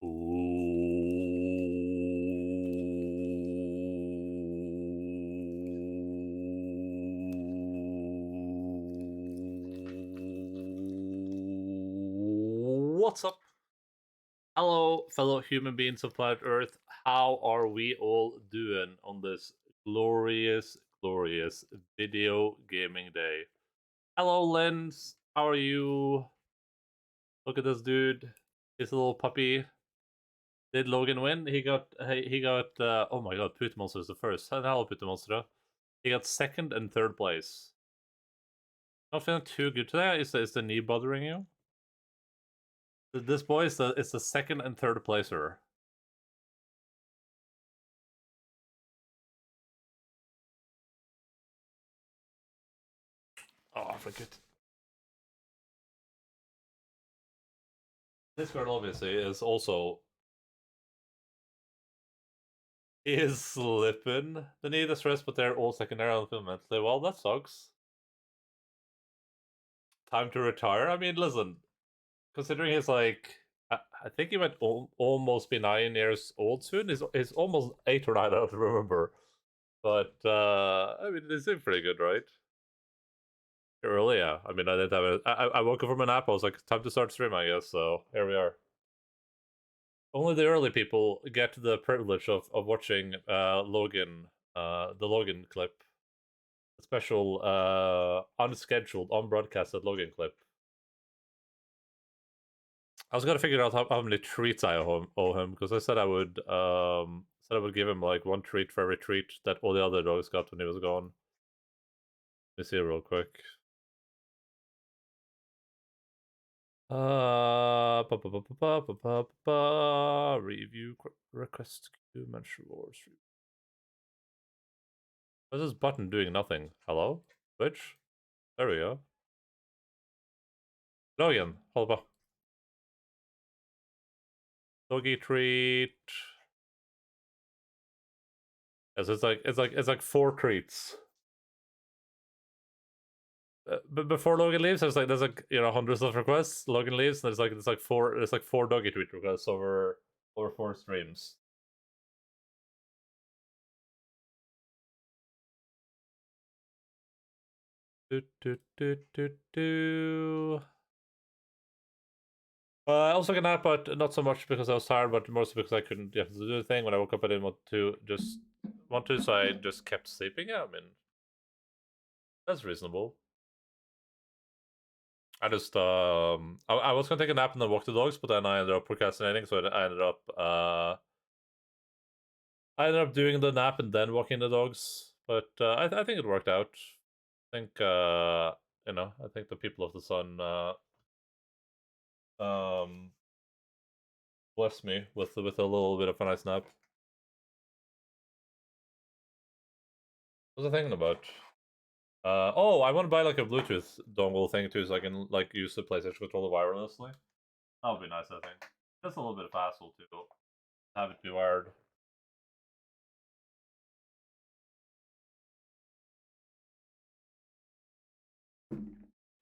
What's up? Hello, fellow human beings of planet Earth. How are we all doing on this glorious, glorious video gaming day? Hello, Lens. How are you? Look at this dude. He's a little puppy. Did Logan win? He got. Oh my God, Put Monster is the first. Hello, Put Monster. He got second and third place. Not feeling too good today. Is the knee bothering you? This boy is the second and third placer. Oh, I forget. This card obviously is also is slipping. They need a stress, but they're all secondary on film mentally. Well, that sucks. Time to retire. I mean, listen, considering he's like, I think he might almost be 9 years old soon. He's almost 8 or 9. I don't remember, but I mean, they seem pretty good, right? Early, yeah. I mean, I didn't have it. I woke up from a nap. I was like, time to start stream, I guess. So here we are. Only the early people get the privilege of watching Logan, the Logan clip. A special, unscheduled, unbroadcasted Logan clip. I was gonna figure out how many treats I owe him, because I said I would give him like one treat for every treat that all the other dogs got when he was gone. Let me see real quick. Review request queue mention wars. What's this button doing? Nothing. Hello? Twitch? There we go. Logan, hold up. Doggy treat. Yes, it's like 4 treats. But before Logan leaves, there's like hundreds of requests. Logan leaves, and there's like 4 doggy treat requests over 4 streams. I also took a nap, but not so much because I was tired, but mostly because I couldn't do the thing. When I woke up, I didn't want to, so I just kept sleeping. Yeah, I mean, that's reasonable. I just I was gonna take a nap and then walk the dogs, but then I ended up procrastinating, so I ended up doing the nap and then walking the dogs. But I think it worked out. I think I think the people of the sun blessed me with a little bit of a nice nap. What was I thinking about? Oh, I want to buy like a Bluetooth dongle thing too, so I can like use the PlayStation controller wirelessly. That would be nice, I think. Just a little bit of hassle to have it be wired.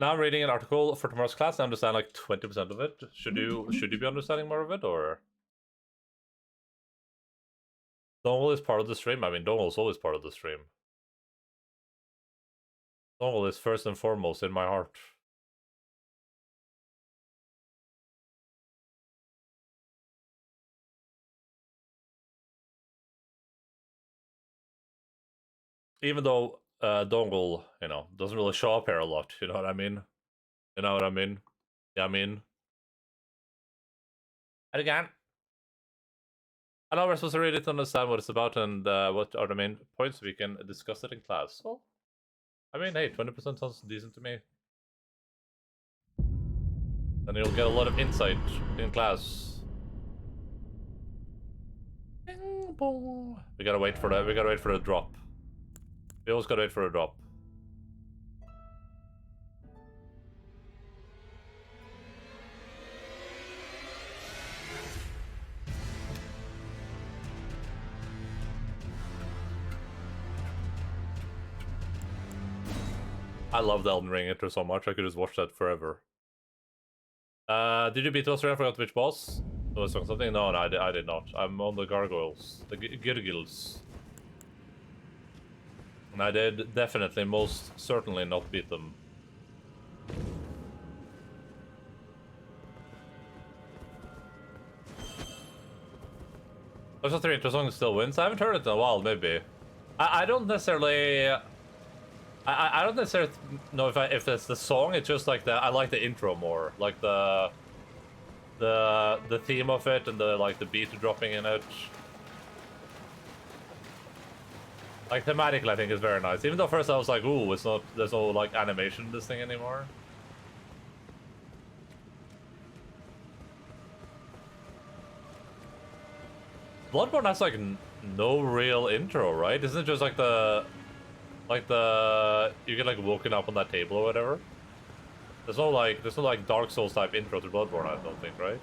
Now I'm reading an article for tomorrow's class. I understand like 20% of it. Should you be understanding more of it, or? Dongle is part of the stream. I mean, Dongle is always part of the stream. Dongle is first and foremost in my heart. Even though Dongle, doesn't really show up here a lot. You know what I mean? You know what I mean? Yeah, I mean. And again, I know we're supposed to read it to understand what it's about and what are the main points. We can discuss it in class. Well, I mean, hey, 20% sounds decent to me. Then you'll get a lot of insight in class. We gotta wait for that. We gotta wait for the drop. We always gotta wait for a drop. I love the Elden Ring intro so much. I could just watch that forever. Did you beat us? I forgot which boss. Oh, something? No, I did not. I'm on the gargoyles. The Girgils. And I did definitely, most certainly not beat them. There's a 3 intro song still wins. I haven't heard it in a while, maybe. I don't necessarily... I don't necessarily know if it's the song, it's just like I like the intro more. Like the theme of it and the beat dropping in it. Like thematically I think is very nice. Even though first I was like, ooh, there's no like animation in this thing anymore. Bloodborne has like no real intro, right? Isn't it just like you get like woken up on that table or whatever? There's no like Dark Souls type intro to Bloodborne, I don't think, right?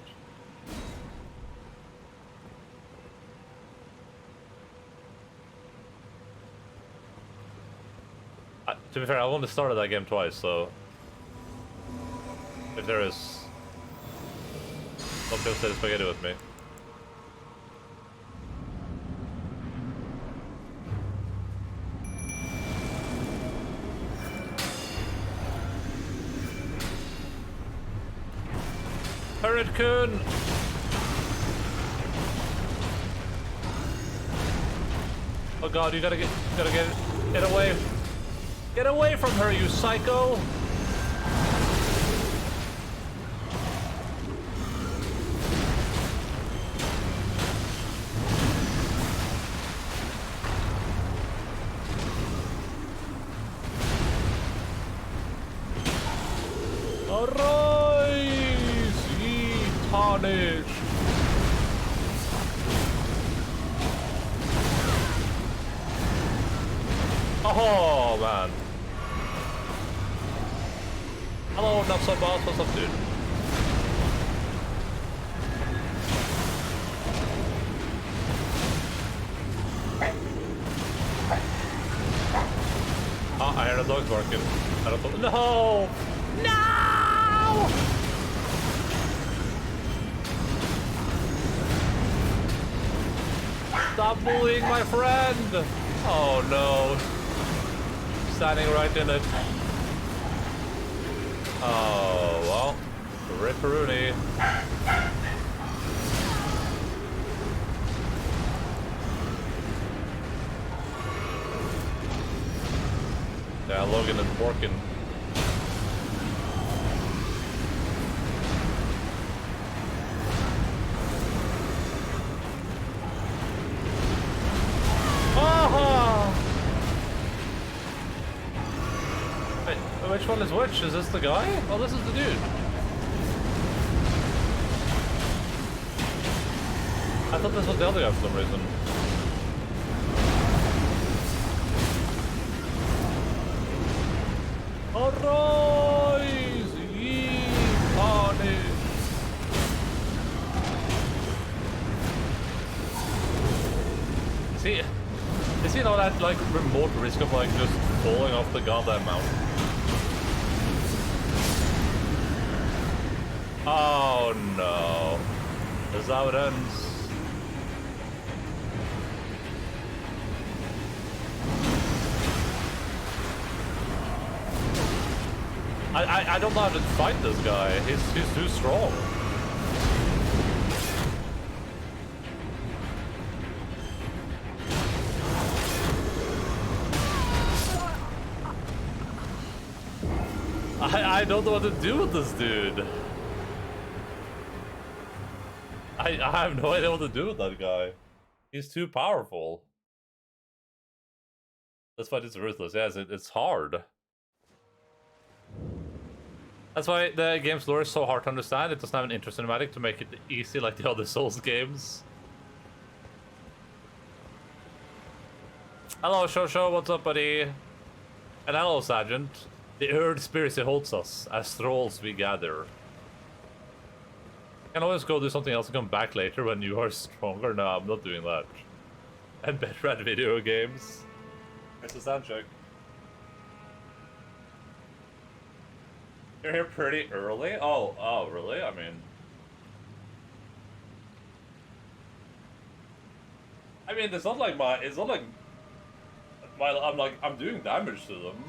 To be fair, I've only started that game twice, so if there is, don't feel say spaghetti with me. Turret-kun! Oh god, you gotta get away. Get away from her, you psycho! Arise, ye tarnished! Oh man. Hello, not so boss, what's up, dude? Oh, I heard a dog barking. I don't know. No! No! Stop bullying my friend! Oh no. Standing right in it. Oh, well. Ripperoonie. Yeah, Logan and Porkin. Wait, which one is which? Is this the guy? Oh, this is the dude. I thought this was the other guy for some reason. Arise, ye tarnished! See, is he not at like remote risk of like just falling off the goddamn mountain? Oh no. Is that how it ends? I don't know how to fight this guy. He's too strong. I don't know what to do with this dude. I have no idea what to do with that guy. He's too powerful. This fight is ruthless. Yes, it's hard. That's why the game's lore is so hard to understand. It doesn't have an intro cinematic to make it easy like the other Souls games. Hello, Shosho. What's up, buddy? And hello, Sergeant. The Earth Spirit holds us. As thralls we gather. I can always go do something else and come back later when you are stronger. No, I'm not doing that. And better at video games. Where's the sound check? You're here pretty early? Oh, really? I mean... I mean, it's not like I'm doing damage to them.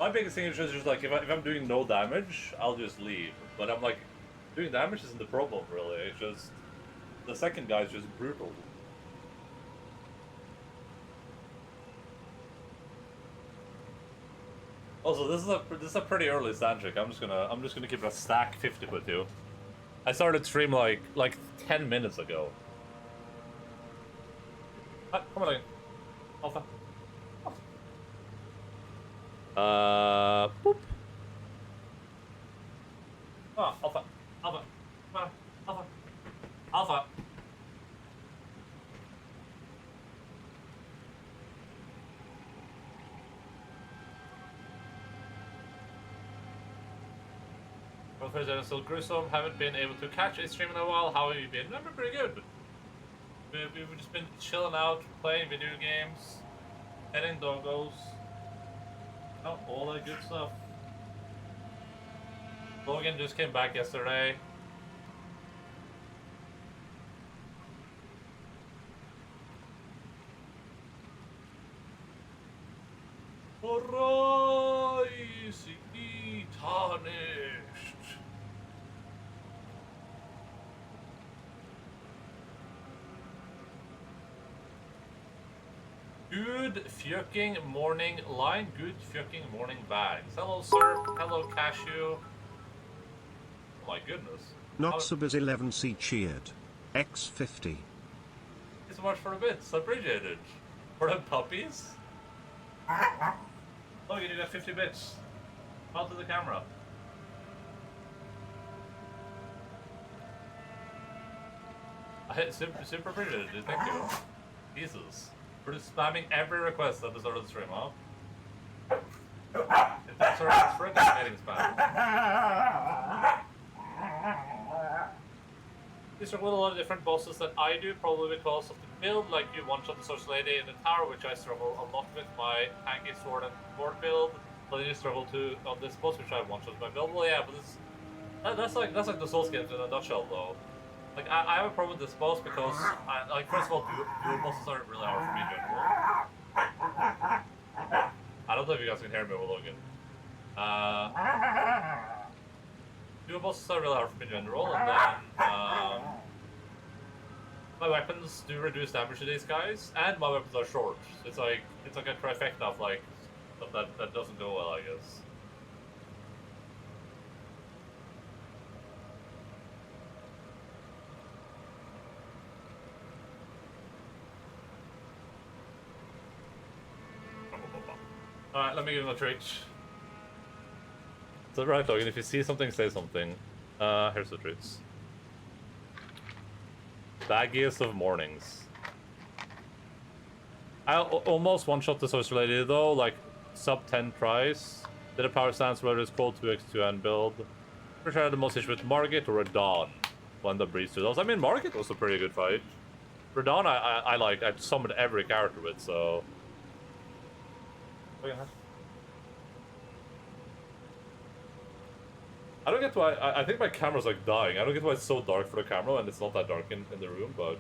My biggest thing is just like if I'm doing no damage, I'll just leave. But I'm like, doing damage isn't the problem really. It's just the second guy is just brutal. Also, this is a pretty early stand trick. I'm just gonna keep a stack 50 with you. I started stream like 10 minutes ago. Ah, come on in. Alpha. Boop. Ah, Alpha. Alpha. Come on. Alpha. Alpha. Professor is still gruesome. Haven't been able to catch a stream in a while. How have you been? I've been pretty good. We've just been chilling out, playing video games, petting doggos. Oh, all that good stuff. Logan just came back yesterday. Arise, ye tarnished. Good fucking morning line, good fucking morning bags. Hello, sir. Hello, Cashew. Oh my goodness. Not so busy 11C cheered. X50. Thank you so much for the bits. Appreciate it. For the puppies? Oh, you got 50 bits. Out to the camera. Super appreciated it. Thank you. Jesus. For just spamming every request at the start of the stream, huh? It's freaking getting spam. These are with a lot of different bosses that I do, probably because of the build, like you one-shot the Social Lady in the tower, which I struggle a lot with my tanky sword and board build, but then you struggle to on this boss, which I one-shot my build. Well, yeah, but that's like the Souls games in a nutshell, though. Like, I have a problem with this boss because, first of all, dual bosses are really hard for me in general. I don't know if you guys can hear me while looking. Dual bosses are really hard for me in general, and then, my weapons do reduce damage to these guys, and my weapons are short. It's like a trifecta of, like, stuff that doesn't go well, I guess. Alright, let me give him a treat. So right, Logan, if you see something, say something. Here's the treats. Baggiest of mornings. I almost one-shot the Social Lady though, like sub 10 tries. Did a power stance whether it's called 2x2 and build. Pretty sure I had the most issue with Margit or Radon. One that breeds through those. I mean, Margit was a pretty good fight. Radon I summoned every character with, so... I don't get why. I think my camera's like dying. I don't get why it's so dark for the camera and it's not that dark in the room, but.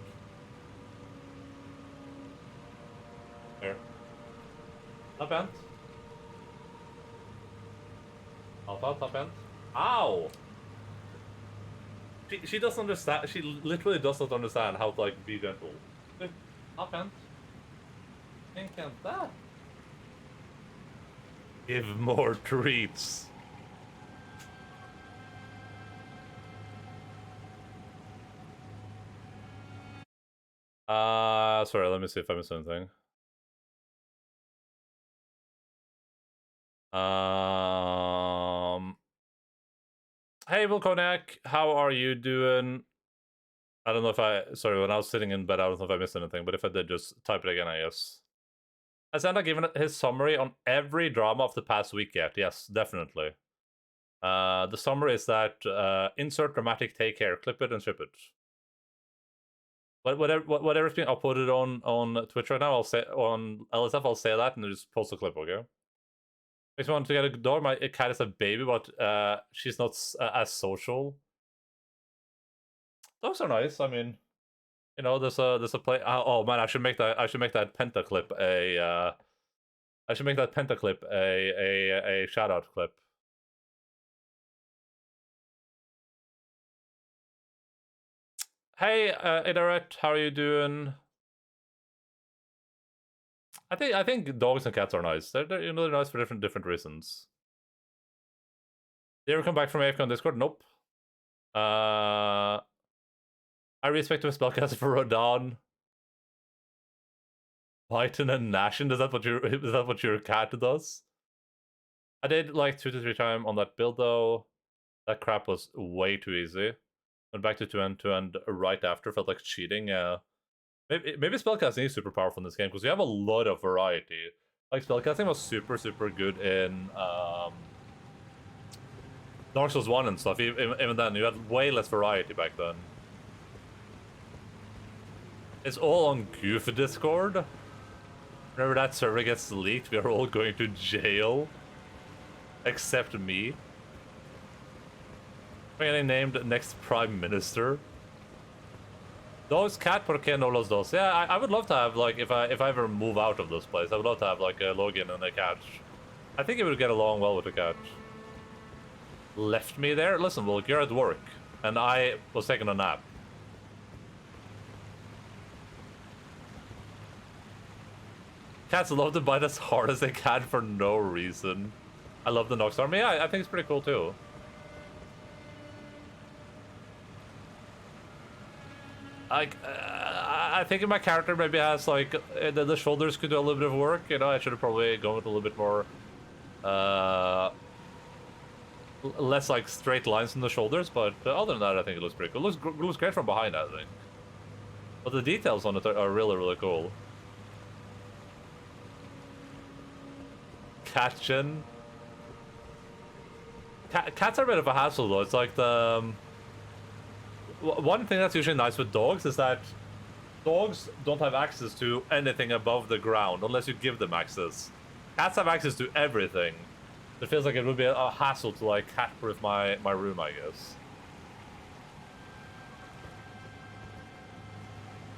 Here. Top end. Alpha, top end. Ow! She doesn't understand. She literally does not understand how to, like, be gentle. Top end. Think that. Give more treats. Sorry, let me see if I missed anything. Hey, Volconic, how are you doing? I don't know if sorry, when I was sitting in bed, I don't know if I missed anything, but if I did, just type it again, I guess. Has Enda given his summary on every drama of the past week yet? Yes, definitely. The summary is that, insert dramatic take here, clip it and ship it. Whatever's being uploaded on Twitch right now, I'll say on LSF, I'll say that and just post a clip, okay? Makes me want to get a dog. My cat is a baby, but she's not as social. Dogs are nice. I mean, You know, there's a play. Oh man, I should make that pentaclip a. I should make that pentaclip a shout out clip. Hey, Idaret, how are you doing? I think dogs and cats are nice. They're you know they're nice for different reasons. You ever come back from AFK on Discord? Nope. I respect my spellcaster for Rodan. Python and Nashin. Is that what your cat does? I did like 2 to 3 times on that build though. That crap was way too easy. Went back to 2 end right after. Felt like cheating. Maybe spellcasting is super powerful in this game because you have a lot of variety. Like spellcasting was super good in Dark Souls 1 and stuff. Even then, you had way less variety back then. It's all on Goof Discord. Whenever that server gets leaked, we are all going to jail. Except me. I'm getting named next Prime Minister. Dogs, cat, por qué no los dos? Yeah, I would love to have, like, if I ever move out of this place, I would love to have, like, a Logan and a cat. I think it would get along well with a cat. Left me there? Listen, Wilk, you're at work. And I was taking a nap. Cats love to bite as hard as they can for no reason. I love the Nox Army. Yeah, I think it's pretty cool too. Like, I think my character maybe has like the shoulders could do a little bit of work. You know, I should have probably gone with a little bit more, less like straight lines in the shoulders. But other than that, I think it looks pretty cool. It looks great from behind, I think. But the details on it are really cool. Catchin. Cats are a bit of a hassle though. It's like the one thing that's usually nice with dogs is that dogs don't have access to anything above the ground unless you give them access. Cats have access to everything. It feels like it would be a hassle to like cat-proof my room, I guess.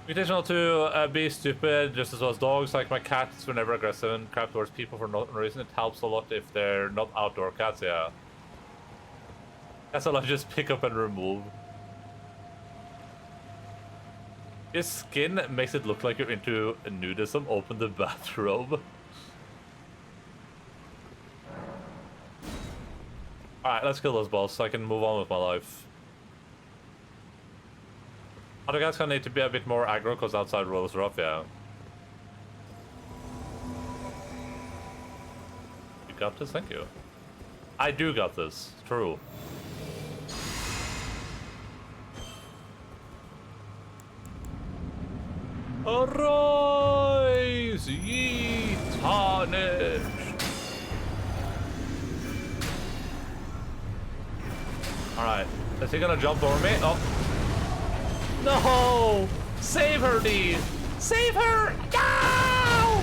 Mutational to be stupid, just as well as dogs. Like my cats were never aggressive and crap towards people for no reason. It helps a lot if they're not outdoor cats, yeah. That's a lot, just pick up and remove. His skin makes it look like you're into nudism. Open the bathrobe. Alright, let's kill those balls so I can move on with my life. Other guys gonna need to be a bit more aggro because outside rolls rough, yeah. You got this? Thank you. I do got this. True. Arise, ye tarnished! Alright, is he gonna jump over me? Oh. No! Save her, Dee! Save her! No!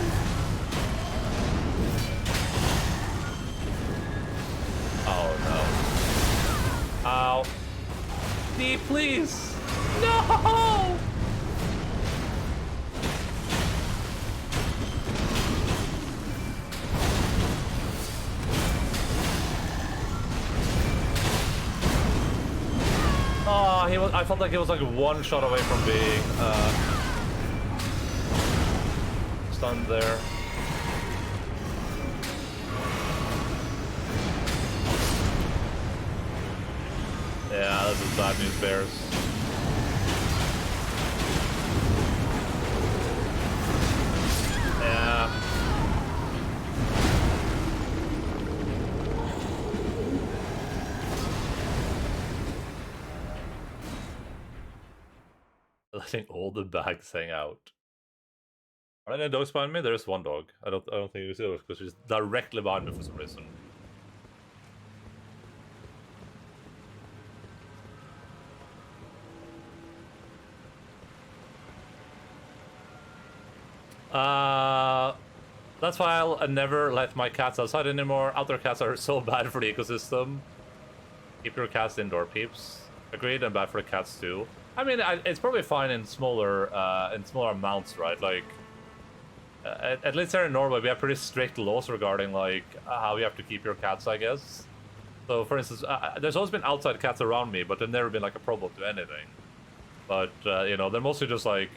Oh no. Ow. Dee, please! No! Oh, I felt like he was like one shot away from being stunned there. Yeah, this is bad news, Bears. Yeah. Letting all the bags hang out. Are there dogs behind me? There's one dog. I don't think you see it because she's directly behind me for some reason. That's why I'll never let my cats outside anymore. Outdoor cats are so bad for the ecosystem. Keep your cats indoor, peeps. Agreed, and bad for the cats too. I mean, it's probably fine in smaller amounts, right? Like, at least here in Norway, we have pretty strict laws regarding like how you have to keep your cats, I guess. So, for instance, there's always been outside cats around me, but there's never been like a problem to anything. But you know, they're mostly just like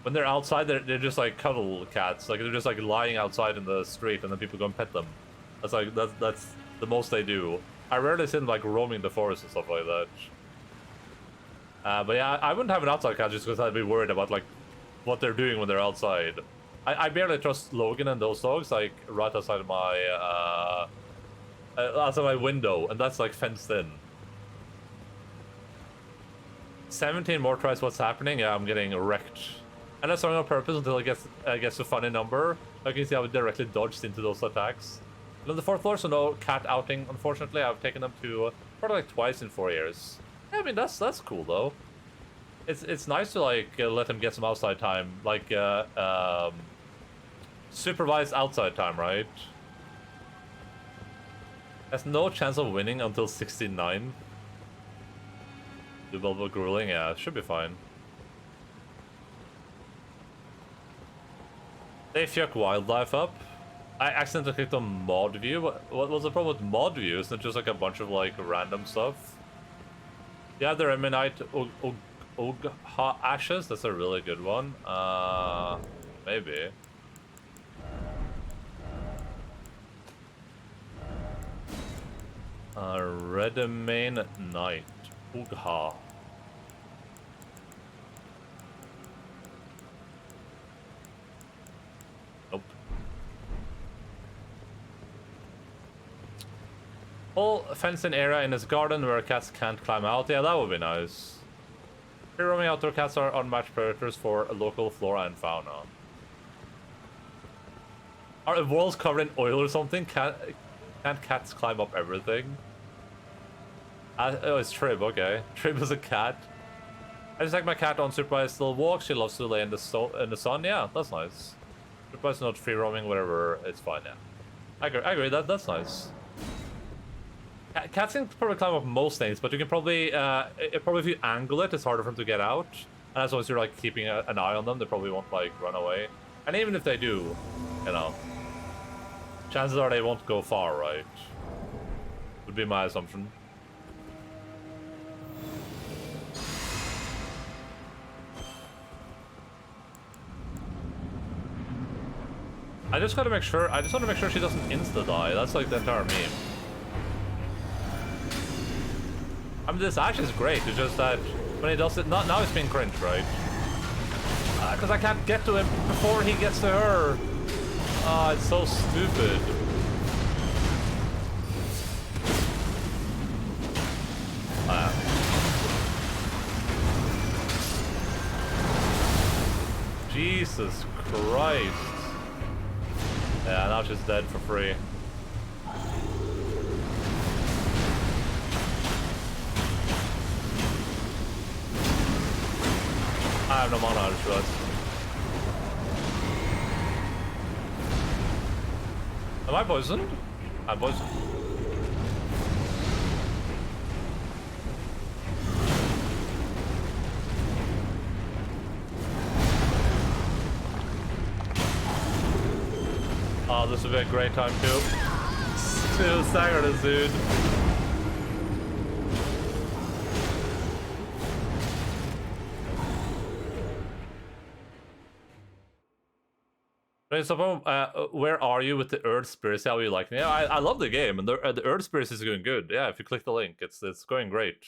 when they're outside, they're just like cuddle cats, like they're just like lying outside in the street, and then people go and pet them. That's like that's the most they do. I rarely see them like roaming the forest and stuff like that. But yeah, I wouldn't have an outside cat just because I'd be worried about like what they're doing when they're outside. I barely trust Logan and those dogs like right outside my window, and that's like fenced in. 17 more tries. What's happening? Yeah, I'm getting wrecked. And that's on purpose until it gets a funny number. Like you can see, I directly dodged into those attacks. And on the 4th floor, so no cat outing. Unfortunately, I've taken them to probably like twice in 4 years. Yeah, I mean that's cool though. It's nice to like let them get some outside time, like supervised outside time, right? Has no chance of winning until 69. Double grueling, yeah, should be fine. They fuck wildlife up. I accidentally clicked on mod view. What was the problem with mod view? Isn't it just like a bunch of like random stuff? Yeah, the Reminite Ogha Ashes. That's a really good one. Maybe. Redemain Knight. Ogha. Nope. Whole fenced-in area in his garden where cats can't climb out. Yeah, that would be nice. Here roaming outdoor cats are unmatched predators for local flora and fauna. Are walls covered in oil or something? Can't cats climb up everything? Oh, it's Trib, okay. Trib is a cat. I just like my cat on supervised little walks. She loves to lay in the sun. Yeah, that's nice. Supervised not free roaming, whatever. It's fine. Yeah, I agree. That's nice. Cats can probably climb up most things, but you can probably if you angle it, it's harder for them to get out. And as long as you're like keeping an eye on them, they probably won't like run away. And even if they do, you know, chances are they won't go far, right? Would be my assumption. I just want to make sure she doesn't insta-die. That's like the entire meme. I mean, this Ash is great. It's just that when he does it, now it's being cringe, right? Because I can't get to him before he gets to her. Ah, it's so stupid. Jesus Christ. Yeah, now she's dead for free. I have no mana, I just realized. Am I poisoned? I'm poisoned. Oh, this would be a great time to stagger this dude. Wait, so, where are you with the Earth Spirits? How are you liking it? Yeah, I love the game, and the Earth Spirits is going good. Yeah, if you click the link, it's going great.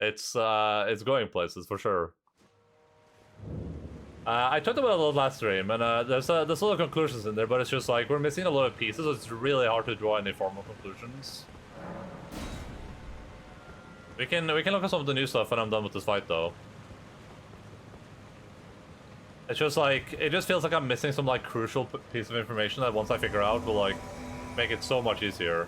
It's going places for sure. I talked about it a lot last stream, and there's a lot of conclusions in there, but it's just like we're missing a lot of pieces, so it's really hard to draw any formal conclusions. We can look at some of the new stuff when I'm done with this fight, though. It's just like it just feels like I'm missing some like crucial piece of information that once I figure out will like make it so much easier.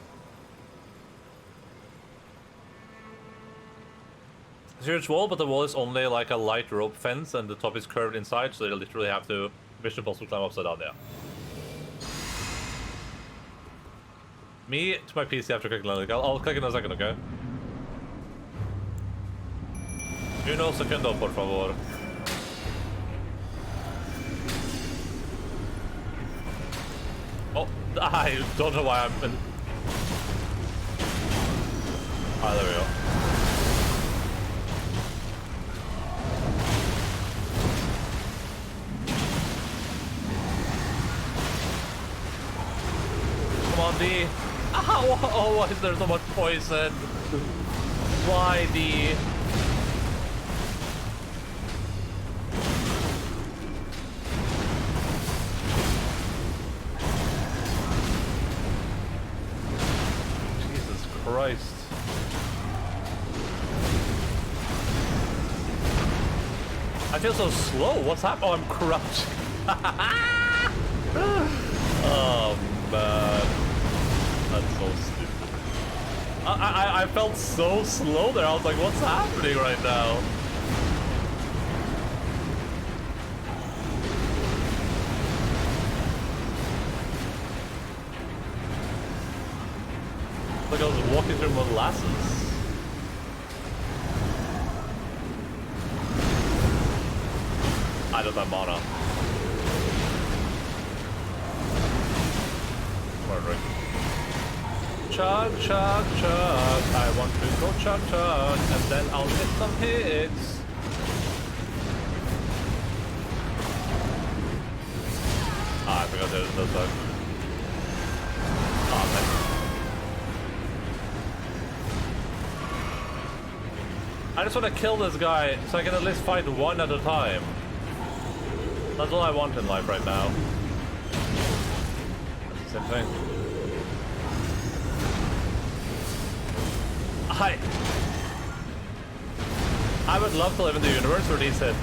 It's a huge wall, but the wall is only like a light rope fence, and the top is curved inside, so you literally have to Mission Impossible climb upside down. Yeah. Me to my PC after clicking the link. I'll click in a second, okay? Uno segundo, por favor. Oh, I don't know why I'm in... Ah, there we go. Come on, D. Ow! Oh, why is there so much poison? Why, D? Jesus Christ. I feel so slow. What's happening? Oh, I'm crouching. Oh, man. That's so stupid. I felt so slow there. I was like, what's happening right now? Like I was walking through molasses. I don't have mana. Come on, Rick. Chug, chug, chug. I want to go chug, chug, and then I'll get some hits. Ah, I forgot there's no bug. Ah, man. I just want to kill this guy so I can at least fight one at a time. That's all I want in life right now. That's the same thing. I would love to live in the universe where these hit.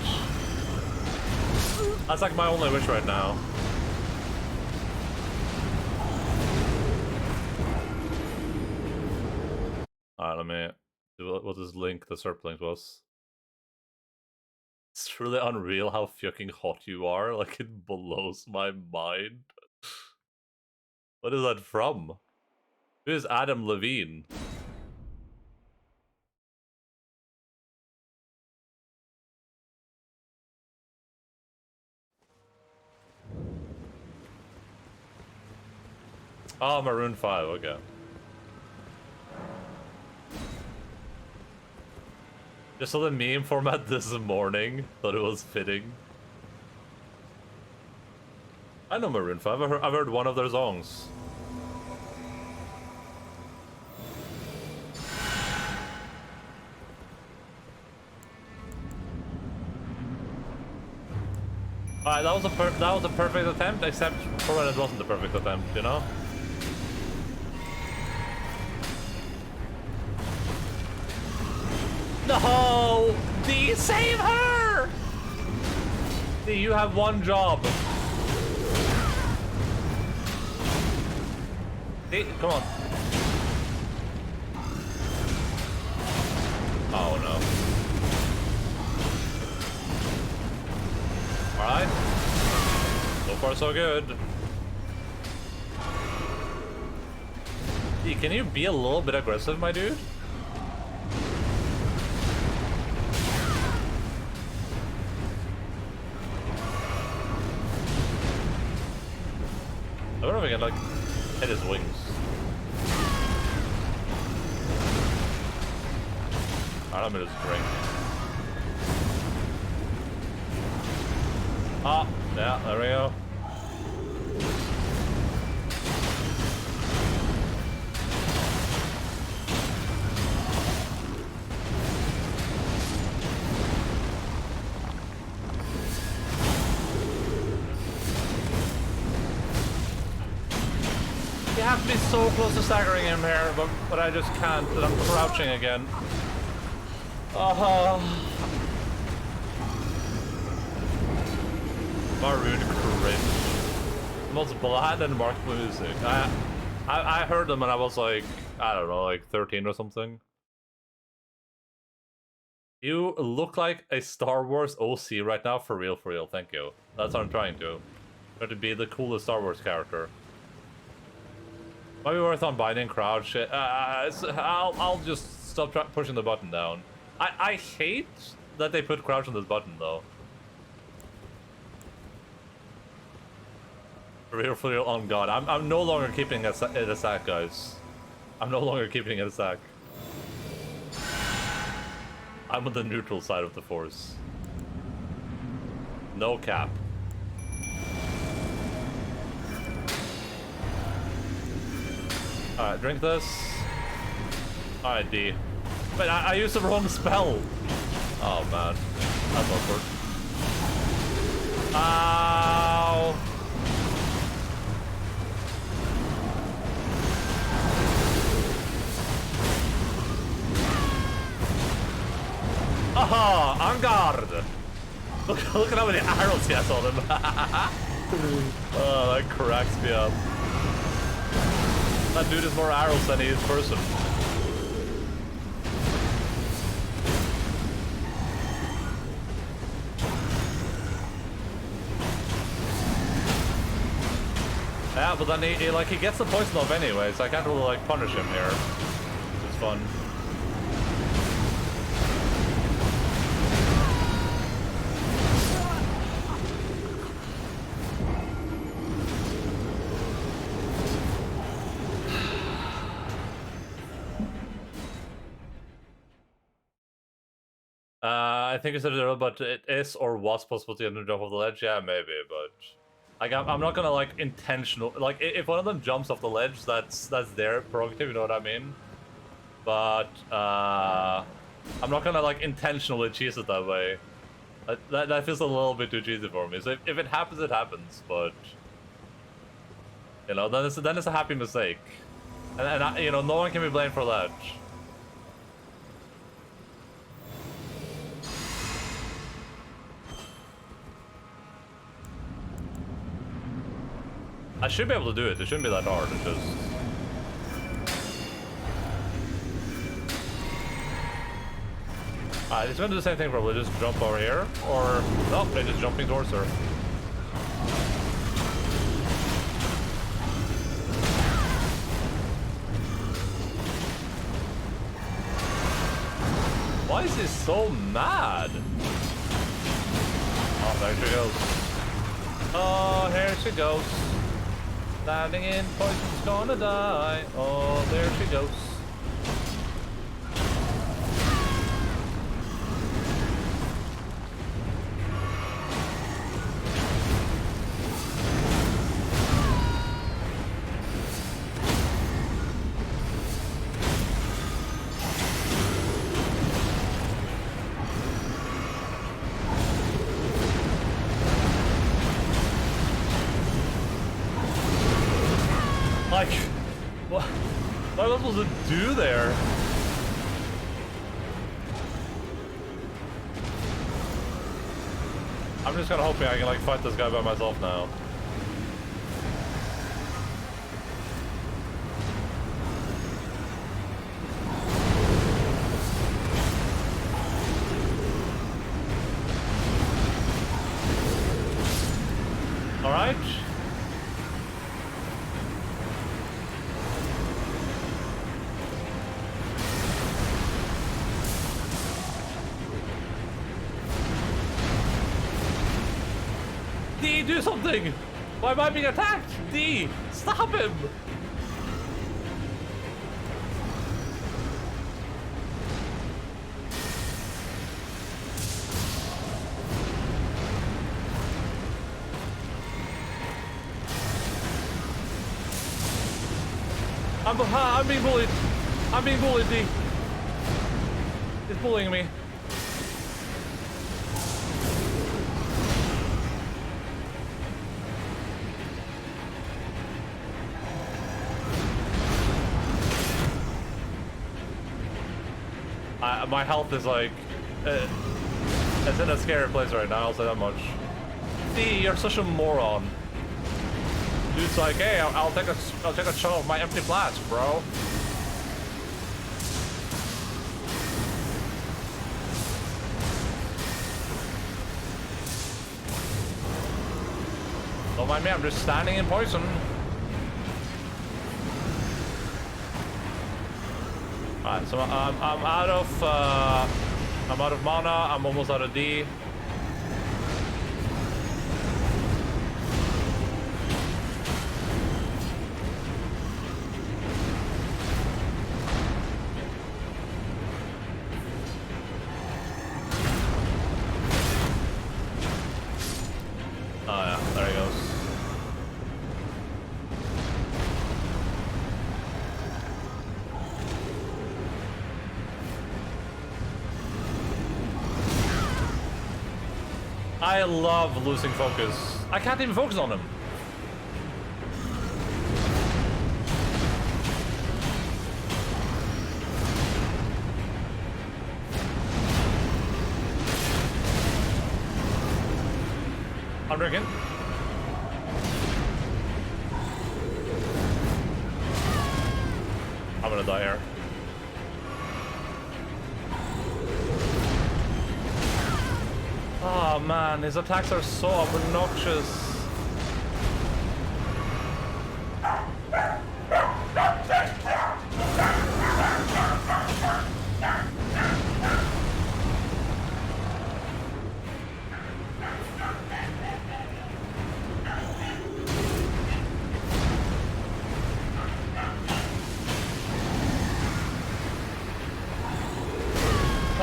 That's like my only wish right now. Alright, let me do what this link, the SERP link was. It's truly unreal how fucking hot you are. Like, it blows my mind. What is that from? Who is Adam Levine? Oh, Maroon 5, okay. Just saw the meme format this morning. Thought it was fitting. I know Maroon 5. I've heard one of their songs. Alright, that was a perfect attempt, except for when it wasn't a perfect attempt, you know? No! D, save her! D, you have one job. D, come on. Oh no. Alright. So far so good. D, can you be a little bit aggressive, my dude? I wonder if I can, like, hit his wings. Alright, let me just drink. Ah, yeah, there we go. You have to be so close to staggering him here, but I just can't, and I'm crouching again. Maroon cringe. The most bland and marked music. I heard them and I was like, I don't know, like 13 or something. You look like a Star Wars OC right now, for real, thank you. That's what I'm trying to. Try to be the coolest Star Wars character. Might be worth on binding crowd shit. I'll just stop pushing the button down. I hate that they put crouch on this button though. For real, on God, I'm no longer keeping it a sack, guys. I'm no longer keeping it a sack. I'm on the neutral side of the force. No cap. Alright, drink this. Alright, D. Wait, I used the wrong spell. Oh man, that's awkward. Ow! Aha! En garde! Look at how many arrows he has on him. Oh, that cracks me up. That dude has more arrows than he is person. Yeah, but then he gets the poison off anyway, so I can't really like punish him here. It's fun. I think it's a little, but it is or was possible to jump off the ledge. Yeah, maybe, but like I'm not gonna like intentional like if one of them jumps off the ledge, that's their prerogative. You know what I mean? But I'm not gonna like intentionally cheese it that way. That feels a little bit too cheesy for me. So if it happens, it happens. But you know, then it's a happy mistake, and you know, no one can be blamed for that. I should be able to do it. It shouldn't be that hard. It's just... Alright, it's gonna do the same thing probably. Just jump over here. Or... Nope, they're just jumping towards her. Why is he so mad? Oh, there she goes. Oh, here she goes. Standing in poison's gonna die. Oh, there she goes. Like, what am I supposed to do there? I'm just kind of hoping I can like fight this guy by myself now. All right. D, do something! Why am I being attacked? D, stop him! I'm being bullied. I'm being bullied, D. It's bullying me. My health is like, it's in a scary place right now, I'll say that much. D, you're such a moron. Dude's like, hey, I'll take a shot of my empty flask, bro. Don't mind me, I'm just standing in poison. Alright, so I'm out of I'm out of mana, I'm almost out of D. Oh yeah, there he goes. I love losing focus. I can't even focus on him. I'm drinking. I'm gonna die here. Oh man, his attacks are so obnoxious.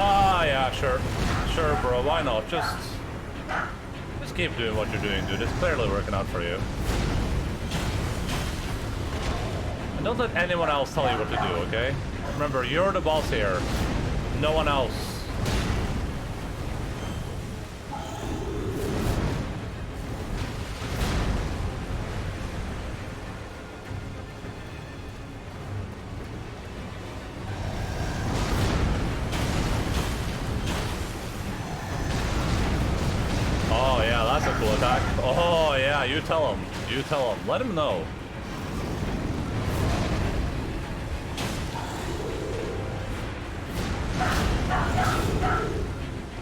Ah, yeah, sure. Sure, bro, why not? Just keep doing what you're doing, dude. It's clearly working out for you. And don't let anyone else tell you what to do, okay? Remember, you're the boss here. No one else. Oh, yeah, that's a cool attack. Oh, yeah, you tell him. You tell him. Let him know.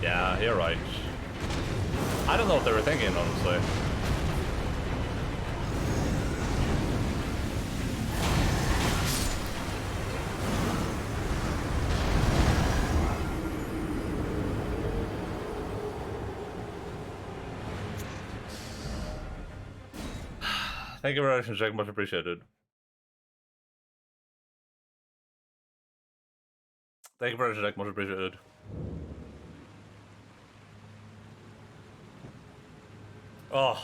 Yeah, you're right. I don't know what they were thinking, honestly. Thank you very much, Jack. Much appreciated. Thank you very much, Jack. Much appreciated. Oh.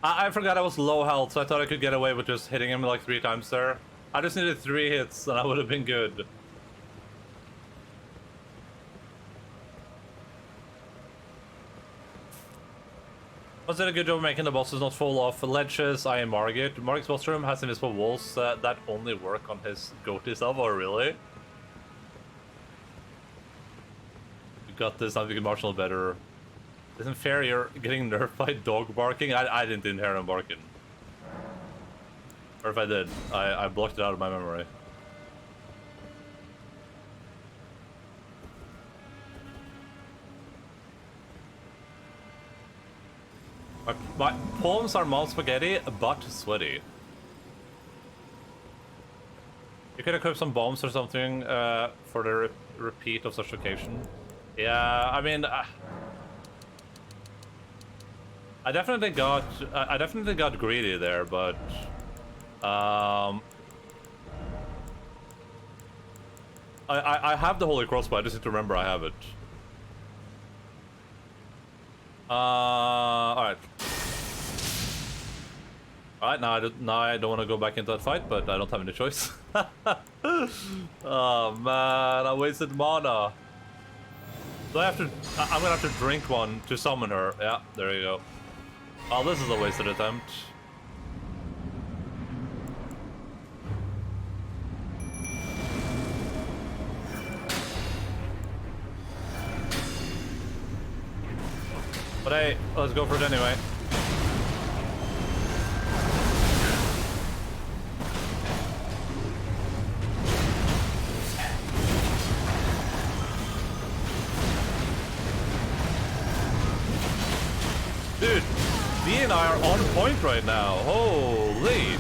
I forgot I was low health, so I thought I could get away with just hitting him like 3 times there. I just needed 3 hits, and I would have been good. Was it a good job making the bosses not fall off ledges? I am Margit. Margit's boss room has invisible walls that only work on his goatee sub, or really? You got this, now you can marshal better. Isn't fair you're getting nerfed by dog barking? I didn't hear him barking. Or if I did, I blocked it out of my memory. My palms are mouth spaghetti, but sweaty. You could equip some bombs or something for the repeat of such occasion. Yeah, I mean, I definitely got greedy there, but I have the holy crossbow. I just need to remember I have it. Alright. Alright, now I don't want to go back into that fight, but I don't have any choice. Oh man, I wasted mana. So I'm gonna have to drink one to summon her. Yeah, there you go. Oh, this is a wasted attempt. But hey, let's go for it anyway. Dude, V and I are on point right now. Holy.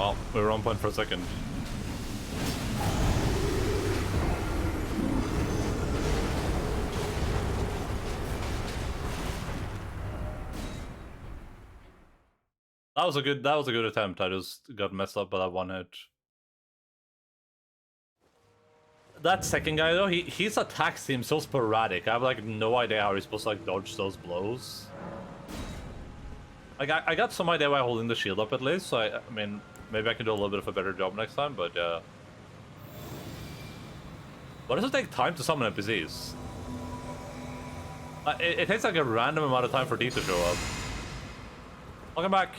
Oh, we were on point for a second. That was a good attempt. I just got messed up by that one hit. That second guy though, his attacks seem so sporadic. I have like no idea how he's supposed to like dodge those blows. Like I got some idea by holding the shield up at least, so I mean maybe I can do a little bit of a better job next time, but yeah. Why does it take time to summon NPCs? It takes like a random amount of time for these to show up. Welcome back.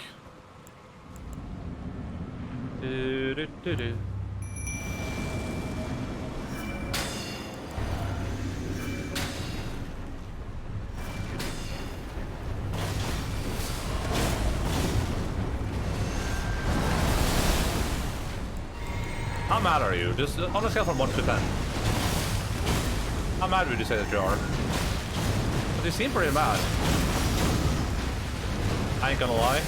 How mad are you? Just on a scale from 1 to 10. How mad would you say that you are? But you seem pretty mad. I ain't gonna lie.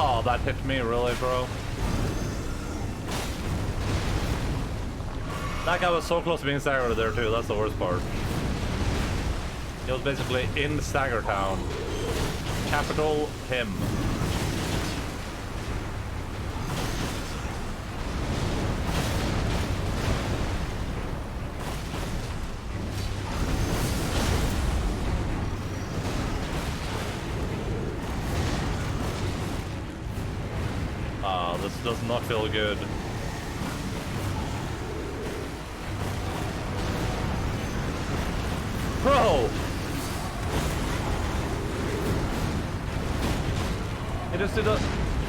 Oh, that hit me, really, bro? That guy was so close to being staggered there, too. That's the worst part. He was basically in Stagger Town. Capital him. This does not feel good. Bro! It just did a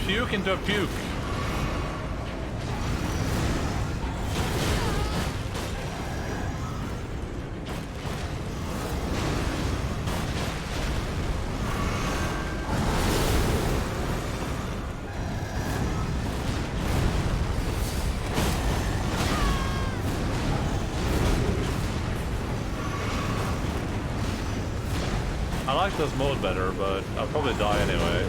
puke into a puke. I like this mode better, but I'll probably die anyway.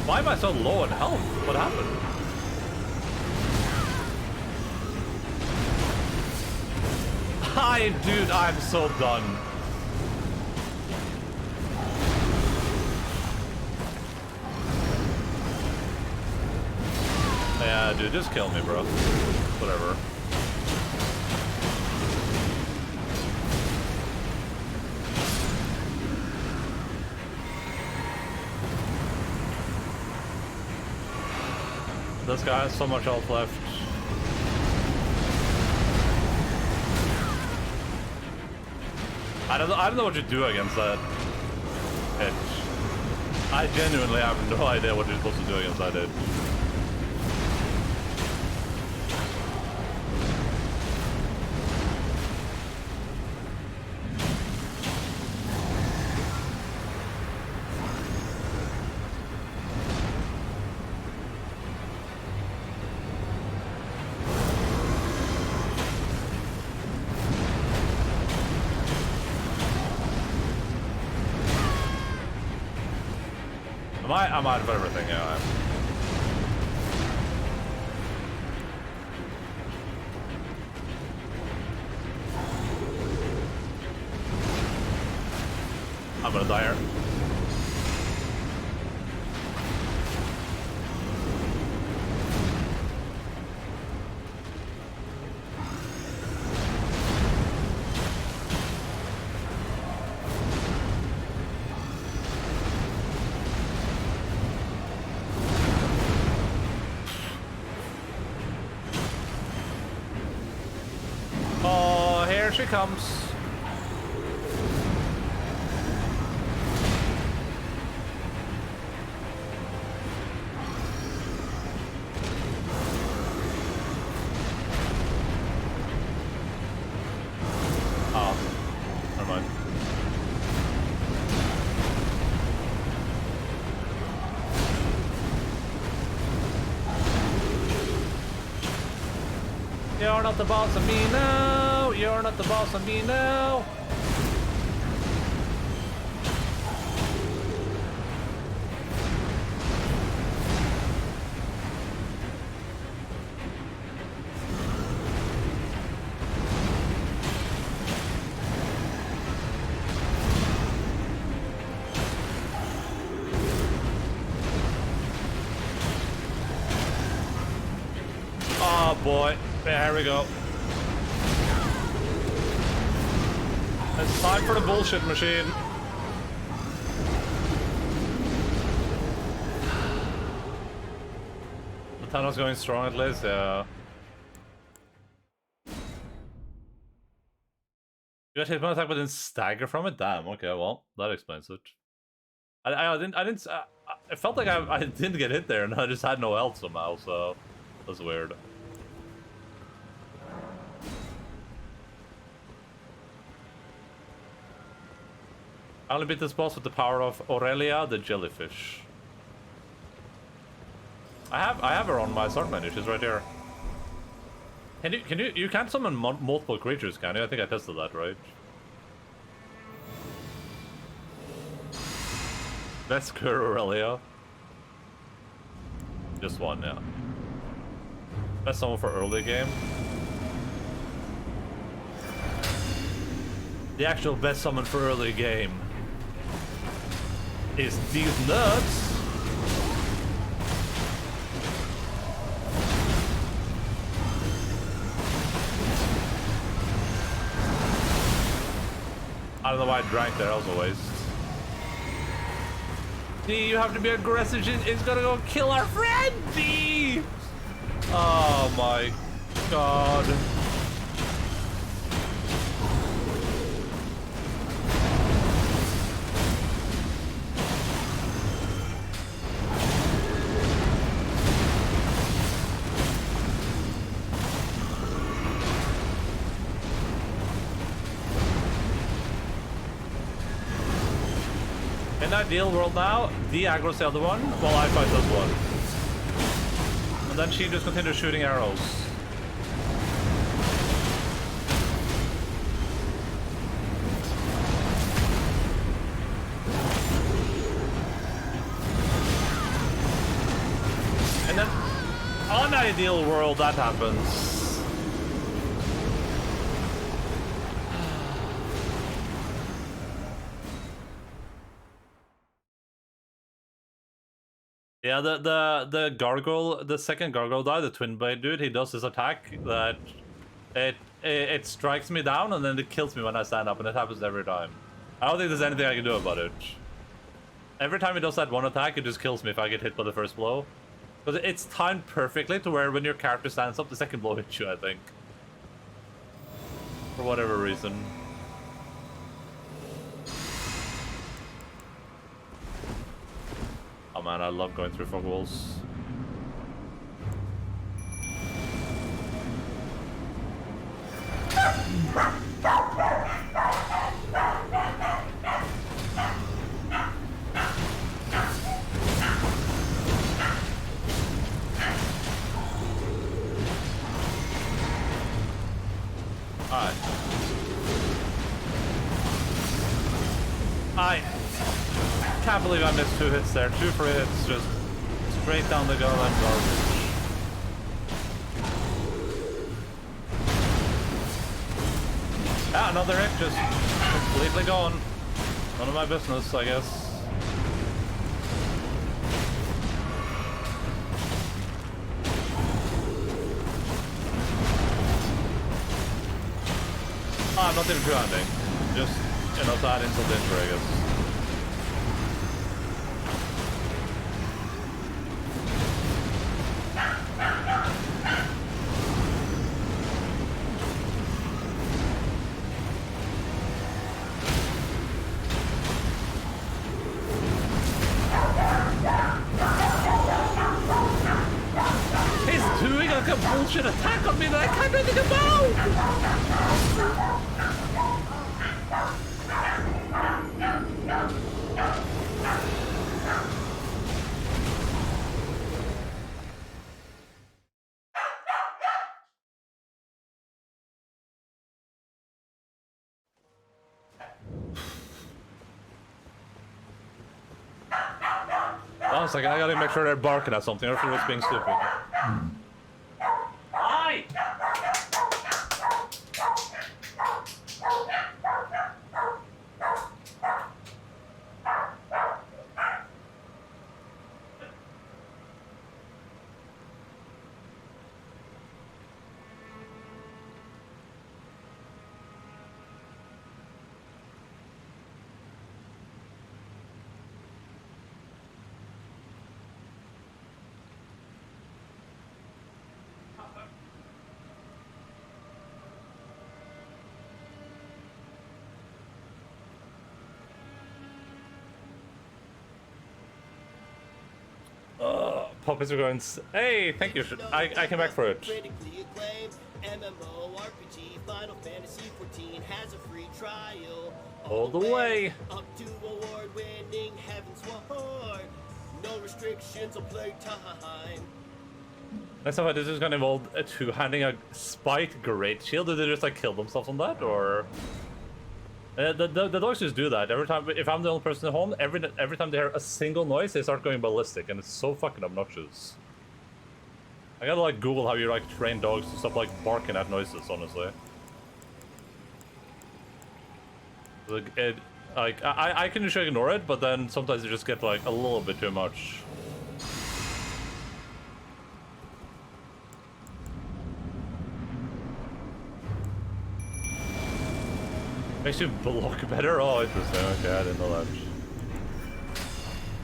Why am I so low on health? What happened? Hi, dude, I'm so done. Yeah, dude, just kill me, bro. Whatever. This guy has so much health left. I don't know what you do against that hit. I genuinely have no idea what you're supposed to do against that hit. I'm out of everything, yeah. I'm gonna die here. She comes. Oh, never mind. You're not the boss of me now. You're not the boss of me now. Oh boy, yeah, here we go. It's time for the bullshit machine. The tunnel's going strong at least, yeah. You got hit by an attack but didn't stagger from it? Damn, okay, well, that explains it. I felt like I didn't get hit there and I just had no health somehow, so that's weird. I only beat this boss with the power of Aurelia, the jellyfish. I have her on my start menu. She's right here. You can't summon multiple creatures, can you? I think I tested that, right? Best cure Aurelia. Just one, yeah. Best summon for early game. The actual best summon for early game is these nuts. I don't know why I drank there, that was a waste. D, you have to be aggressive, it's gonna go kill our friend, D! Oh my god. In ideal world now, D aggro's the other one, while I fight this one. And then she just continues shooting arrows. And then, on ideal world, that happens. Yeah, the gargoyle, the second gargoyle guy, the twin blade dude, he does this attack that it strikes me down and then it kills me when I stand up, and it happens every time. I don't think there's anything I can do about it. Every time he does that one attack, it just kills me if I get hit by the first blow. Because it's timed perfectly to where when your character stands up, the second blow hits you, I think. For whatever reason. Oh man, I love going through fog walls. Alright. I can't believe I missed 2 hits there. 2 free hits, just straight down the gun and garbage. Ah, another hit, just completely gone. None of my business, I guess. Ah, not even two-handing. Just, you know, to add insult to injury, I guess. He's doing like a bullshit attack on me that I can't do anything about! 1 second, I gotta make sure they're barking at something, or if they're just being stupid. Hi! Puppies are going. Hey, thank you. I came back for it. MMORPG Final Fantasy 14 has a free trial. All the way. Up to award-winning Heaven's Ward. No restrictions on playtime. Next time this is gonna involve two-handing a spiked great shield. Did they just like kill themselves on that, or? The dogs just do that every time. If I'm the only person at home, every time they hear a single noise, they start going ballistic, and it's so fucking obnoxious. I gotta like Google how you like train dogs to stop like barking at noises. Honestly, like I can usually ignore it, but then sometimes you just get like a little bit too much. Makes you block better? Oh, interesting. Okay, I didn't know that.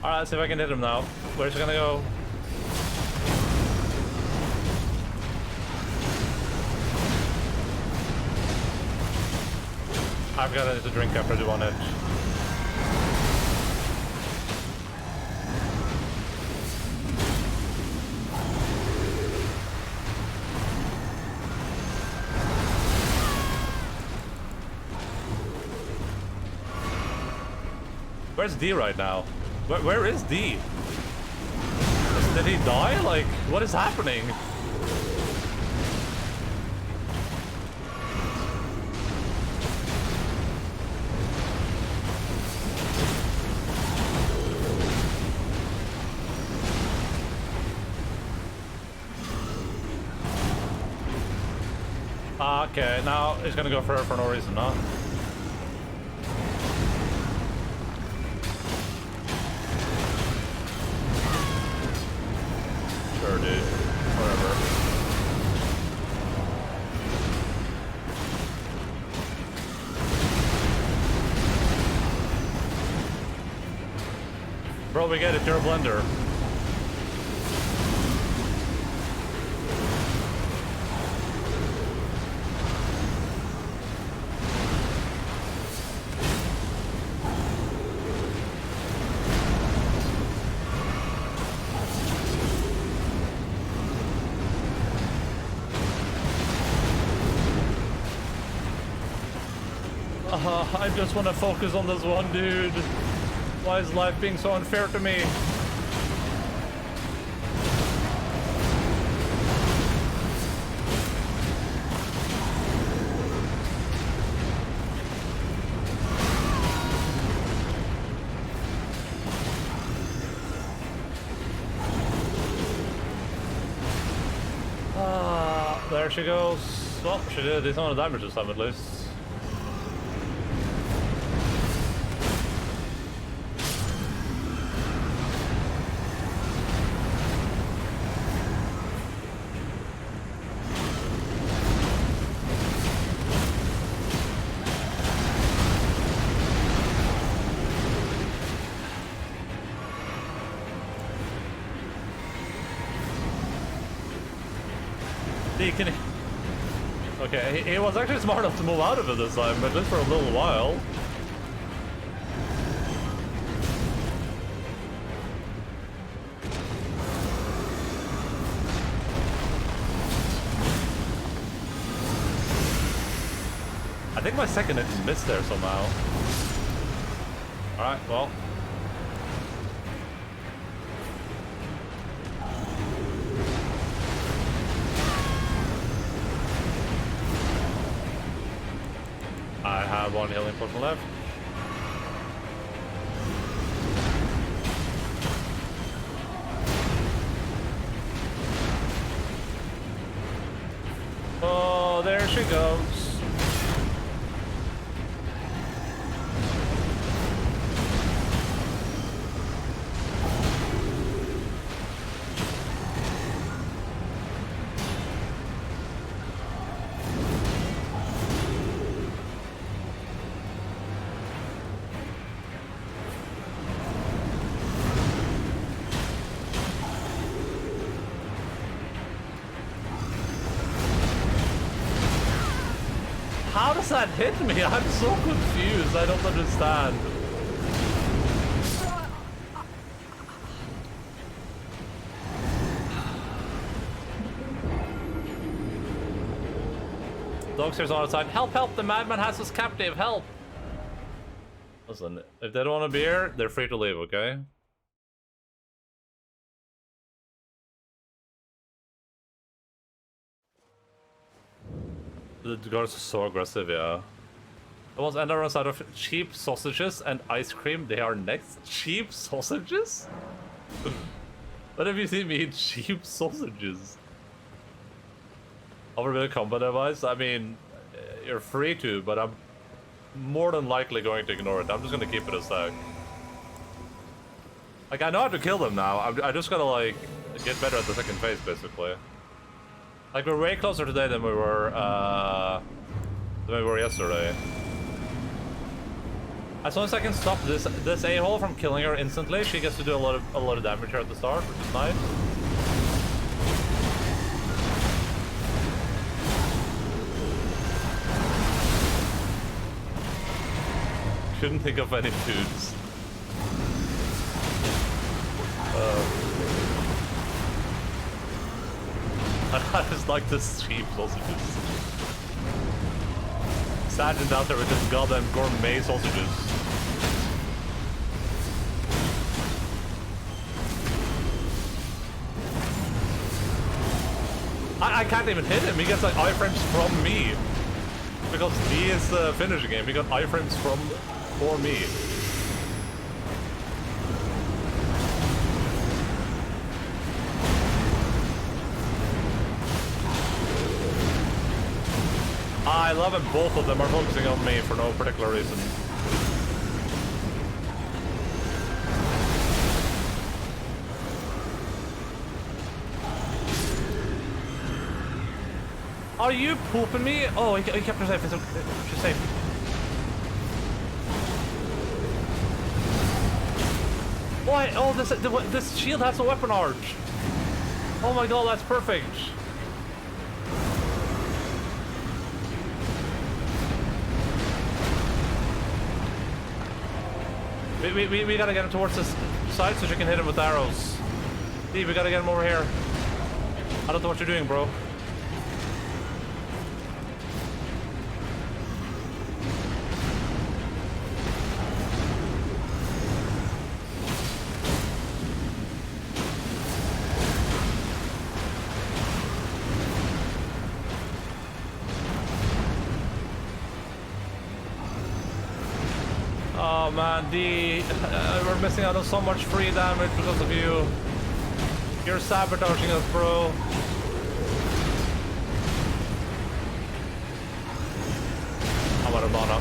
Alright, let's see if I can hit him now. Where's he gonna go? I've got to drink after I do one hit. Where's D right now? Where is D? Did he die? Like, what is happening? Okay, now he's gonna go for her for no reason, huh? Sure, dude. Whatever. Bro, we get it. You're a blender. I just want to focus on this one dude. Why is life being so unfair to me? There she goes. Well, she did a decent amount of damage this time at least. Okay, he was actually smart enough to move out of it this time, but just for a little while. I think my second hit missed there somehow. Alright, well. I have one healing potion left. she goes. How does that hit me? I'm so confused. I don't understand. Dogsters on outside. Help, help! The madman has us captive. Help! Listen, if they don't want a beer, they're free to leave, okay? The guards are so aggressive, yeah. Once Ender runs out of cheap sausages and ice cream, they are next. Cheap sausages? What have you seen me eat cheap sausages? Over a bit of combat advice? I mean, you're free to, but I'm more than likely going to ignore it. I'm just gonna keep it a stack. Like, I know how to kill them now. I just gotta, like, get better at the second phase, basically. Like, we're way closer today than we were yesterday. As long as I can stop this a-hole from killing her instantly, she gets to do a lot of damage here at the start, which is nice. Couldn't think of any foods. I just like the cheap sausages. Sergeant out there with his goddamn gourmet sausages. I can't even hit him. He gets like iframes from me. Because he is finishing him. He got iframes for me. I love it. Both of them are focusing on me for no particular reason. Are you pooping me? Oh, he kept her safe. She's safe. Why? Oh, this shield has a weapon arch. Oh my god, that's perfect. We gotta get him towards this side so she can hit him with arrows. Steve, we gotta get him over here. I don't know what you're doing, bro. Oh man, we're missing out on so much free damage because of you. You're sabotaging us, bro. I'm out of mana.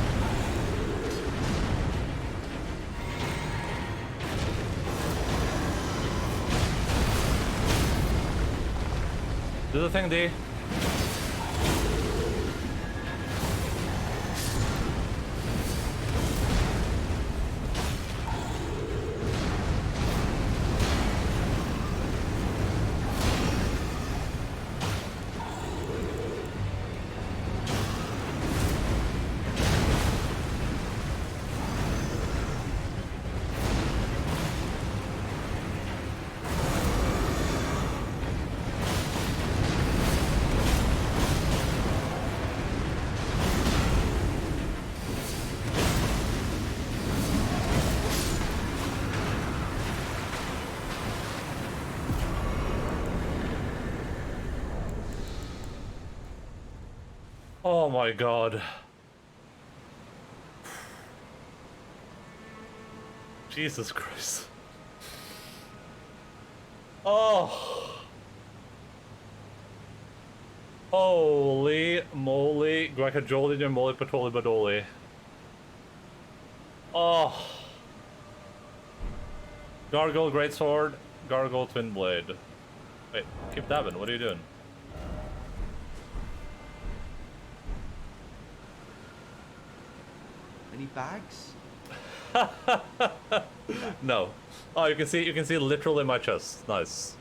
Do the thing, D. Oh my god. Jesus Christ. Oh. Holy moly, Guacajoli and Moly Patoli Badoli. Oh. Gargle Greatsword, Gargle Twin Blade. Wait, keep dabbing, what are you doing? Any bags? No. Oh, you can see literally my chest. Nice.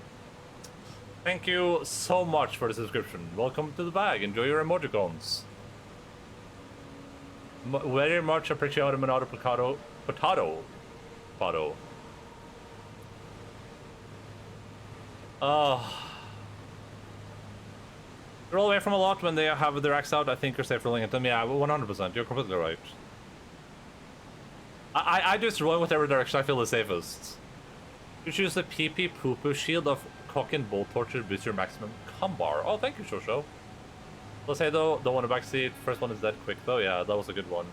Thank you so much for the subscription. Welcome to the bag. Enjoy your emojicons. Very much appreciate Monado Potato. They're all away from a lot when they have their axe out. I think you're safe rolling at them. Yeah, 100%. You're completely right. I just roll in whatever direction I feel is safest. You choose the PP Poo-Poo Shield of Cock and Bolt Torture boost your maximum combar. Oh, thank you, Shosho. Let's say though, don't want a backseat. First one is dead quick though. Yeah, that was a good one.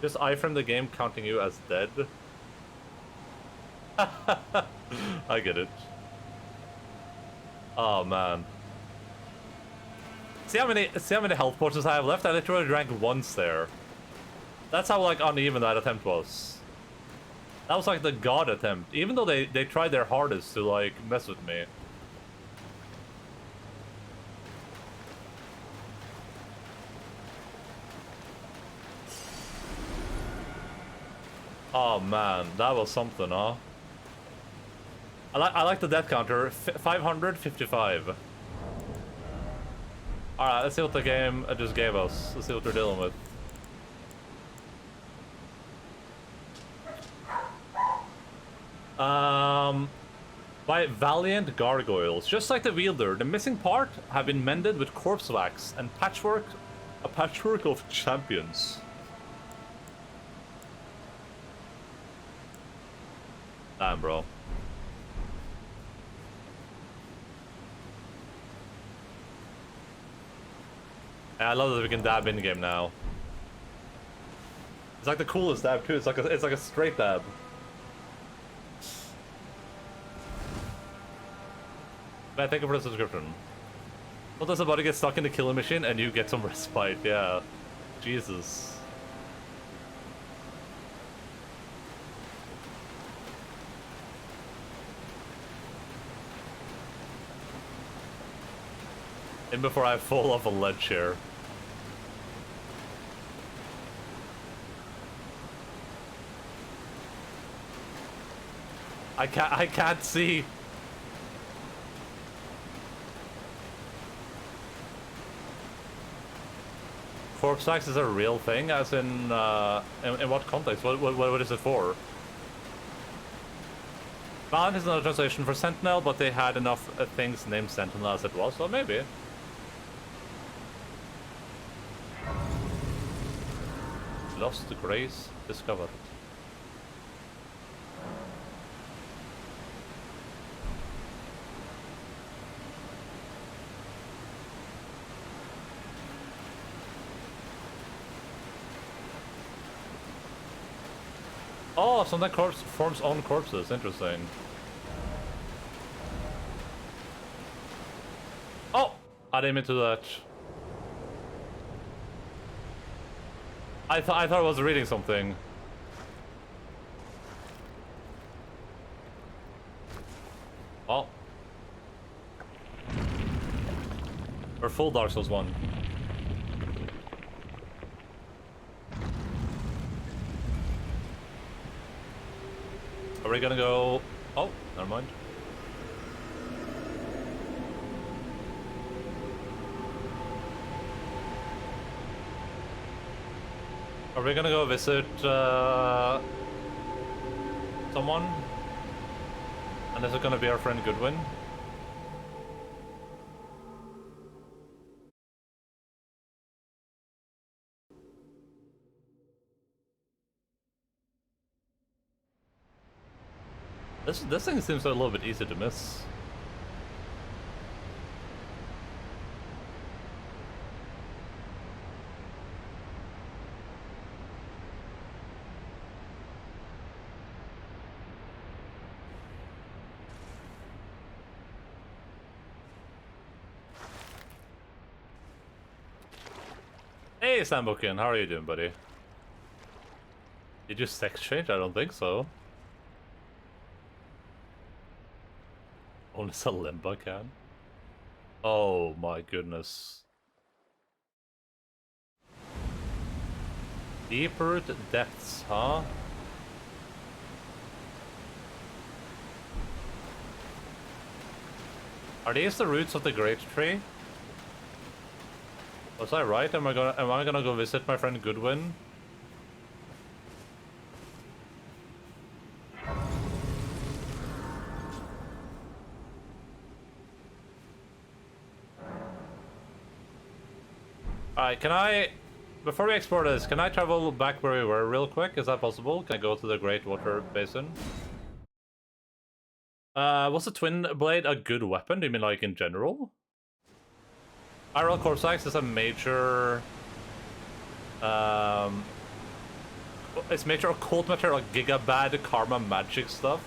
Just iframe the game counting you as dead. I get it. Oh man. See how many health potions I have left? I literally drank once there. That's how like uneven that attempt was. That was like the god attempt. Even though they tried their hardest to like mess with me. Oh man, that was something, huh? I like the death counter. 555. Alright, let's see what the game just gave us. Let's see what they're dealing with. By Valiant Gargoyles. Just like the wielder, the missing part have been mended with corpse wax and a patchwork of champions. Damn, bro. Yeah, I love that we can dab in game now. It's like the coolest dab too. It's like a straight dab. Man, thank you for the subscription. Sometimes somebody gets stuck in the killing machine and you get some respite. Yeah, Jesus. And before I fall off a lead chair. I can't see. Corpse wax is a real thing, as in what context? What is it for? Valiant is another translation for Sentinel, but they had enough things named Sentinel as it was, so maybe. Lost Grace discovered. Oh, so that corpse forms own corpses. Interesting. Oh! I didn't mean to do that. I thought I was reading something. Oh. We're full Dark Souls 1. Are we gonna go... Oh, never mind. Are we gonna go visit someone? And is it gonna be our friend Goodwin? This thing seems a little bit easy to miss. Hey, Sambukin, how are you doing, buddy? Did you sex change? I don't think so. Only Salimba can. Oh my goodness. Deeper depths, huh? Are these the roots of the great tree? Was I right? Am I gonna go visit my friend Goodwin? Alright, can I... Before we explore this, can I travel back where we were real quick? Is that possible? Can I go to the Great Water Basin? Was the Twin Blade a good weapon? Do you mean like in general? Iron Corpse Axe is a major... It's major occult material, like Gigabad Karma magic stuff.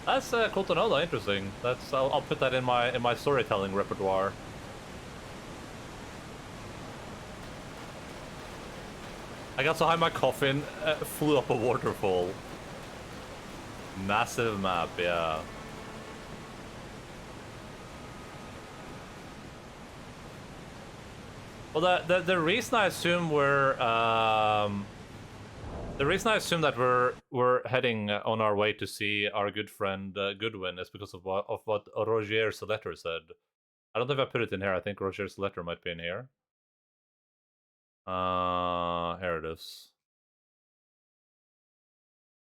That's cool to know though, interesting. That's I'll put that in my storytelling repertoire. I got so high my coffin flew up a waterfall. Massive map, yeah. Well, the reason I assume we're the reason I assume that we're heading on our way to see our good friend Goodwin is because of what Roger's letter said. I don't know if I put it in here. I think Roger's letter might be in here. Here it is.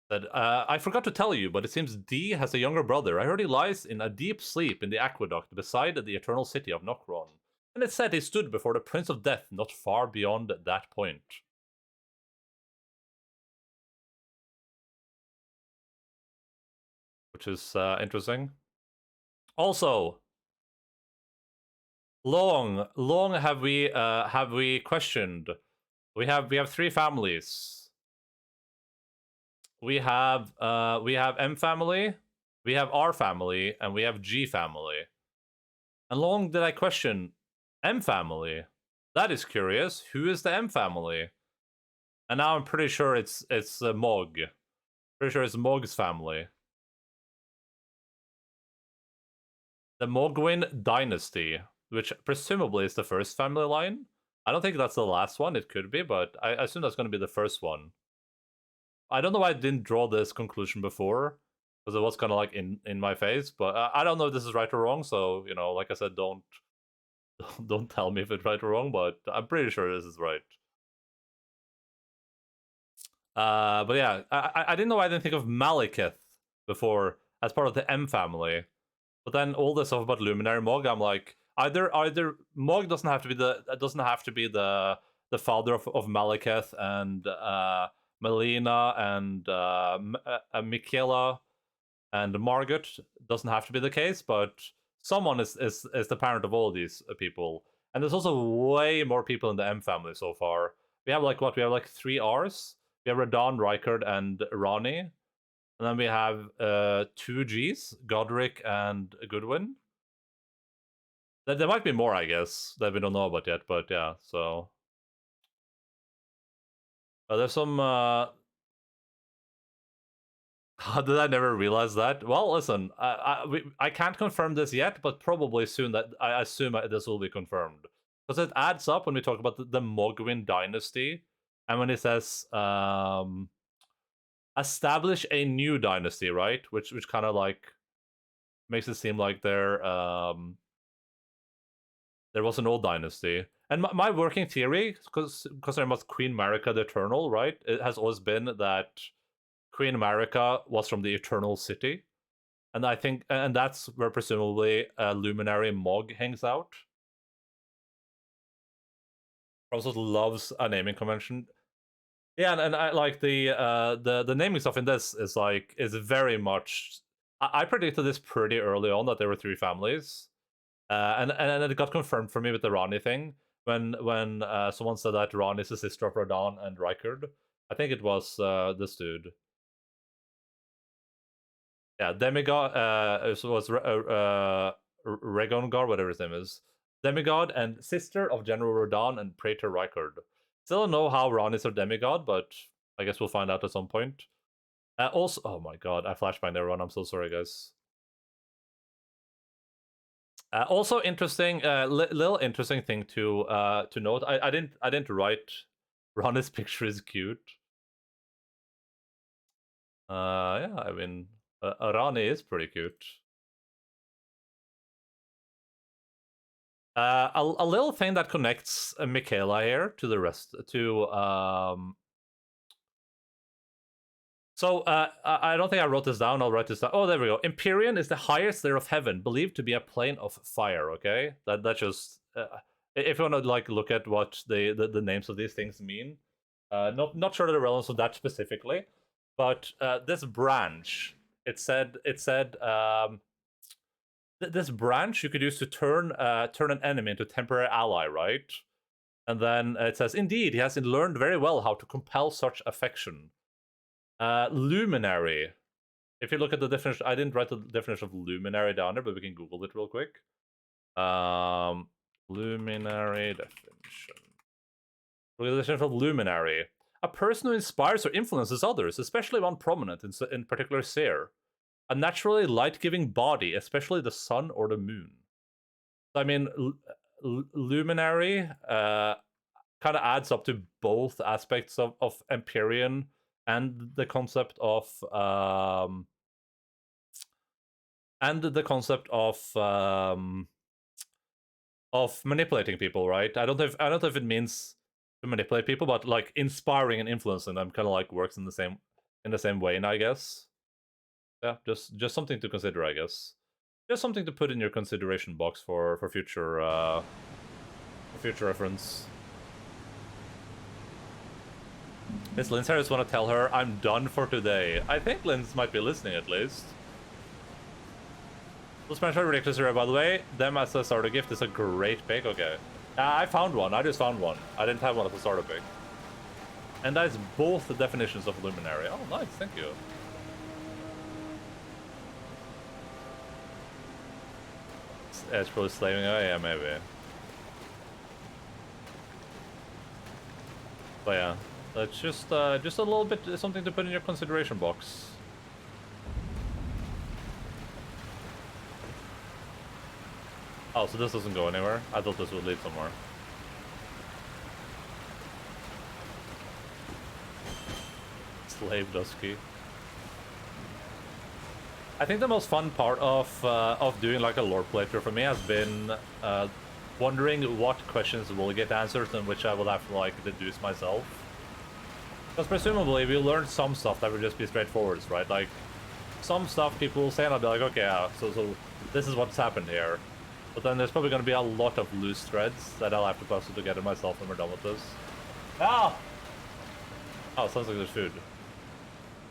That I forgot to tell you, but it seems D has a younger brother. I heard he lies in a deep sleep in the aqueduct beside the eternal city of Nokron. And it said he stood before the Prince of Death not far beyond that point. Which is interesting. Also, long have we questioned. We have three families. We have M family, we have R family, and we have G family. And long did I question M family. That is curious. Who is the M family? And now I'm pretty sure it's Mog. Pretty sure it's Mog's family. The Mogwin dynasty, which presumably is the first family line. I don't think that's the last one. It could be, but I assume that's going to be the first one. I don't know why I didn't draw this conclusion before, because it was kind of like in my face. But I don't know if this is right or wrong. So you know, like I said, don't tell me if it's right or wrong. But I'm pretty sure this is right. But yeah, I didn't know why I didn't think of Malekith before as part of the M family. But then all this stuff about Luminary Mog, I'm like, either Mog doesn't have to be the father of Malekith and Melina and Michaela and Margaret. Doesn't have to be the case, but someone is the parent of all these people. And there's also way more people in the M family so far. We have like what? We have like 3 R's. We have Radon, Rykard, and Rani. And then we have 2 G's, Godric and Goodwin. There might be more, I guess, that we don't know about yet, but yeah, so... there's some... Did I never realize that? Well, listen, I can't confirm this yet, but probably soon that I assume this will be confirmed. Because it adds up when we talk about the Mogwin dynasty, and when it says... establish a new dynasty, right? Which kind of like makes it seem like there was an old dynasty. And my working theory, because there was Queen Marika the Eternal, right? It has always been that Queen Marika was from the Eternal City. And I think, and that's where presumably Luminary Mog hangs out. Also loves a naming convention. Yeah, and I like the naming stuff in this is very much. I predicted this pretty early on that there were 3 families, and it got confirmed for me with the Rani thing when someone said that Rani is the sister of Radon and Rykard. I think it was this dude. Yeah, Demigod. It was Regongar, whatever his name is. demigod and sister of General Rodan and Praetor Rykard. Still don't know how Ron is a demigod, but I guess we'll find out at some point. Also, oh my god, I flashbanged everyone. I'm so sorry, guys. Also interesting, little interesting thing to note. I didn't write. Ron's picture is cute. Yeah, I mean, Rani is pretty cute. A little thing that connects Michaela here to the rest So, I don't think I wrote this down. I'll write this down. Oh, there we go. Empyrean is the highest layer of heaven, believed to be a plane of fire. Okay, that just if you want to like look at what the names of these things mean, not sure the relevance of that specifically, but this branch, it said this branch you could use to turn an enemy into a temporary ally, right? And then it says, indeed, he has learned very well how to compel such affection. Luminary. If you look at the definition, I didn't write the definition of luminary down there, but we can Google it real quick. Luminary definition. Look at the definition of luminary. A person who inspires or influences others, especially one prominent, in particular seer. A naturally light-giving body, especially the sun or the moon. I mean, luminary kind of adds up to both aspects of Empyrean and the concept of manipulating people, right? I don't know if it means to manipulate people, but like inspiring and influencing them kind of like works in the same way, I guess. Yeah, just something to consider, I guess. Just something to put in your consideration box for future reference. Miss Linz, I just want to tell her I'm done for today. I think Linz might be listening at least. Those Spanish are ridiculous here, by the way. Them as a starter gift is a great pick. Okay. I found one. I just found one. I didn't have one as a starter pick. And that is both the definitions of luminary. Oh, nice. Thank you. It's probably slaving away. Yeah, maybe. But yeah. That's just a little bit something to put in your consideration box. Oh, so this doesn't go anywhere? I thought this would lead somewhere. Slave Dusky. I think the most fun part of doing like a lore playthrough for me has been wondering what questions will get answered and which I will have to like deduce myself. Because presumably we'll learn some stuff that will just be straightforward, right? Like some stuff people will say and I'll be like, okay, yeah, so this is what's happened here. But then there's probably going to be a lot of loose threads that I'll have to puzzle together myself when we're done with this. Ah! Oh, sounds like there's food.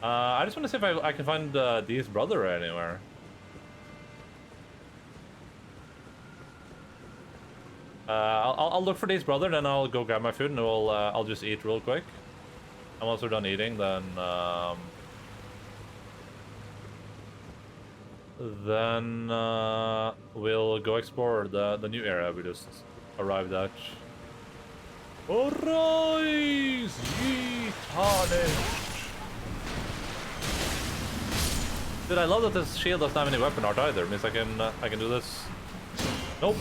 I just want to see if I can find Dee's brother anywhere. I'll look for Dee's brother, then I'll go grab my food, and I'll just eat real quick. And once we're done eating, then we'll go explore the new area we just arrived at. Arise, ye tarnished! Dude, I love that this shield doesn't have any weapon art either. It means I can do this. Nope.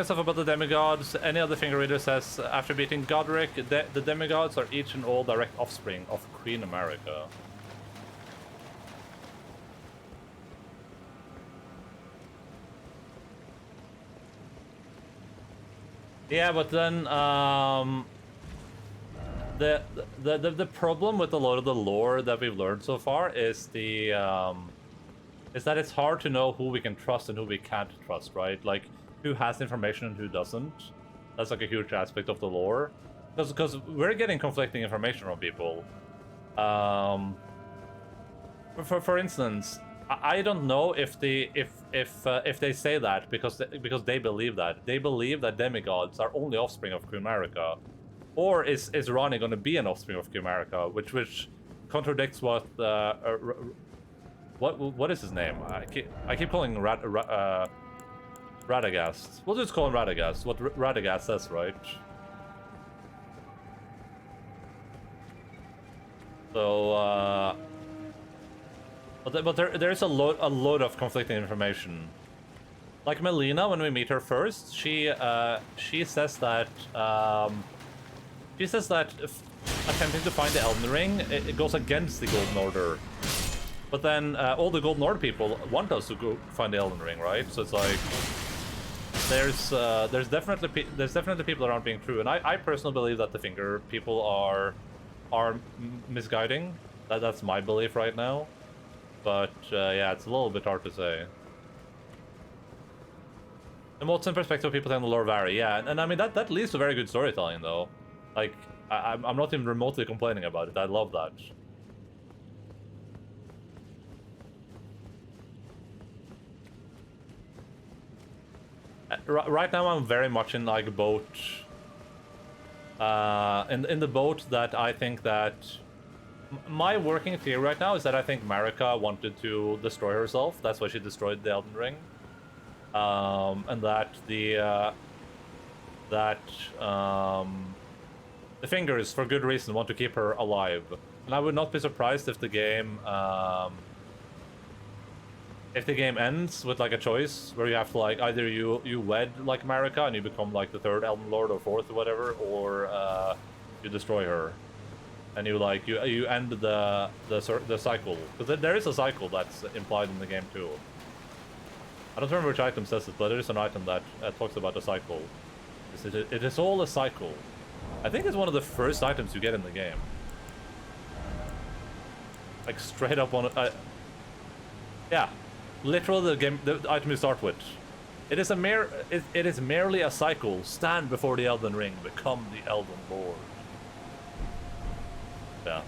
Stuff about the demigods. Any other finger reader says after beating Godric, the demigods are each and all direct offspring of Queen America. Yeah, but then the problem with a lot of the lore that we've learned so far is the is that it's hard to know who we can trust and who we can't trust, right? Like, who has information and who doesn't. That's like a huge aspect of the lore. Because we're getting conflicting information from people. For instance, I don't know if they say that because they believe that. They believe that demigods are only offspring of Queen Marika. Or is Ronnie going to be an offspring of Queen Marika, which contradicts what what is his name? I keep calling him Radagast. We'll just call him Radagast. What Radagast says, right? So, but there's a load of conflicting information. Like Melina, when we meet her first, she says that attempting to find the Elden Ring it goes against the Golden Order. But then all the Golden Order people want us to go find the Elden Ring, right? So it's like there's definitely people that aren't being true, and I personally believe that the Finger people are misguiding. That's my belief right now. But yeah, it's a little bit hard to say. And what's in perspective, people tend the lore vary. Yeah, and I mean that leads to very good storytelling though. Like I'm not even remotely complaining about it. I love that. Right now I'm very much in like boat. In the boat that I think that my working theory right now is that I think Marika wanted to destroy herself. That's why she destroyed the Elden Ring. And that the Fingers, for good reason, want to keep her alive. And I would not be surprised if the game ends with like a choice where you have to like either you wed like Marika and you become like the third Elden Lord or fourth or whatever, or you destroy her. And you like you end the cycle, because there is a cycle that's implied in the game too. I don't remember which item says it, but there is an item that talks about a cycle. It is all a cycle. I think it's one of the first items you get in the game. Like straight up on yeah, literally the item you start with. It is merely a cycle. Stand before the Elden Ring, become the Elden Lord. Yeah.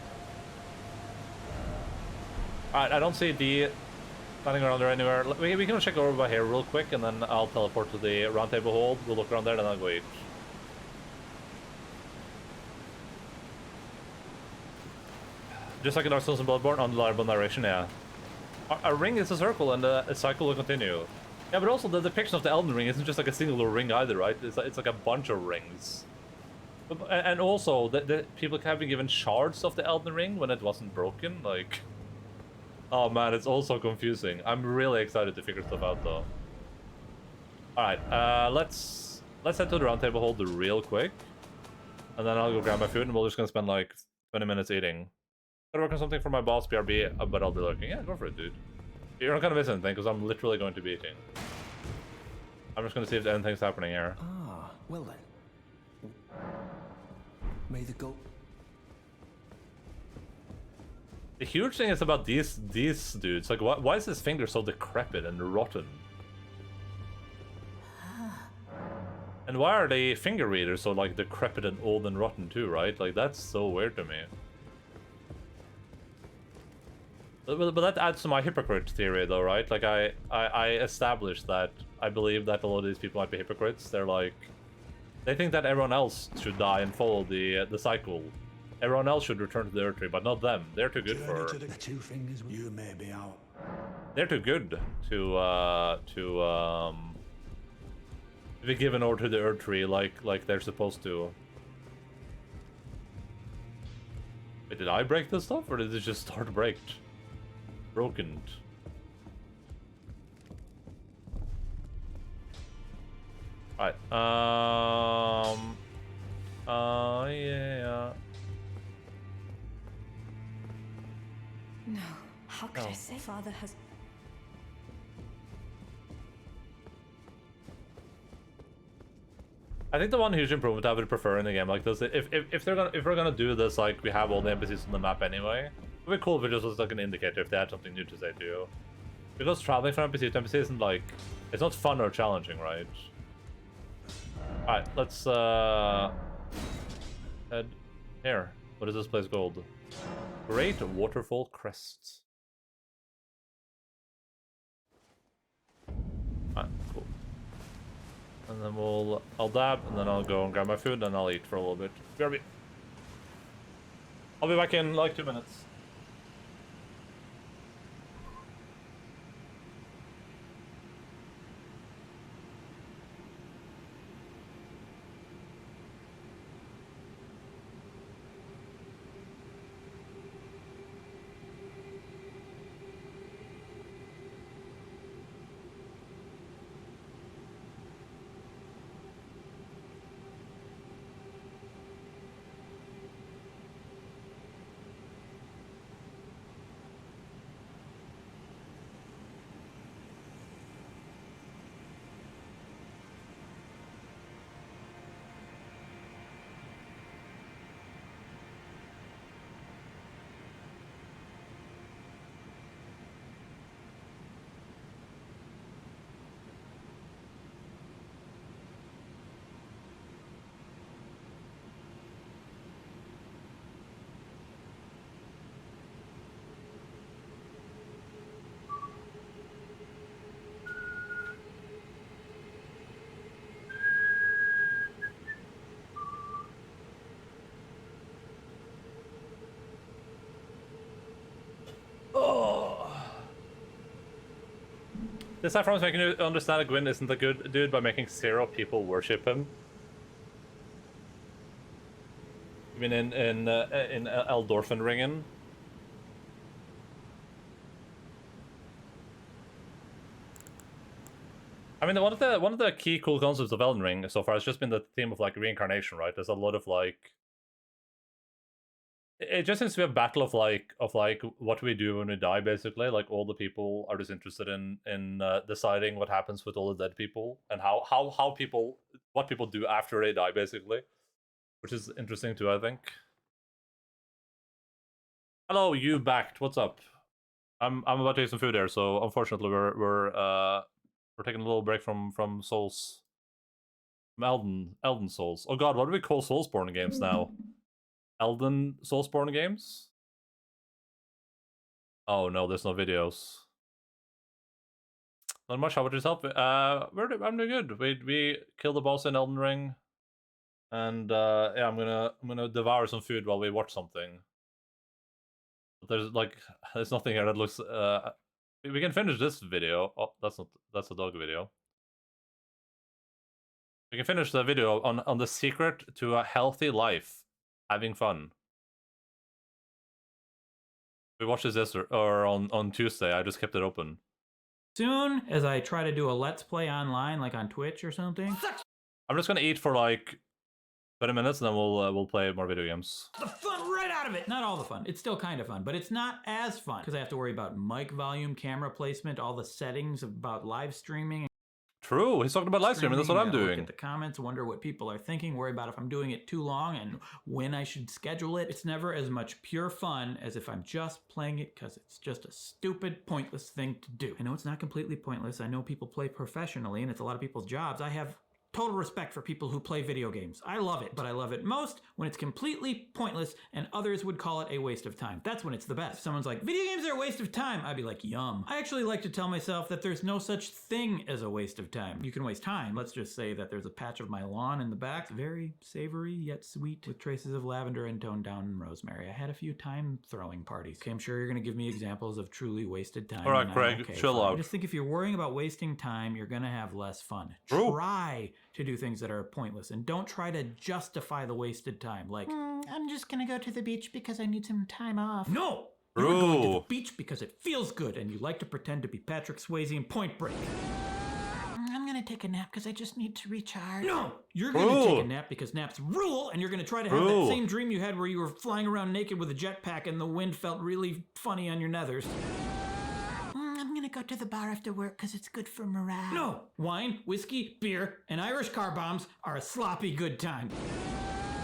Alright, I don't see D standing around there anywhere. We can check over by here real quick, and then I'll teleport to the round table hold. We'll look around there, and I'll go eat. Just like in Dark Souls and Bloodborne, unreliable narration, yeah. A ring is a circle, and a cycle will continue. Yeah, but also the depiction of the Elden Ring isn't just like a singular ring either, right? It's like a bunch of rings. And also, the people have been given shards of the Elden Ring when it wasn't broken, like... Oh man, it's all so confusing. I'm really excited to figure stuff out, though. Alright, let's head to the round table hold real quick. And then I'll go grab my food, and we're just gonna spend like 20 minutes eating. Gotta work on something for my boss, BRB, but I'll be looking. Yeah, go for it, dude. You're not gonna miss anything, because I'm literally going to be eating. I'm just gonna see if anything's happening here. Ah, well then. May the goat. The huge thing is about these dudes. Like, why is his finger so decrepit and rotten? And why are the finger readers so like decrepit and old and rotten too? Right? Like that's so weird to me. But that adds to my hypocrite theory, though, right? Like I established that I believe that a lot of these people might be hypocrites. They're like, they think that everyone else should die and follow the cycle. Everyone else should return to the Earth Tree, but not them. They're too good for. The two fingers. You may be out. They're too good to be given over to the Earth Tree like they're supposed to. Wait, did I break this stuff, or did it just start broken? Alright, yeah. No. How could No. I say Father has... I think the one huge improvement I would prefer in the game like this, if we're gonna do this, like we have all the NPCs on the map anyway, it would be cool if it just was like an indicator if they had something new to say to you. Because traveling from NPC to NPC isn't like, it's not fun or challenging, right? Alright, let's head here. What is this place called? Great Waterfall Crest. Alright, cool. And then I'll dab, and then I'll go and grab my food, and I'll eat for a little bit. BRB. I'll be back in like 2 minutes. This Saffron is making you understand that Gwyn isn't a good dude by making 0 people worship him. You mean in Eldorfenringen? I mean, one of the key cool concepts of Elden Ring so far has just been the theme of like reincarnation, right? There's a lot of like, it just seems to be a battle of like what do we do when we die, basically. Like all the people are just interested in deciding what happens with all the dead people and what people do after they die, basically, which is interesting too, I think. Hello, you backed. What's up? I'm about to eat some food here, so unfortunately we're taking a little break from Souls, from Elden Souls. Oh God, what do we call Soulsborne games now? Elden Soulsborne games? Oh no, there's no videos. Not much. How about yourself? I'm doing good. We killed the boss in Elden Ring, and yeah, I'm gonna devour some food while we watch something. But there's nothing here that looks. We can finish this video. Oh, that's a dog video. We can finish the video on the secret to a healthy life, having fun. We watched this yesterday, or on Tuesday. I just kept it open. Soon as I try to do a Let's Play online, like on Twitch or something. I'm just gonna eat for like 20 minutes, and then we'll play more video games. The fun right out of it. Not all the fun. It's still kind of fun, but it's not as fun because I have to worry about mic volume, camera placement, all the settings about live streaming. True, he's talking about live streaming. That's what I'm doing. Look at the comments, wonder what people are thinking, worry about if I'm doing it too long and when I should schedule it. It's never as much pure fun as if I'm just playing it because it's just a stupid, pointless thing to do. I know it's not completely pointless. I know people play professionally and it's a lot of people's jobs. I have total respect for people who play video games. I love it, but I love it most when it's completely pointless and others would call it a waste of time. That's when it's the best. If someone's like, video games are a waste of time, I'd be like, yum. I actually like to tell myself that there's no such thing as a waste of time. You can waste time. Let's just say that there's a patch of my lawn in the back, very savory yet sweet, with traces of lavender and toned down rosemary. I had a few time throwing parties. Okay, I'm sure you're gonna give me examples of truly wasted time. All right, Craig, chill out. I just think if you're worrying about wasting time, you're gonna have less fun. True. Try to do things that are pointless and don't try to justify the wasted time. Like, I'm just gonna go to the beach because I need some time off. No! You're going to the beach because it feels good and you like to pretend to be Patrick Swayze in Point Break. I'm gonna take a nap because I just need to recharge. No! You're gonna take a nap because naps rule and you're gonna try to have that same dream you had where you were flying around naked with a jetpack and the wind felt really funny on your nethers. I'm gonna go to the bar after work because it's good for morale. No! Wine, whiskey, beer, and Irish car bombs are a sloppy good time.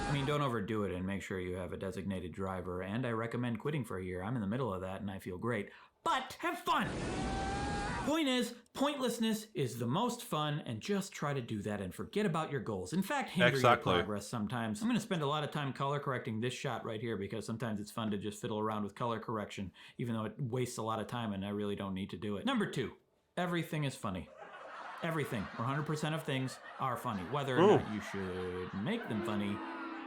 I mean, don't overdo it and make sure you have a designated driver, and I recommend quitting for a year. I'm in the middle of that and I feel great. But have fun! Point is, pointlessness is the most fun, and just try to do that and forget about your goals. In fact, hinder Exactly. your progress sometimes. I'm going to spend a lot of time color correcting this shot right here because sometimes it's fun to just fiddle around with color correction, even though it wastes a lot of time and I really don't need to do it. Number 2, everything is funny. Everything, 100% of things are funny. Whether or not you should make them funny,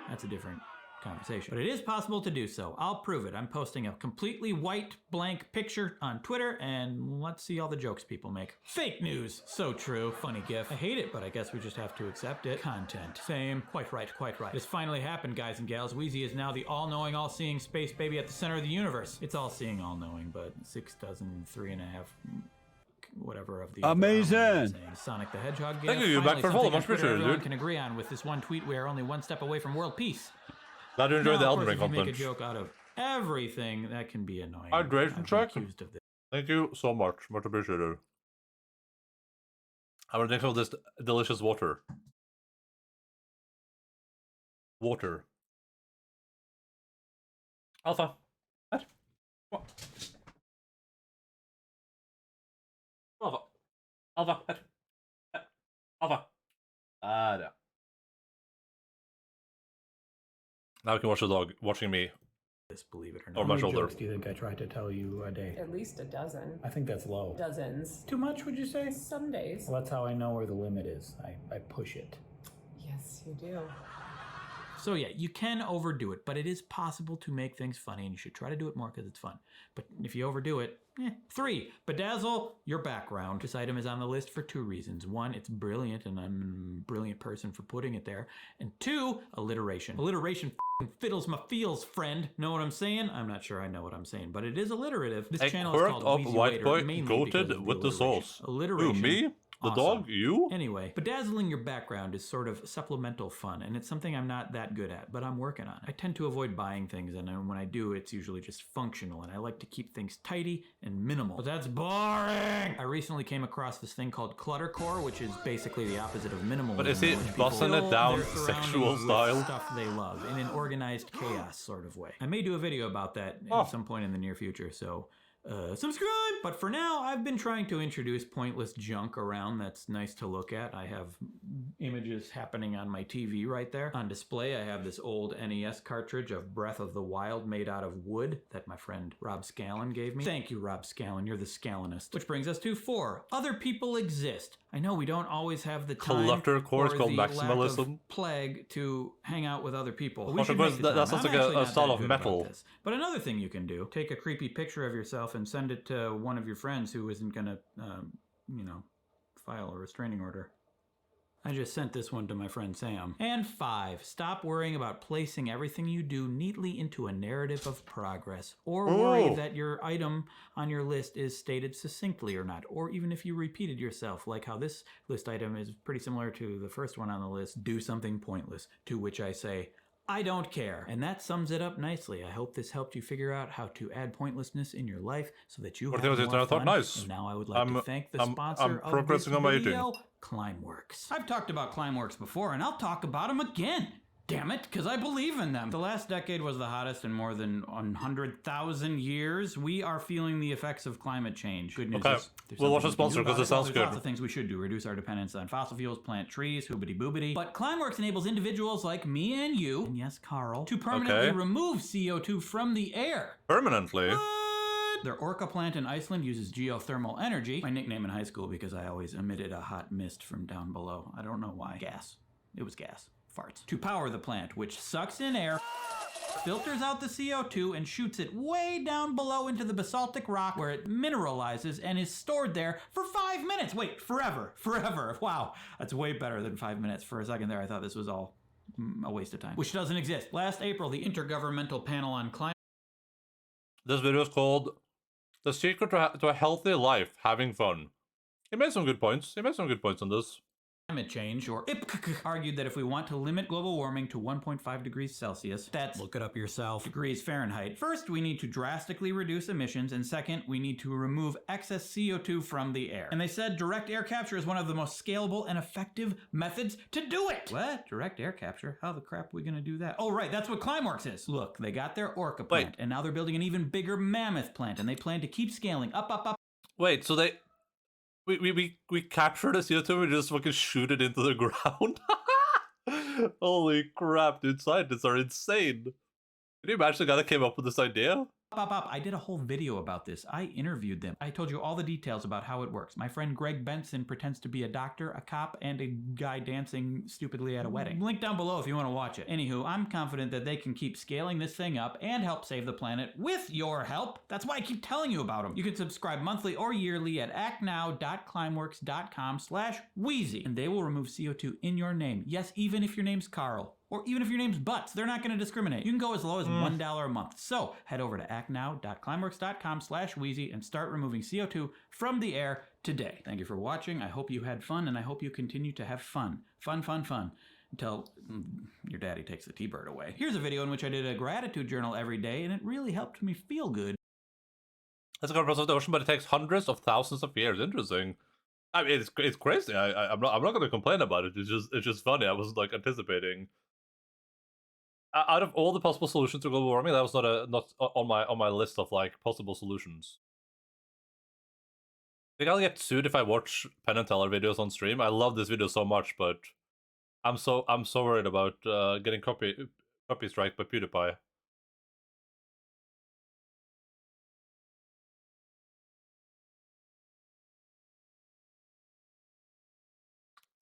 that's a different conversation. But it is possible to do so. I'll prove it. I'm posting a completely white blank picture on Twitter, and let's see all the jokes people make. Fake news. So true. Funny gif. I hate it, but I guess we just have to accept it. Content. Same. Quite right, quite right. It's finally happened, guys and gals. Wheezy is now the all-knowing, all-seeing space baby at the center of the universe. It's all-seeing, all-knowing, but 6 dozen, 3.5... whatever of the amazing Sonic the Hedgehog. Thank you, you're back for follow. Much appreciated, everyone dude. Can agree on with this one tweet. We are only one step away from world peace. Glad you enjoyed the Now, of Elden course, Ring if you make a content. joke out of everything, that can be annoying. Hydration I've been check. accused of this. Thank you so much. Much appreciated. I will drink some of this delicious water. Water. Alpha. What? What? Alpha. Alpha. What? Alpha. No. Now you can watch the dog watching me Believe it or on not. my How many shoulder. jokes do you think I tried to tell you a day? At least a dozen. I think that's low. Dozens. Too much, would you say? Some days. Well, that's how I know where the limit is. I push it. Yes, you do. So yeah, you can overdo it, but it is possible to make things funny, and you should try to do it more because it's fun. But if you overdo it, 3, bedazzle your background. This item is on the list for 2 reasons. 1, it's brilliant, and I'm a brilliant person for putting it there. And 2, alliteration. Alliteration f***ing fiddles my feels, friend. Know what I'm saying? I'm not sure I know what I'm saying, but it is alliterative. This A channel is quart called of Wheezy white Waiter, boy mainly goated because of with the alliteration. sauce. Alliteration. Who, me? The Awesome. dog? You? Anyway, bedazzling your background is sort of supplemental fun, and it's something I'm not that good at, but I'm working on. I tend to avoid buying things, and when I do, it's usually just functional, and I like to keep things tidy and minimal. But that's boring! I recently came across this thing called cluttercore, which is basically the opposite of minimalism. But is he in which busting people it fill down their surroundings sexual with style? Stuff they love, in an organized chaos sort of way. I may do a video about that Oh. at some point in the near future, so subscribe! But for now, I've been trying to introduce pointless junk around that's nice to look at. I have images happening on my TV right there. On display, I have this old NES cartridge of Breath of the Wild made out of wood that my friend Rob Scallon gave me. Thank you, Rob Scallon. You're the Scallonist. Which brings us to 4. Other people exist. I know we don't always have the time Collector core is or called the lack maximalism. of plague to hang out with other people. But we Well, should because make the that time. sounds I'm like a actually not style that of good about metal. this. But another thing you can do, take a creepy picture of yourself and send it to one of your friends who isn't gonna, file a restraining order. I just sent this one to my friend Sam. And 5, stop worrying about placing everything you do neatly into a narrative of progress, or worry that your item on your list is stated succinctly or not, or even if you repeated yourself, like how this list item is pretty similar to the first one on the list, do something pointless, to which I say, I don't care. And that sums it up nicely. I hope this helped you figure out how to add pointlessness in your life so that you have more I thought fun. nice. And now I would like to thank the sponsor I'm of this progressing on my eating. video, Climeworks. I've talked about Climeworks before, and I'll talk about them again. Damn it, because I believe in them. The last decade was the hottest in more than 100,000 years. We are feeling the effects of climate change. Good news Okay, is there's we'll watch something the we can do sponsor 'cause about it Well, sounds there's good. lots of things we should do. Reduce our dependence on fossil fuels, plant trees, hoobity boobity. But Climeworks enables individuals like me and you, and yes, Carl, to permanently Okay. remove CO2 from the air. Permanently? Their orca plant in Iceland uses geothermal energy. My nickname in high school because I always emitted a hot mist from down below. I don't know why. Gas. It was gas. Farts. To power the plant, which sucks in air, filters out the CO2, and shoots it way down below into the basaltic rock where it mineralizes and is stored there for 5 minutes. Wait, forever. Forever. Wow. That's way better than 5 minutes. For a second there, I thought this was all a waste of time. Which doesn't exist. Last April, the Intergovernmental Panel on Climate This video is called The Secret to a Healthy Life, Having Fun. He made some good points. He made some good points on this. Change, or IPCC, argued that if we want to limit global warming to 1.5 degrees Celsius, that's, look it up yourself, degrees Fahrenheit, first we need to drastically reduce emissions, and second, we need to remove excess CO2 from the air. And they said direct air capture is one of the most scalable and effective methods to do it. What? Direct air capture? How the crap are we gonna do that? Oh, right, that's what Climeworks is. Look, they got their orca plant, and now they're building an even bigger mammoth plant, and they plan to keep scaling up. Wait, so they We capture the CO2 and just fucking shoot it into the ground. Holy crap, dude! Scientists are insane. Can you imagine the guy that came up with this idea? I did a whole video about this. I interviewed them. I told you all the details about how it works. My friend Greg Benson pretends to be a doctor, a cop, and a guy dancing stupidly at a wedding. Link down below if you want to watch it. Anywho, I'm confident that they can keep scaling this thing up and help save the planet with your help. That's why I keep telling you about them. You can subscribe monthly or yearly at actnow.climeworks.com/Wheezy, and they will remove CO2 in your name. Yes, even if your name's Carl. Or even if your name's Butts, they're not going to discriminate. You can go as low as $1 a month. So head over to actnow.climeworks.com/Wheezy and start removing CO2 from the air today. Thank you for watching. I hope you had fun, and I hope you continue to have fun. Fun, fun, fun. Until your daddy takes the T-bird away. Here's a video in which I did a gratitude journal every day, and it really helped me feel good. That's a conference of the ocean, but it takes hundreds of thousands of years. Interesting. I mean, it's crazy. I'm not going to complain about it. It's just funny. I wasn't like anticipating. Out of all the possible solutions to global warming, that was not on my list of like possible solutions. I think I'll get sued if I watch Penn and Teller videos on stream. I love this video so much, but I'm so worried about getting copy strike by PewDiePie.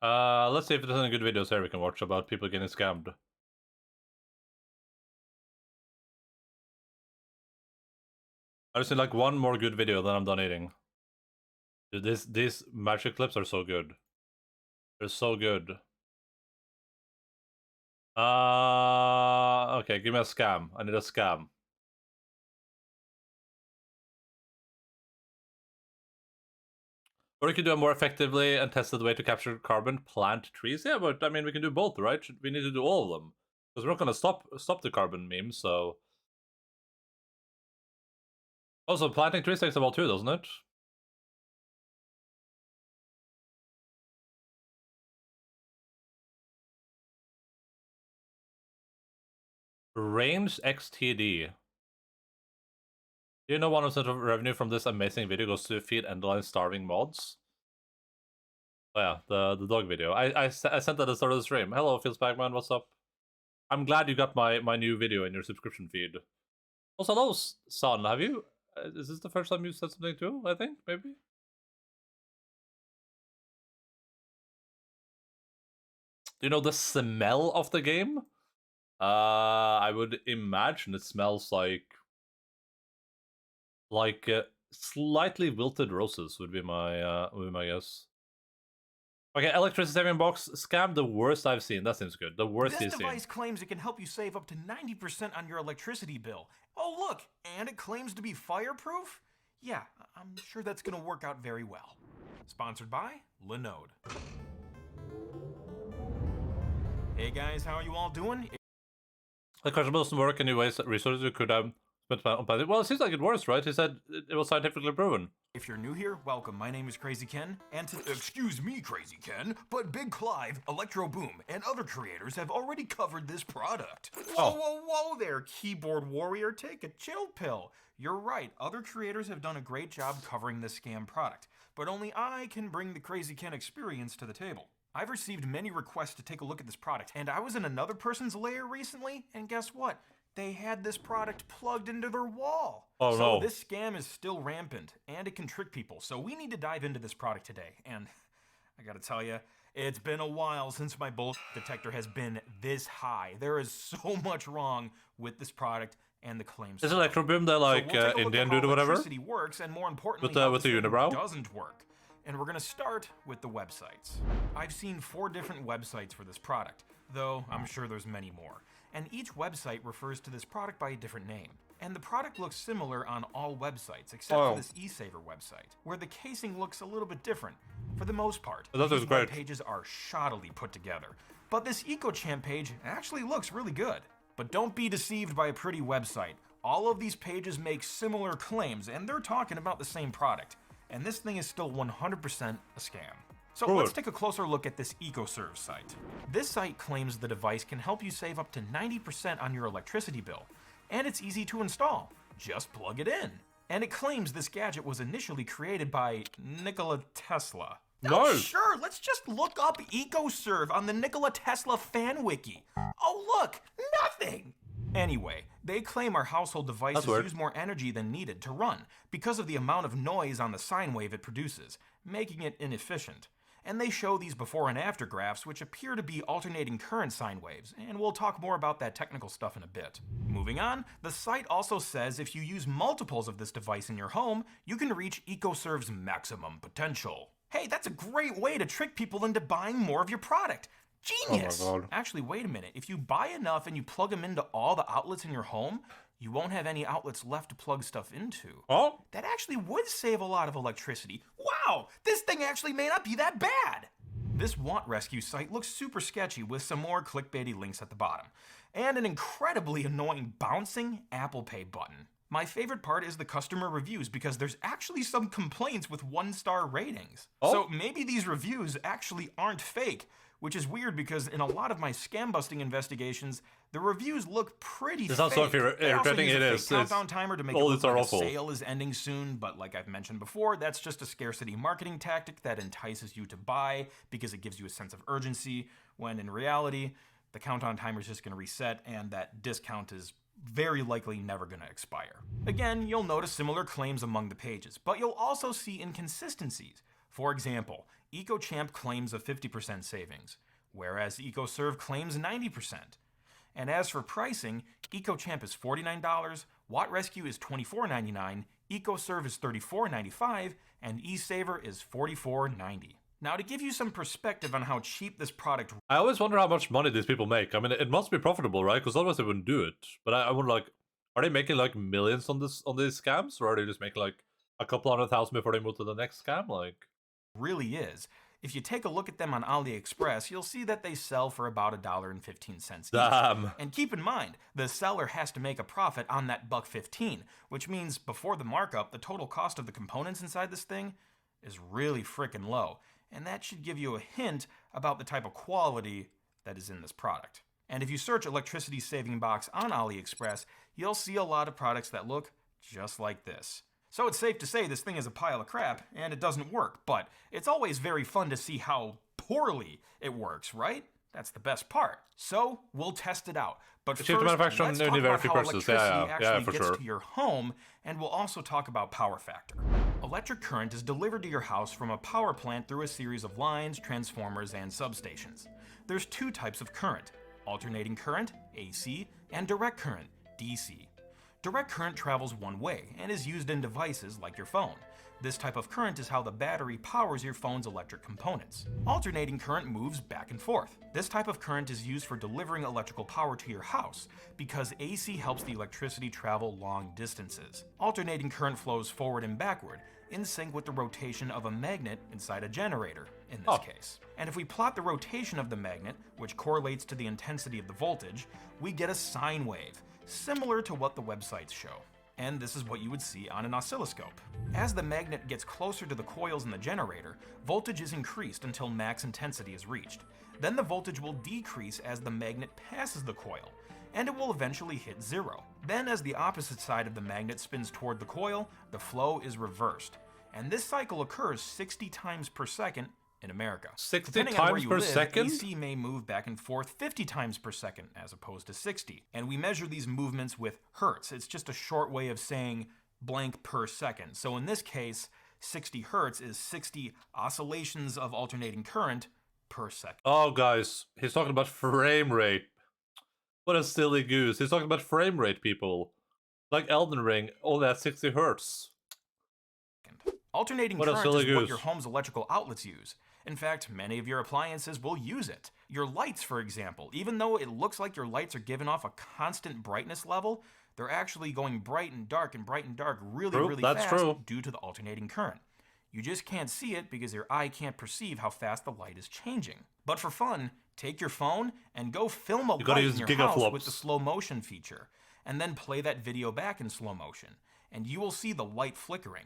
Let's see if there's any good videos here we can watch about people getting scammed. I just need like one more good video, then I'm done eating. Dude, these magic clips are so good. They're so good. Okay, give me a scam. I need a scam. Or you could do a more effectively and tested way to capture carbon, plant trees. Yeah, but I mean, we can do both, right? We need to do all of them. Because we're not gonna stop the carbon memes, so... Also, planting trees takes a while too, doesn't it? Range XTD. Do you know 1% of revenue from this amazing video goes to feed Endaline starving mods? Oh yeah, the dog video. I sent that at the start of the stream. Hello, Phil Spagman, what's up? I'm glad you got my new video in your subscription feed. Also, hello, Son, have you... is this the first time you said something too, I think, maybe? Do you know the smell of the game? I would imagine it smells like slightly wilted roses would be my guess. Okay, electricity saving box scam, the worst I've seen. That seems good. The worst This you've seen. device claims it can help you save up to 90% on your electricity bill. Oh look, and it claims to be fireproof? Yeah, I'm sure that's gonna work out very well. Sponsored by Linode. Hey guys, how are you all doing? The question doesn't work any ways that resources you could have spent on planning. Well, it seems like it works, right? He said it was scientifically proven. If you're new here, welcome. My name is Crazy Ken, and excuse me, Crazy Ken, but Big Clive, Electro Boom, and other creators have already covered this product. Whoa, whoa, whoa there, keyboard warrior, take a chill pill. You're right, other creators have done a great job covering this scam product, but only I can bring the Crazy Ken experience to the table. I've received many requests to take a look at this product, and I was in another person's lair recently, and guess what? They had this product plugged into their wall. Oh, so no. This scam is still rampant, and it can trick people, so we need to dive into this product today. And I gotta tell you, it's been a while since my bullshit detector has been this high. There is so much wrong with this product and the claims. Is Electroboom the like Indian dude or whatever? Electricity works, and more importantly, With the unibrow? doesn't work. And we're gonna start with the websites. I've seen 4 different websites for this product, though I'm sure there's many more. And each website refers to this product by a different name. And the product looks similar on all websites, except for this eSaver website, where the casing looks a little bit different. For the most part, these web pages are shoddily put together. But this EcoChamp page actually looks really good. But don't be deceived by a pretty website. All of these pages make similar claims, and they're talking about the same product. And this thing is still 100% a scam. So let's take a closer look at this EcoServe site. This site claims the device can help you save up to 90% on your electricity bill, and it's easy to install. Just plug it in. And it claims this gadget was initially created by Nikola Tesla. No. Oh, sure, let's just look up EcoServe on the Nikola Tesla fan wiki. Oh, look, nothing! Anyway, they claim our household devices use more energy than needed to run because of the amount of noise on the sine wave it produces, making it inefficient. And they show these before and after graphs which appear to be alternating current sine waves, and we'll talk more about that technical stuff in a bit. Moving on, the site also says if you use multiples of this device in your home, you can reach EcoServe's maximum potential. Hey, that's a great way to trick people into buying more of your product. Genius! Oh my God. Actually, wait a minute. If you buy enough and you plug them into all the outlets in your home, you won't have any outlets left to plug stuff into. Oh? That actually would save a lot of electricity. Wow! This thing actually may not be that bad! This Want Rescue site looks super sketchy with some more clickbaity links at the bottom, and an incredibly annoying bouncing Apple Pay button. My favorite part is the customer reviews because there's actually some complaints with 1-star ratings. Oh? So maybe these reviews actually aren't fake, which is weird because in a lot of my scam busting investigations, the reviews look pretty fake. It's not so irritating. It is. Countdown timer to make it all look these are like a awful. sale is ending soon, but like I've mentioned before, that's just a scarcity marketing tactic that entices you to buy because it gives you a sense of urgency, when in reality, the countdown timer is just going to reset and that discount is very likely never going to expire. Again, you'll notice similar claims among the pages, but you'll also see inconsistencies. For example, EcoChamp claims a 50% savings, whereas EcoServe claims 90%. And as for pricing, EcoChamp is $49, Watt Rescue is $24.99, EcoServe is $34.95, and eSaver is $44.90. Now, to give you some perspective on how cheap this product... I always wonder how much money these people make. I mean, it must be profitable, right? Because otherwise they wouldn't do it. But I wonder, like, are they making like millions on these scams, or are they just making like a couple $100,000 before they move to the next scam? Like, really is. If you take a look at them on AliExpress, you'll see that they sell for about $1.15 each. damn. And keep in mind, the seller has to make a profit on that $1.15, which means before the markup, the total cost of the components inside this thing is really freaking low. And that should give you a hint about the type of quality that is in this product. And if you search electricity saving box on AliExpress, you'll see a lot of products that look just like this. So it's safe to say this thing is a pile of crap and it doesn't work, but it's always very fun to see how poorly it works, right? That's the best part. So we'll test it out. But first, let's talk about how electricity actually gets to your home, and we'll also talk about power factor. Electric current is delivered to your house from a power plant through a series of lines, transformers, and substations. There's two types of current: alternating current, AC, and direct current, DC. Direct current travels one way and is used in devices like your phone. This type of current is how the battery powers your phone's electric components. Alternating current moves back and forth. This type of current is used for delivering electrical power to your house because AC helps the electricity travel long distances. Alternating current flows forward and backward, in sync with the rotation of a magnet inside a generator, in this case. And if we plot the rotation of the magnet, which correlates to the intensity of the voltage, we get a sine wave, similar to what the websites show. And this is what you would see on an oscilloscope. As the magnet gets closer to the coils in the generator, voltage is increased until max intensity is reached. Then the voltage will decrease as the magnet passes the coil, and it will eventually hit zero. Then as the opposite side of the magnet spins toward the coil, the flow is reversed. And this cycle occurs 60 times per second in America. 60 Depending on where times you per live, second? AC may move back and forth 50 times per second as opposed to 60. And we measure these movements with hertz. It's just a short way of saying blank per second. So in this case, 60 hertz is 60 oscillations of alternating current per second. Oh, guys, he's talking about frame rate. What a silly goose. He's talking about frame rate, people. Like Elden Ring, only at 60 hertz. Alternating What a current silly is what goose. your home's electrical outlets use. In fact, many of your appliances will use it. Your lights, for example, even though it looks like your lights are giving off a constant brightness level, they're actually going bright and dark really fast due to the alternating current. You just can't see it because your eye can't perceive how fast the light is changing. But for fun, take your phone and go film a light in your house with the slow motion feature, and then play that video back in slow motion, and you will see the light flickering.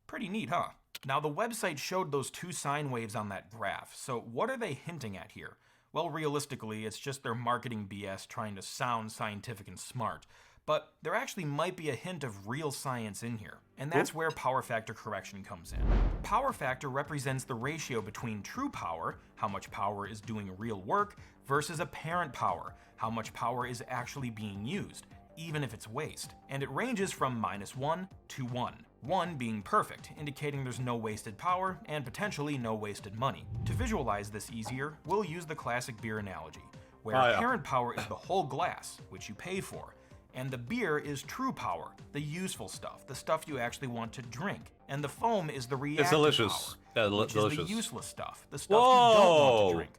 Pretty neat, huh? Now, the website showed those two sine waves on that graph, so what are they hinting at here? Well, realistically, it's just their marketing BS trying to sound scientific and smart. but there actually might be a hint of real science in here, and that's where power factor correction comes in. Power factor represents the ratio between true power, how much power is doing real work, versus apparent power, how much power is actually being used, even if it's waste. And it ranges from -1 to 1. 1 being perfect, indicating there's no wasted power and potentially no wasted money. To visualize this easier, we'll use the classic beer analogy, where apparent power is the whole glass, which you pay for, and the beer is true power, the useful stuff, the stuff you actually want to drink, and the foam is the reactive delicious. power, Yeah, which delicious. is the useless stuff, the stuff you don't want to drink.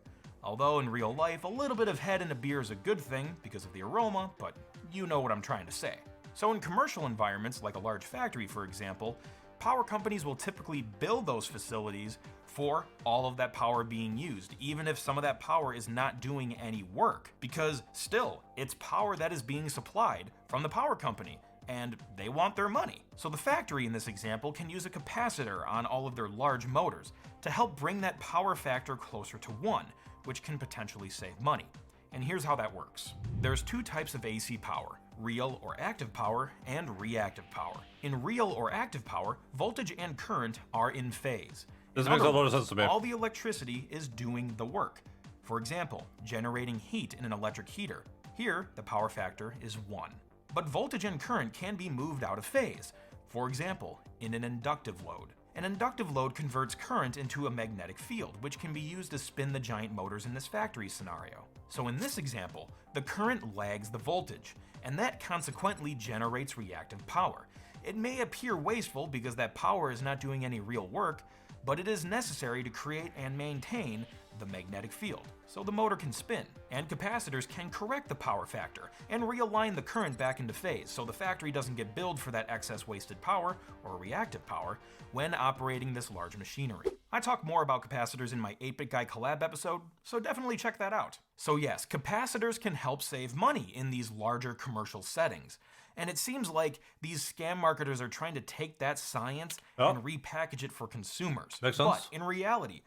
Although in real life, a little bit of head in a beer is a good thing because of the aroma, but you know what I'm trying to say. So in commercial environments, like a large factory for example, power companies will typically build those facilities for all of that power being used, even if some of that power is not doing any work, because still, it's power that is being supplied from the power company, and they want their money. So the factory in this example can use a capacitor on all of their large motors to help bring that power factor closer to 1, which can potentially save money. And here's how that works. There's two types of AC power, real or active power and reactive power. In real or active power, voltage and current are in phase. This In makes a other lot of words, sense to me. all the electricity is doing the work. For example, generating heat in an electric heater. Here, the power factor is 1. But voltage and current can be moved out of phase. For example, in an inductive load. An inductive load converts current into a magnetic field, which can be used to spin the giant motors in this factory scenario. So in this example, the current lags the voltage, and that consequently generates reactive power. It may appear wasteful because that power is not doing any real work, but it is necessary to create and maintain the magnetic field, so the motor can spin. And capacitors can correct the power factor and realign the current back into phase, so the factory doesn't get billed for that excess wasted power, or reactive power, when operating this large machinery. I talk more about capacitors in my 8-Bit Guy collab episode, so definitely check that out. So yes, capacitors can help save money in these larger commercial settings. And it seems like these scam marketers are trying to take that science and repackage it for consumers. Makes sense. But in reality,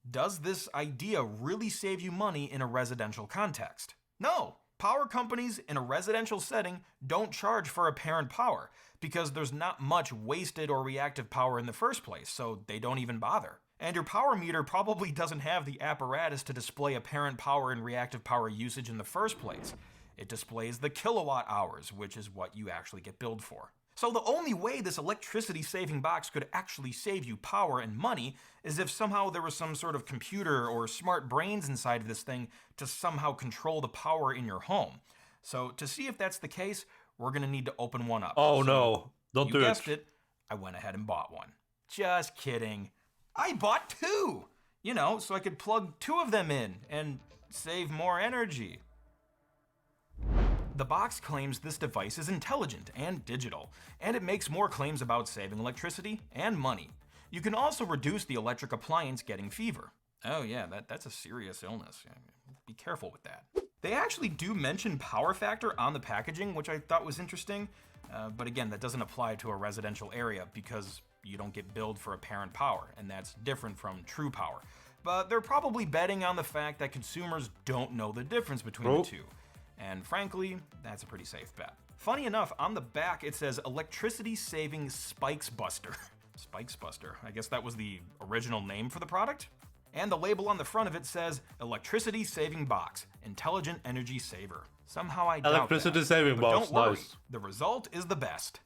does this idea really save you money in a residential context? No. Power companies in a residential setting don't charge for apparent power because there's not much wasted or reactive power in the first place, so they don't even bother. And your power meter probably doesn't have the apparatus to display apparent power and reactive power usage in the first place. It displays the kilowatt hours, which is what you actually get billed for. So the only way this electricity saving box could actually save you power and money is if somehow there was some sort of computer or smart brains inside of this thing to somehow control the power in your home. So to see if that's the case, we're gonna need to open one up. Oh So, no, don't do you it. guessed it, I went ahead and bought one. Just kidding. I bought two! You know, so I could plug two of them in and save more energy. The box claims this device is intelligent and digital, and it makes more claims about saving electricity and money. You can also reduce the electric appliance getting fever. Oh yeah, that's a serious illness. Be careful with that. They actually do mention power factor on the packaging, which I thought was interesting, but again, that doesn't apply to a residential area because you don't get billed for apparent power, and that's different from true power. But they're probably betting on the fact that consumers don't know the difference between the two. And frankly, that's a pretty safe bet. Funny enough, on the back it says Electricity Saving Spikes Buster. Spikes Buster, I guess that was the original name for the product? And the label on the front of it says Electricity Saving Box, Intelligent Energy Saver. Somehow I doubt Electricity that. saving But box, don't worry, nice. the result is the best.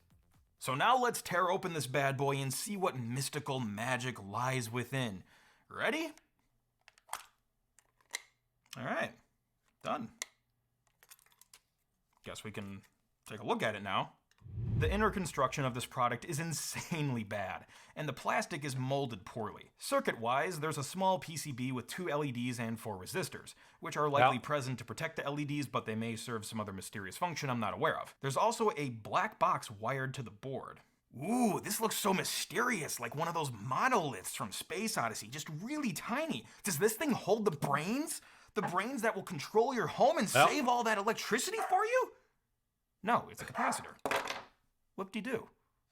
So now let's tear open this bad boy and see what mystical magic lies within. Ready? All right, done. Guess we can take a look at it now. The inner construction of this product is insanely bad, and the plastic is molded poorly. Circuit-wise, there's a small PCB with 2 LEDs and 4 resistors, which are likely present to protect the LEDs, but they may serve some other mysterious function I'm not aware of. There's also a black box wired to the board. Ooh, this looks so mysterious, like one of those monoliths from Space Odyssey, just really tiny. Does this thing hold the brains? The brains that will control your home and save all that electricity for you? No, it's a capacitor. Whoop-de-doo.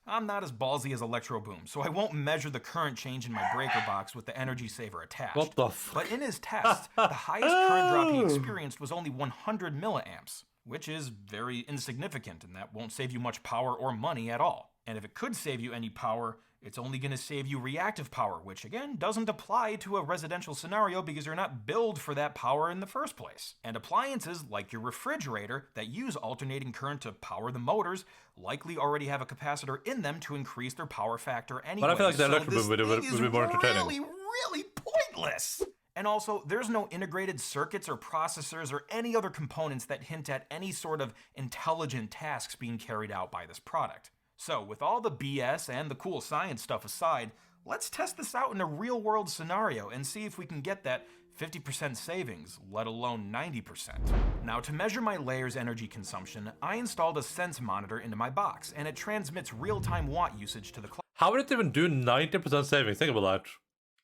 I'm not as ballsy as Electro Boom, so I won't measure the current change in my breaker box with the energy saver attached. What the f- But in his test, the highest current drop he experienced was only 100 milliamps. which is very insignificant, and that won't save you much power or money at all. And if it could save you any power, it's only going to save you reactive power, which again doesn't apply to a residential scenario because you're not built for that power in the first place. And appliances like your refrigerator that use alternating current to power the motors likely already have a capacitor in them to increase their power factor anyway. But I feel like the so electric this would thing is be more entertaining. really pointless. And also, there's no integrated circuits or processors or any other components that hint at any sort of intelligent tasks being carried out by this product. So, with all the BS and the cool science stuff aside, let's test this out in a real-world scenario and see if we can get that 50% savings, let alone 90%. Now, to measure my layer's energy consumption, I installed a sense monitor into my box, and it transmits real-time watt usage to the cloud. How would it even do 90% savings? Think about that.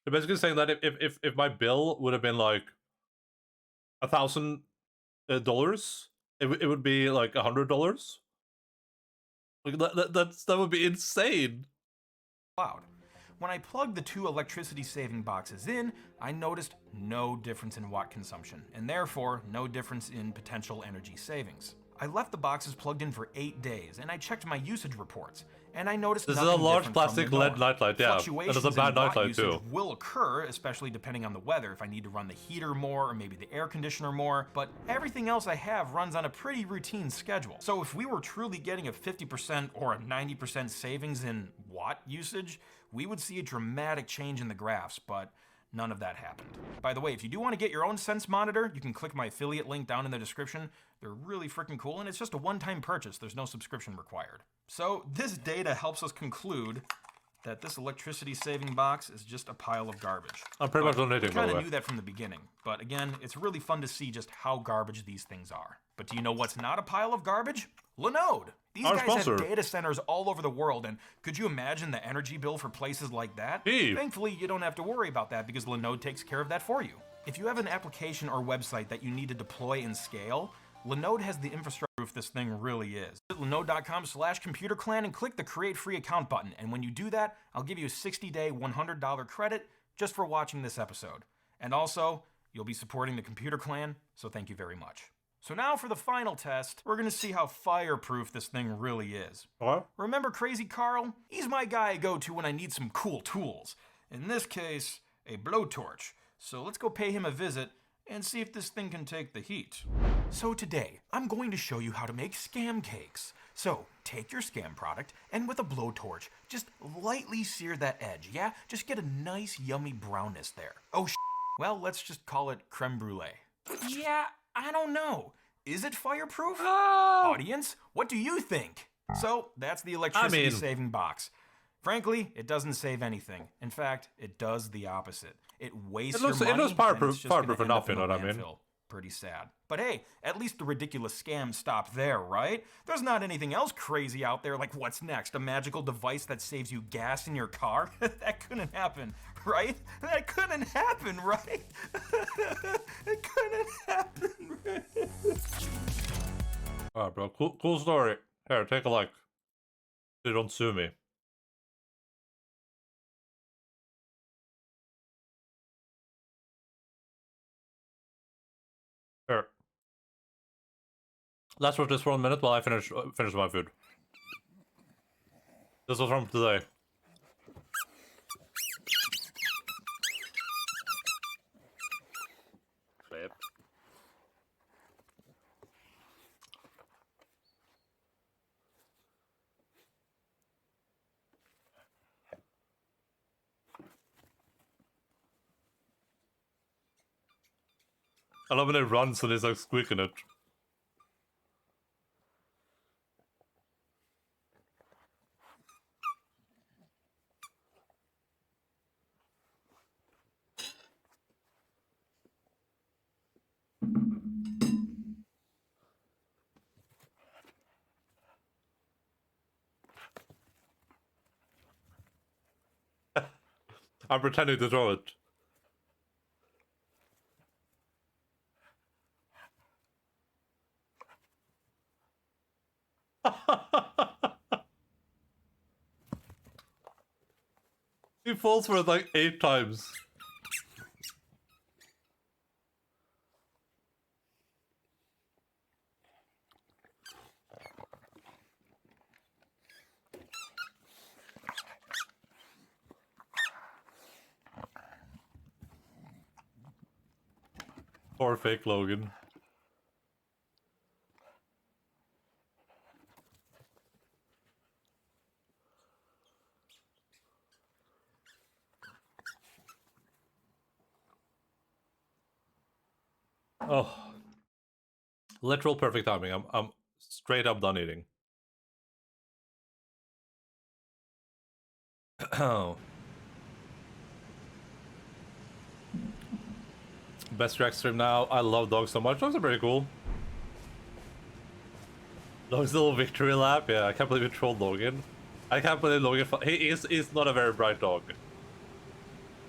You're basically saying that if my bill would have been like $1,000, it would be like $100. Like that would be insane. Cloud. When I plugged the two electricity saving boxes in, I noticed no difference in watt consumption, and therefore no difference in potential energy savings. I left the boxes plugged in for 8 days, and I checked my usage reports, and I noticed This is nothing a large different plastic from the LED norm. nightlight, yeah. And Fluctuations it's a bad in watt nightlight usage too. will occur, especially depending on the weather, if I need to run the heater more or maybe the air conditioner more, but everything else I have runs on a pretty routine schedule. So if we were truly getting a 50% or a 90% savings in watt usage, we would see a dramatic change in the graphs, but none of that happened. By the way, if you do want to get your own Sense monitor, you can click my affiliate link down in the description. They're really freaking cool, and it's just a one-time purchase. There's no subscription required. So this data helps us conclude that this electricity saving box is just a pile of garbage. I'm pretty much donating, We by kind the of way. knew that from the beginning, but again, it's really fun to see just how garbage these things are. But do you know what's not a pile of garbage? Linode. These Our guys sponsor. have data centers all over the world, and could you imagine the energy bill for places like that? Steve. Thankfully, you don't have to worry about that because Linode takes care of that for you. If you have an application or website that you need to deploy and scale, Linode has the infrastructure if this thing really is. Visit linode.com/computerclan and click the create free account button, and when you do that, I'll give you a 60-day $100 credit just for watching this episode. And also, you'll be supporting the Computer Clan, so thank you very much. So now for the final test, we're gonna see how fireproof this thing really is. What? Remember Crazy Carl? He's my guy I go to when I need some cool tools. In this case, a blowtorch. So let's go pay him a visit and see if this thing can take the heat. So today, I'm going to show you how to make scam cakes. So take your scam product and with a blowtorch, just lightly sear that edge, yeah? Just get a nice yummy brownness there. Oh well, let's just call it creme brulee. Yeah, I don't know. Is it fireproof? Audience, what do you think? So that's the electricity saving box. Frankly, it doesn't save anything. In fact, it does the opposite. It wastes your money. It looks and fireproof, it's just gonna fireproof end enough, up in you know a what I mean? landfill. Pretty sad. But hey, at least the ridiculous scams stop there, right? There's not anything else crazy out there like what's next? A magical device that saves you gas in your car? That couldn't happen, right? That couldn't happen, right? It couldn't happen, right? Alright, bro. Cool story. Here, take a like. They don't sue me. Here. Let's watch this for 1 minute while I finish my food. This was from today. Flip. I love when it runs and it's like squeaking it. I'm pretending to throw it. He falls for it like 8 times. Poor fake Logan. Oh, literal perfect timing. I'm straight up done eating. Best track stream now. I love dogs so much. Dogs are pretty cool. Dog's little victory lap. Yeah, I can't believe you trolled Logan. I can't believe Logan. He's not a very bright dog.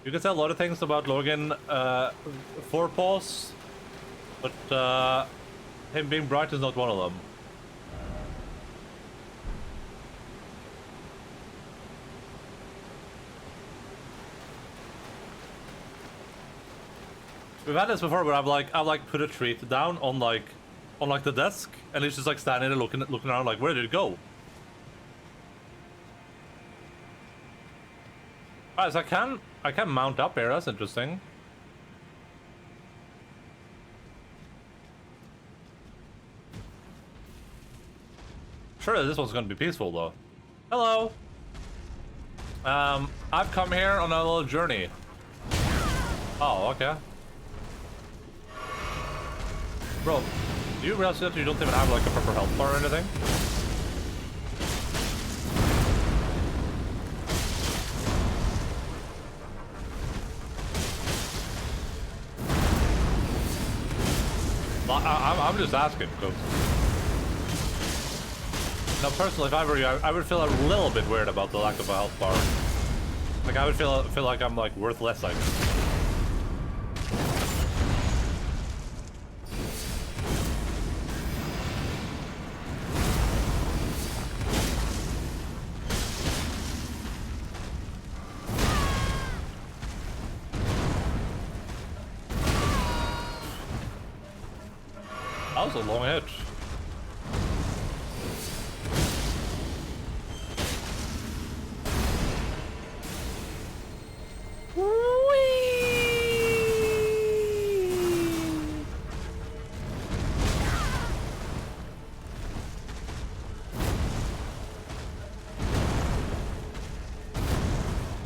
You can say a lot of things about Logan. Forepaws, but him being bright is not one of them. We've had this before, where I've like put a treat down on like the desk, and he's just like standing there looking around like, where did it go? Alright, so I can mount up here. That's interesting. Sure, this one's gonna be peaceful though. Hello. I've come here on a little journey. Oh, okay. Bro, do you realize that you don't even have like a proper health bar or anything? I'm just asking, because... Now, personally, if I were you, I would feel a little bit weird about the lack of a health bar. Like, I would feel like I'm, like, worth less, I guess. That was a long hit.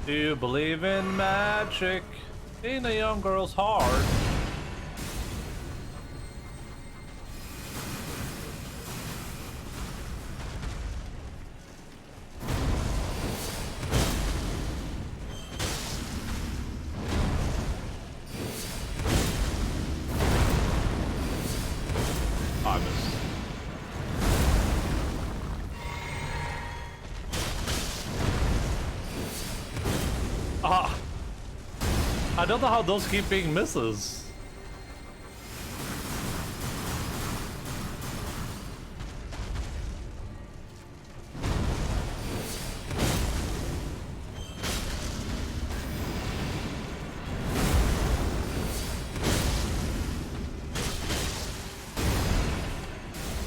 Do you believe in magic in a young girl's heart? I missed. I don't know how those keep being misses.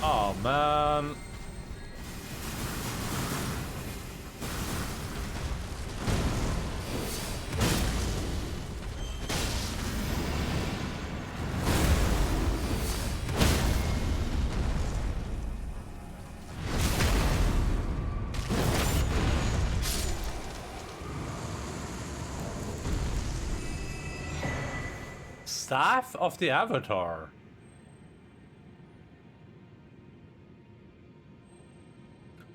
Oh man. Staff of the Avatar.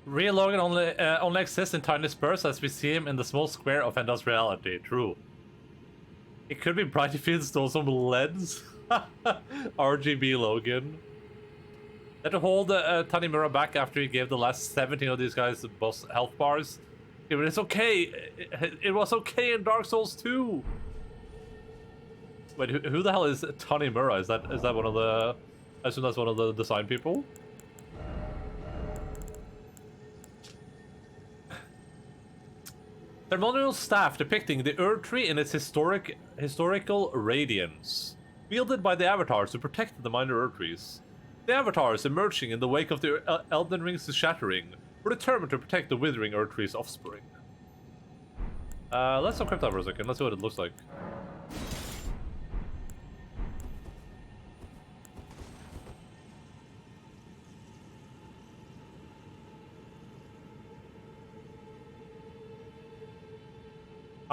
Real Logan only exists in tiny spurts as we see him in the small square of Enda's reality. True. It could be bright if he installed some LEDs. RGB Logan. Had to hold Tanimura back after he gave the last 17 of these guys the boss health bars. Yeah, but it's okay. It was okay in Dark Souls 2. Wait, who the hell is Tanimura? Is that one of the... I assume that's one of the design people? Ceremonial staff depicting the Erd Tree in its historical radiance. Wielded by the Avatars to protect the minor Erd Trees. The Avatars, emerging in the wake of the Elden Ring's shattering, were determined to protect the withering Erd Tree's offspring. Let's encrypt that for a second. Let's see what it looks like.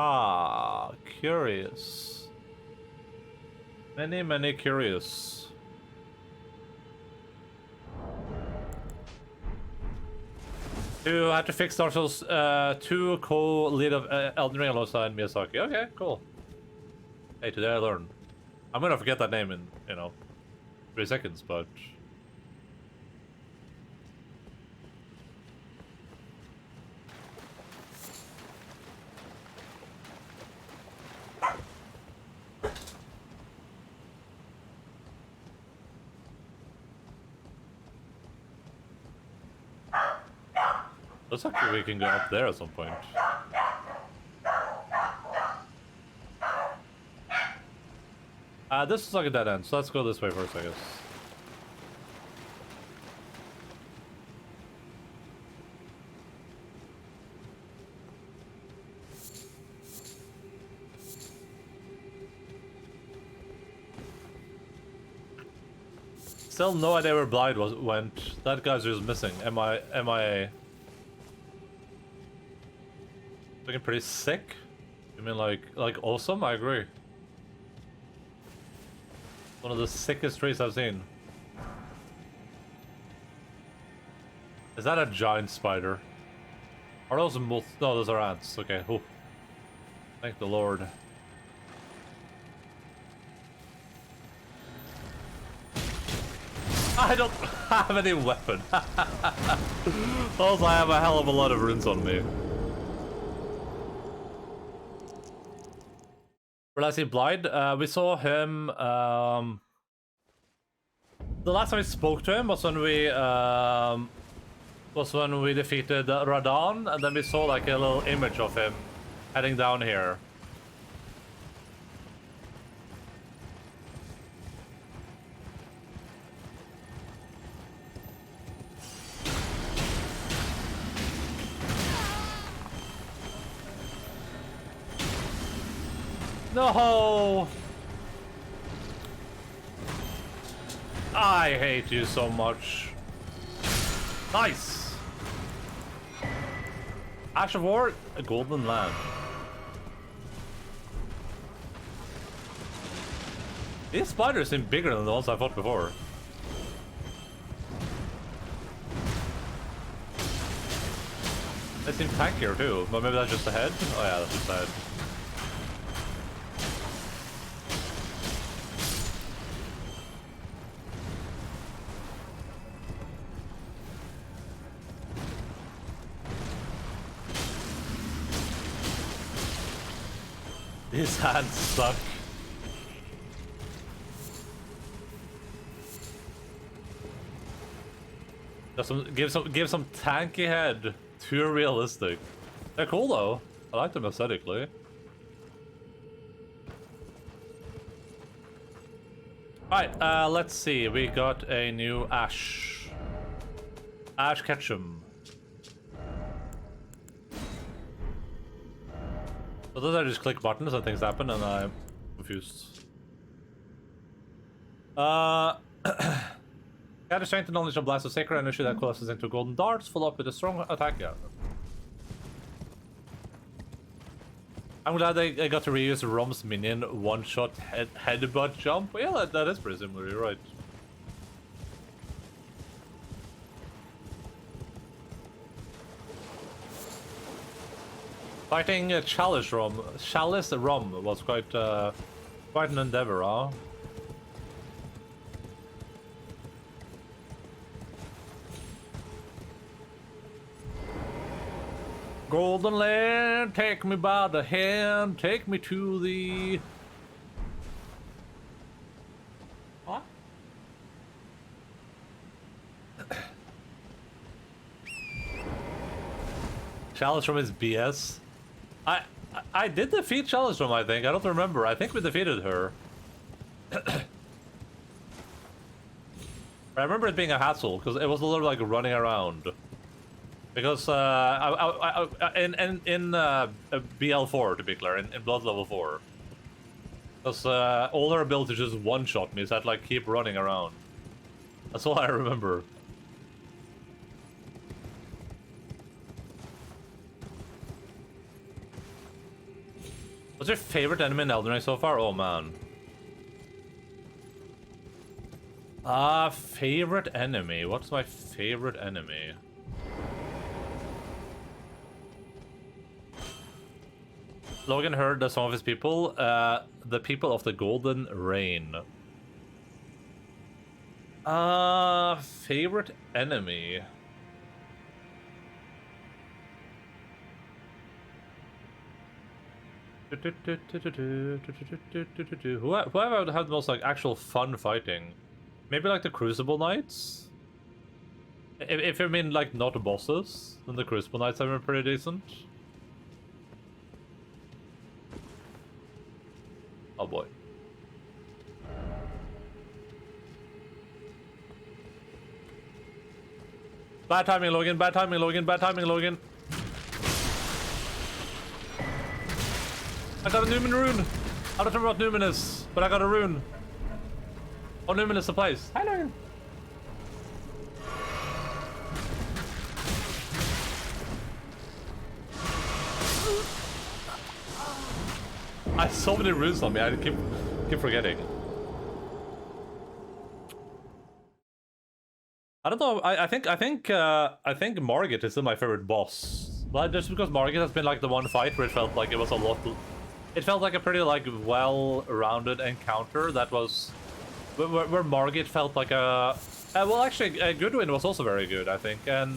Ah, curious. Many curious. You had to fix Dark Souls 2 co-lead of Elden Ring alongside Miyazaki. Okay, cool. Hey, today I learned. I'm gonna forget that name in, 3 seconds, but... Looks like we can go up there at some point. This is like a dead end, so let's go this way first, I guess. Still no idea where Blind went. That guy's just missing. MIA. Looking pretty sick. You mean like awesome? I agree. One of the sickest trees I've seen. Is that a giant spider? Are those no, those are ants. Okay. Ooh. Thank the Lord. I don't have any weapon. Also, I have a hell of a lot of runes on me. Where did I see Blind? We saw him. The last time we spoke to him was when we defeated Radon, and then we saw like a little image of him heading down here. No! I hate you so much. Nice! Ash of War, a golden lamp. These spiders seem bigger than the ones I fought before. They seem tankier too, but maybe that's just the head? Oh yeah, that's just the head. These hands suck. Give some tanky head. Too realistic. They're cool though. I like them aesthetically. Alright, let's see. We got a new Ash. Ash Ketchum. So those are just click buttons and things happen, and I'm confused. Gather strength and knowledge of Blast of Sacred energy that coalesces into golden darts, follow up with a strong attack. Yeah. I'm glad they got to reuse Rom's minion one-shot headbutt jump. Yeah, that is pretty similar, you're right. Fighting Chalice Rom was quite an endeavor, huh? Golden land, take me by the hand, take me to the... What? Chalice Rom is BS. I did defeat Chalice Rom, I think. I don't remember. I think we defeated her. I remember it being a hassle because it was a little like running around. Because in BL4 to be clear, in Blood Level 4, because all her abilities just one-shot me, so I'd like keep running around. That's all I remember. What's your favorite enemy in Elden Ring so far? Oh man. Favorite enemy. What's my favorite enemy? Logan heard that some of his people, the people of the Golden Rain. Favorite enemy. Who have I had the most like actual fun fighting? Maybe like the Crucible Knights? If you mean like not bosses, then the Crucible Knights have been pretty decent. Oh boy. Bad timing, Logan. Bad timing, Logan. Bad timing, Logan. I got a Newman rune. I don't remember what Newman is, but I got a rune. Oh, Newman is the place. Hi, Logan. I have so many runes on me. I keep forgetting. I don't know. I think Margit is still my favorite boss. But just because Margit has been like the one fight where it felt like it was a lot. It felt like a pretty like well-rounded encounter that was where Margit felt like a well, actually Goodwin was also very good, I think, and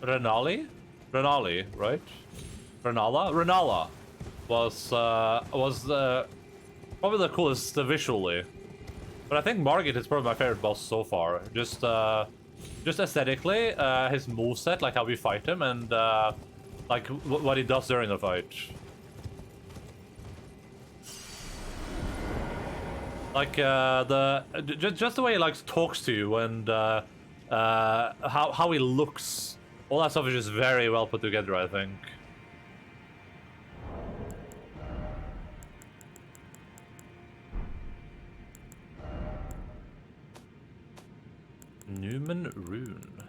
Renali, right? Renala was probably the coolest visually, but I think Margit is probably my favorite boss so far. Just aesthetically, his moveset, like how we fight him, and like what he does during the fight. Like just the way he like talks to you, and how he looks. All that stuff is just very well put together, I think. Newman Rune.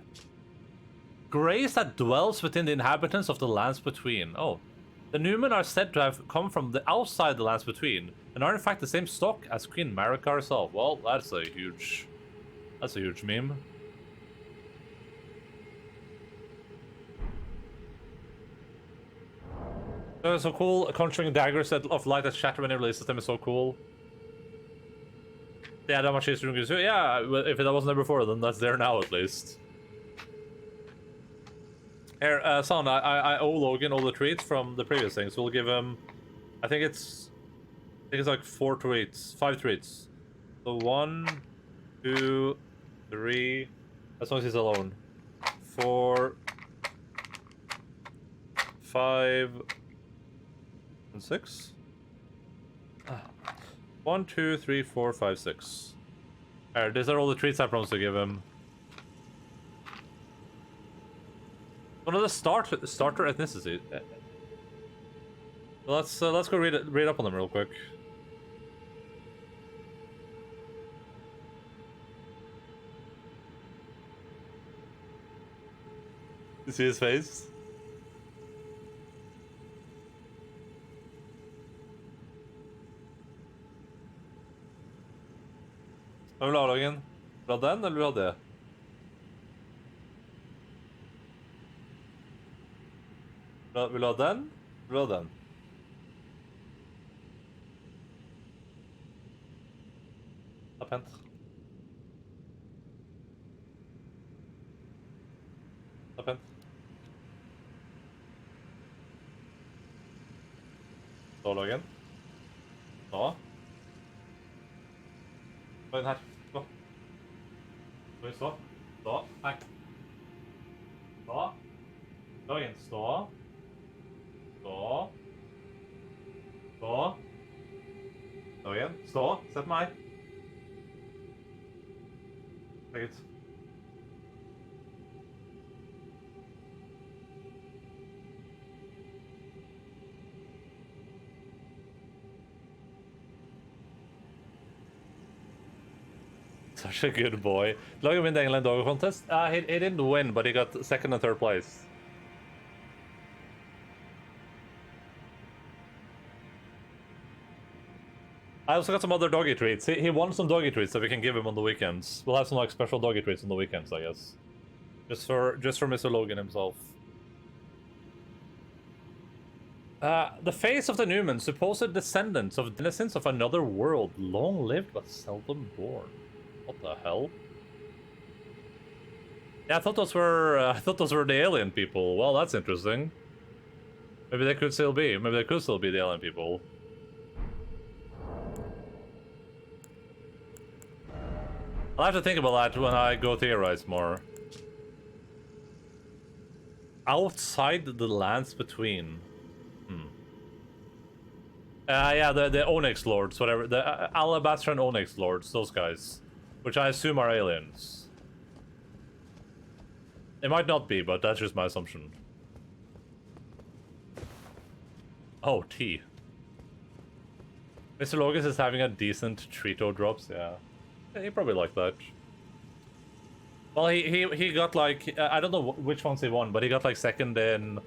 Grace that dwells within the inhabitants of the lands between. Oh. The Newman are said to have come from the outside the lands between, and are in fact the same stock as Queen Marika herself. Well, that's a huge meme. So cool. Conjuring daggers of light that shatter when it releases them is so cool. Yeah, that much history gives you. Yeah, if that wasn't there before, then that's there now at least. Here, son, I owe Logan all the treats from the previous thing, so we'll give him. I think it's like 5 treats. So 1, 2, 3. As long as he's alone. 4, 5. 6? 1, 2, 3, 4, 5, 6. Alright, these are all the treats I promised to give him. One of the starter ethnicity. Let's go read up on them real quick. You see his face? Hva vil du ha, Logan? Vil du ha den, eller vil du ha det? Vil du ha den, eller vil du ha den? Det er pent. Det er pent. Så, Logan. Nå. Gå inn her. Stå. Stå. Stå. Hei. Stå. Logan, stå. Stå. Stå. Logan, stå. Se på meg. Se ut. Such a good boy. Logan win the England Doggo contest. He didn't win, but he got second and third place. I also got some other doggy treats. He wants some doggy treats that we can give him on the weekends. We'll have some like special doggy treats on the weekends, I guess. Just for Mr. Logan himself. The face of the Newman, supposed descendants of denizens of another world, long lived but seldom born. What the hell? Yeah, I thought those were the alien people. Well, that's interesting. Maybe they could still be. Maybe they could still be the alien people. I'll have to think about that when I go theorize more. Outside the lands between. Yeah, the Onyx Lords, whatever. The Alabastran Onyx Lords, those guys. Which I assume are aliens. It might not be, but that's just my assumption. Oh, tea. Mr. Logus is having a decent Trito drops, yeah. He probably liked that. Well, he got like, I don't know which ones he won, but he got like second in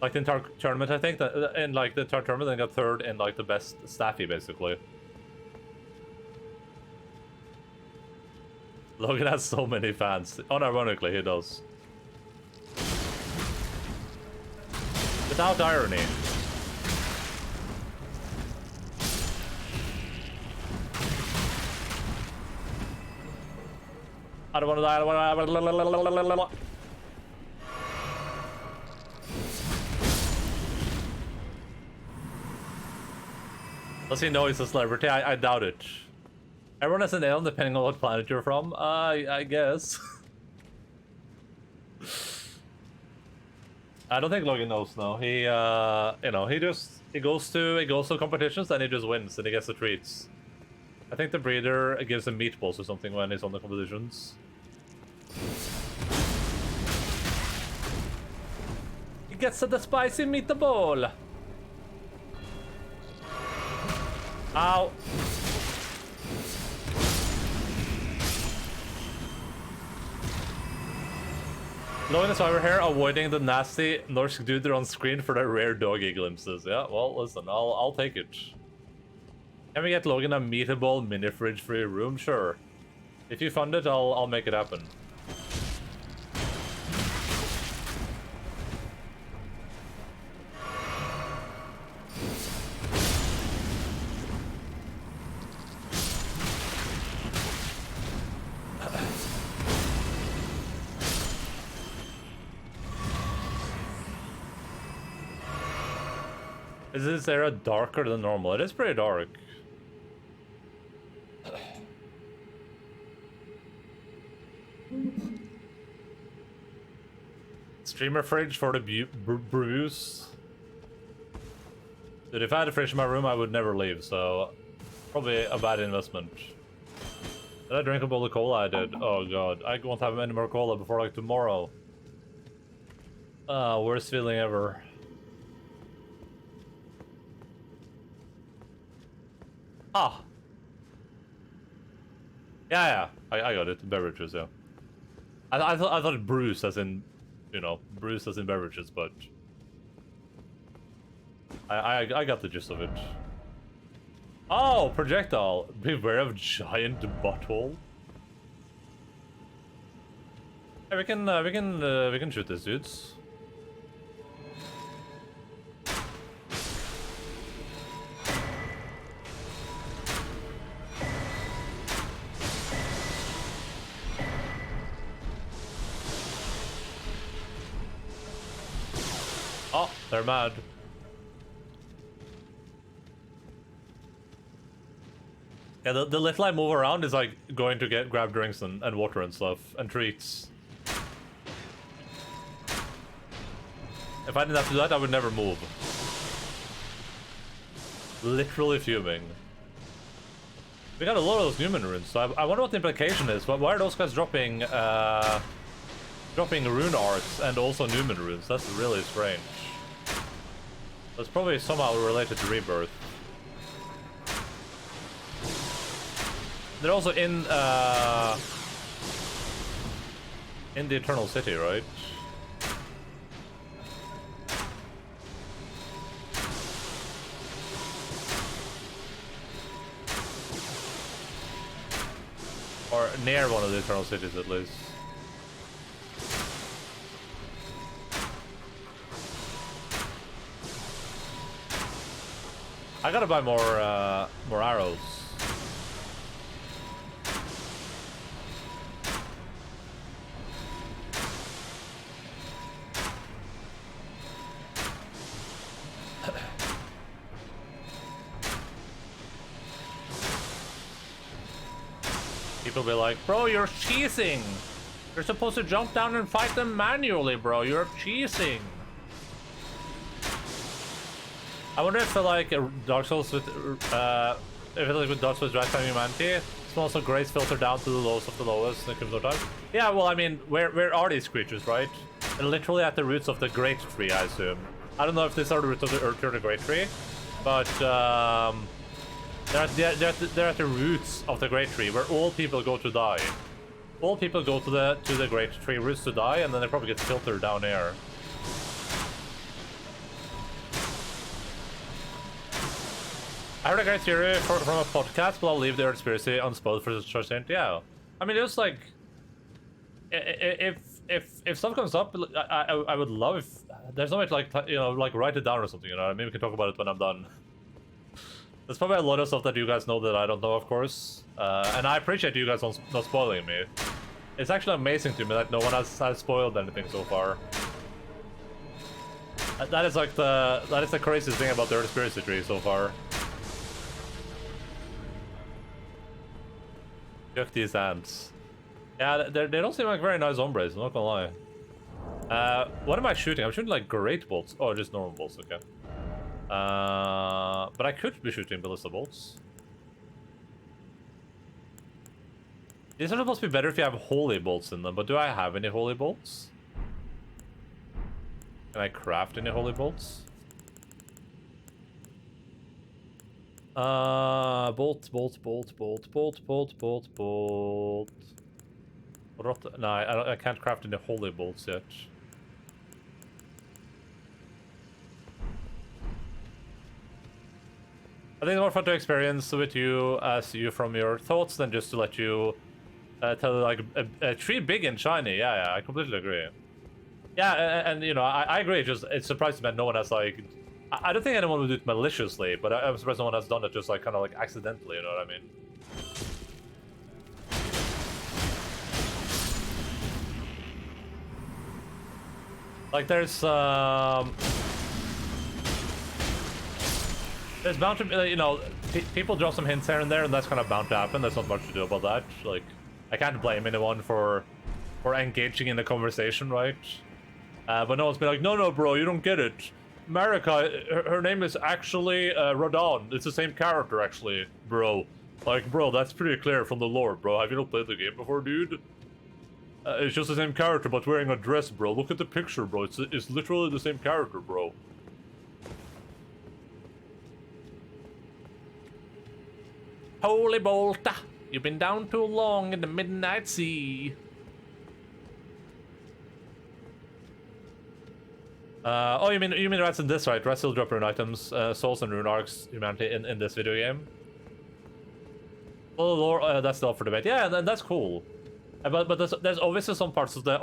like the entire tournament, I think. In like the entire tournament, and got third in like the best staffy, basically. Logan has so many fans. Unironically, he does. Without irony. I don't want to die, I don't want to... Does he know he's a celebrity? I doubt it. Everyone has an alien depending on what planet you're from. I guess. I don't think Logan knows now. He, you know, he goes to competitions and he just wins and he gets the treats. I think the breeder gives him meatballs or something when he's on the competitions. He gets the spicy meatball. Ow. Logan is over here avoiding the nasty Norsk dude on screen for the rare doggy glimpses. Yeah, well, listen, I'll take it. Can we get Logan a meatable mini fridge free room? Sure. If you fund it, I'll make it happen. Is this area darker than normal? It is pretty dark. Streamer fridge for the brews. Dude, if I had a fridge in my room, I would never leave, so probably a bad investment. Did I drink up all the cola? I did. Oh god, I won't have any more cola before like tomorrow. Worst feeling ever. Ah. Yeah, I got it. Beverages, yeah. I thought brews as in, you know, brews as in beverages, but I got the gist of it. Oh, projectile! Beware of giant butthole. Hey, we can shoot these dudes. Oh, they're mad. Yeah, the little I move around is like going to grab drinks and water and stuff, and treats. If I didn't have to do that, I would never move. Literally fuming. We got a lot of those Newman runes, so I wonder what the implication is. Why are those guys dropping rune arcs and also Newman runes? That's really strange. That's probably somehow related to Rebirth. They're also in the Eternal City, right? near one of the Eternal Cities at least. I gotta buy more arrows. People be like, bro, you're cheesing. You're supposed to jump down and fight them manually, bro. You're cheesing. I wonder if like Dark Souls with if it's like with Dark Souls Right Time Humanity, it's also grace filter down to the lowest of the lowest in terms of time. Yeah, well, I mean, where are these creatures, right? They're literally at the roots of the Great Tree, I assume. I don't know if these are the roots of the Great Tree, but they're at the roots of the Great Tree, where all people go to die. All people go to the Great Tree roots to die, and then they probably get filtered down here. I heard a great theory from a podcast, but I'll leave the conspiracy unspoiled for such a yeah. I mean, it was like, if stuff comes up, I would love if there's no way to like write it down or something. Maybe we can talk about it when I'm done. There's probably a lot of stuff that you guys know that I don't know, of course, and I appreciate you guys not spoiling me. It's actually amazing to me that no one has spoiled anything so far. That is the craziest thing about the conspiracy tree so far. Yuck, these ants. Yeah, they don't seem like very nice hombres, I'm not gonna lie. What am I shooting? I'm shooting like great bolts. Oh, just normal bolts, okay. But I could be shooting ballista bolts. These are supposed to be better if you have holy bolts in them, but do I have any holy bolts? Can I craft any holy bolts? Bolt. No, I can't craft any holy bolts yet. I think it's more fun to experience with you as you from your thoughts than just to let you tell like a tree big and shiny. Yeah, I completely agree. Yeah, and you know, I agree. It's surprising that no one has like. I don't think anyone would do it maliciously, but I'm surprised no one has done it just like kind of like accidentally. You know what I mean? Like there's bound to be, you know, people drop some hints here and there, and that's kind of bound to happen. There's not much to do about that. Like, I can't blame anyone for engaging in the conversation, right? But no one's been like, no, bro, you don't get it. Marika, her name is actually Rodon. It's the same character, actually, bro. Like, bro, that's pretty clear from the lore, bro. Have you not played the game before, dude? It's just the same character, but wearing a dress, bro. Look at the picture, bro. It's literally the same character, bro. Holy Bolta, you've been down too long in the midnight sea. Oh, you mean rats in this, right? Rats still drop rune items, souls and rune arcs, humanity in this video game. Oh, lore, that's still up for debate. Yeah, that's cool. But there's obviously some parts of the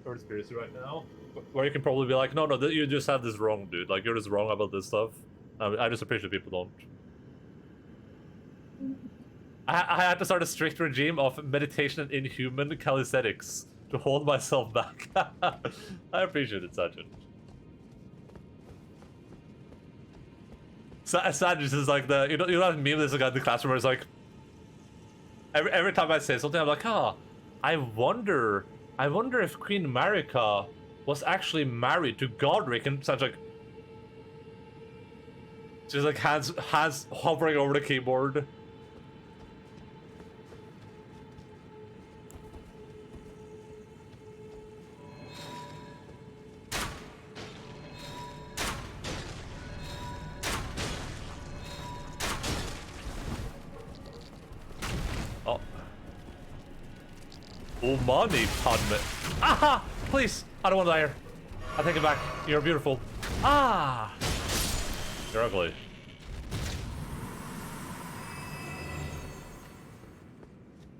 Earth Spirits right now where you can probably be like, no, you just had this wrong, dude. Like, you're just wrong about this stuff. I just appreciate people don't. I had to start a strict regime of meditation and inhuman calisthenics to hold myself back. I appreciate it, Sergeant. Sergeant is like the you know that meme. There's a guy in the classroom where it's like every time I say something, I'm like, I wonder if Queen Marika was actually married to Godric, and such like she's like hands hovering over the keyboard. Oh, money, Padme. Aha! Please! I don't want to die here. I take it back. You're beautiful. Ah! You're ugly.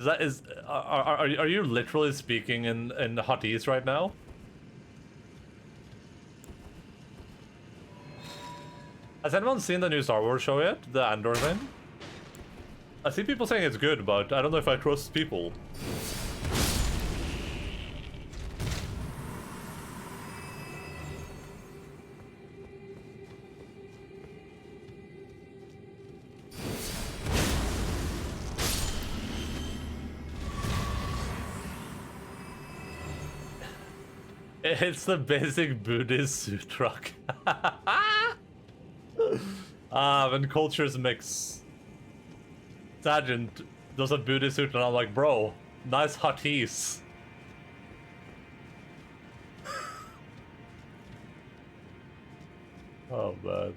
Are you literally speaking in Huttese right now? Has anyone seen the new Star Wars show yet? The Andor thing? I see people saying it's good, but I don't know if I trust people. It's the basic Buddhist suit truck. When cultures mix. Sergeant does a Buddhist suit and I'm like, bro, nice hotties. Oh, man.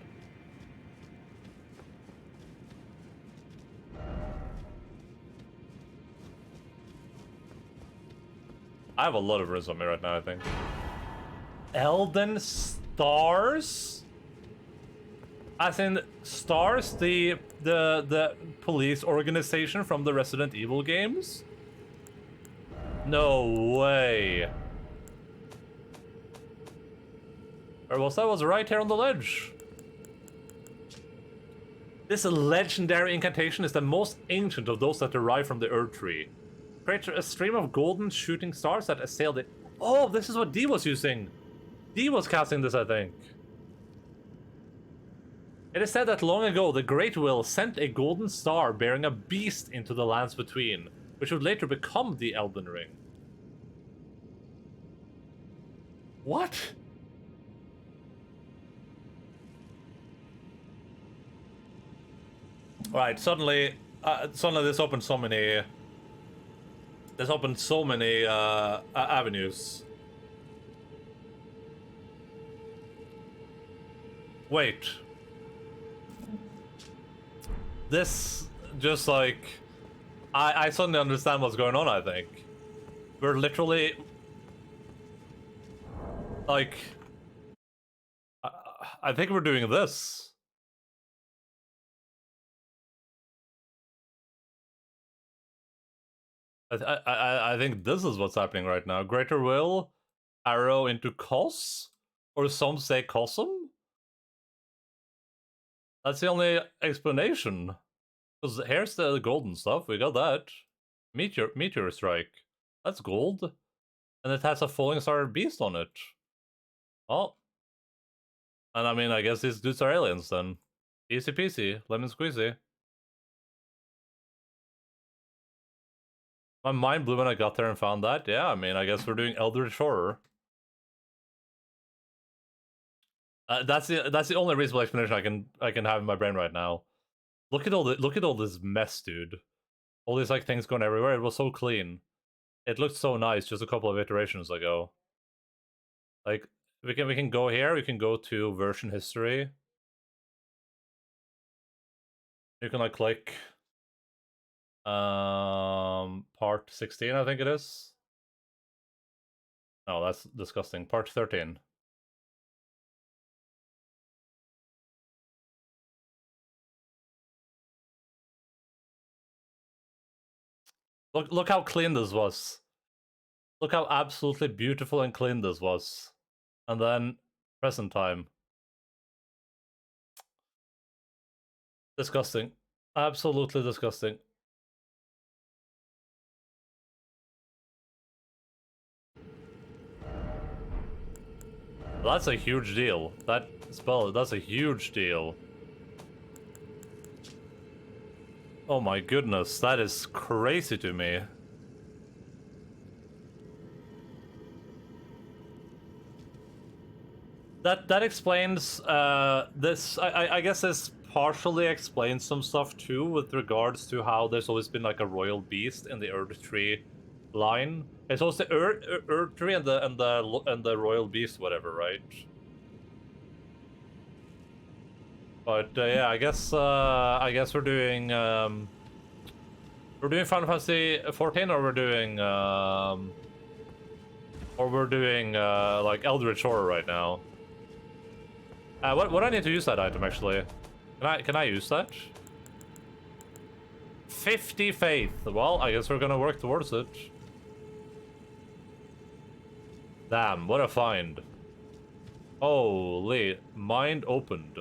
I have a lot of risk on me right now, I think. Elden Stars? As in Stars, the police organization from the Resident Evil games? No way. Or was that was right here on the ledge? This legendary incantation is the most ancient of those that derive from the Earth Tree. Create a stream of golden shooting stars that assailed it. Oh, this is what D was using. D was casting this, I think. It is said that long ago, the Great Will sent a golden star bearing a beast into the lands between, which would later become the Elden Ring. What? Alright, suddenly this opened so many... This opened so many avenues. Wait. This just like I suddenly understand what's going on, I think. We're literally like I think we're doing this. I think this is what's happening right now. Greater Will, arrow into Cos, or some say Cosm. That's the only explanation. Because here's the golden stuff. We got that. Meteor strike. That's gold, and it has a falling star beast on it. Oh, and I mean, I guess these dudes are aliens then. Easy peasy, lemon squeezy. My mind blew when I got there and found that. Yeah, I mean, I guess we're doing Eldritch Horror. That's the only reasonable explanation I can have in my brain right now. Look at all this mess, dude. All these like things going everywhere. It was so clean. It looked so nice just a couple of iterations ago. Like we can go here. We can go to version history. You can like click. Part 16, I think it is. No, that's disgusting. Part 13. Look how clean this was. Look how absolutely beautiful and clean this was. And then present time. Disgusting. Absolutely disgusting. That's a huge deal. That spell, that's a huge deal. Oh my goodness, that is crazy to me. That explains this. I guess this partially explains some stuff too with regards to how there's always been like a royal beast in the Earth Tree line. It's also the Earth Tree and the royal beast, whatever, right? But yeah, I guess we're doing Final Fantasy 14, or we're doing like Eldritch Horror right now. What I need to use that item actually? Can I use that? 50 faith. Well, I guess we're gonna work towards it. Damn, what a find. Holy, mind opened.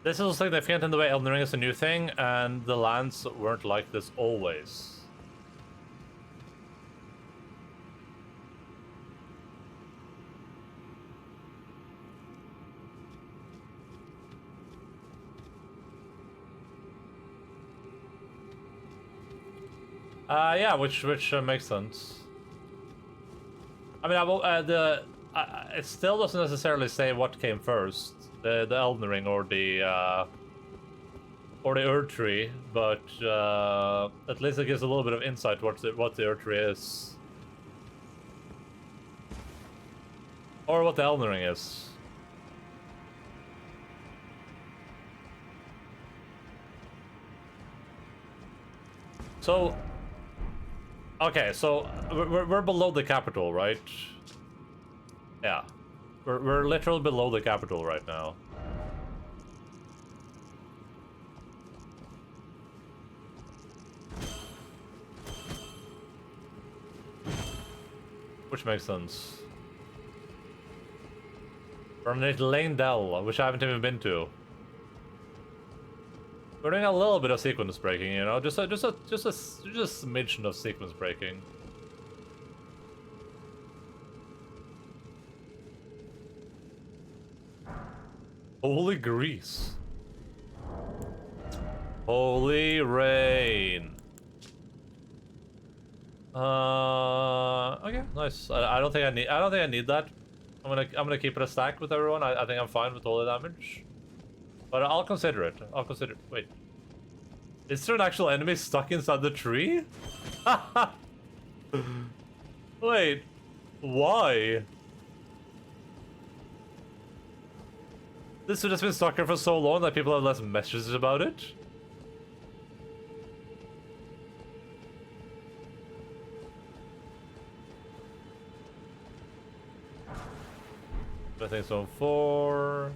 This is significant in the way Elden Ring is a new thing, and the lands weren't like this always. Yeah, which makes sense. I mean, it still doesn't necessarily say what came first, the Elden Ring or the Earth Tree, but at least it gives a little bit of insight what the Earth Tree is, or what the Elden Ring is. So, okay, so we're below the capital, right? Yeah, we're literally below the capital right now. Which makes sense. We're underneath Lane Dell, which I haven't even been to. We're doing a little bit of sequence breaking, you know, just a smidgen of sequence breaking. Holy grease. Holy rain. Okay, nice. I don't think I need that. I'm gonna keep it a stack with everyone. I think I'm fine with holy damage. But I'll consider it. Wait. Is there an actual enemy stuck inside the tree? Wait. Why? This would have been stuck here for so long that people have less messages about it. I think so. 4.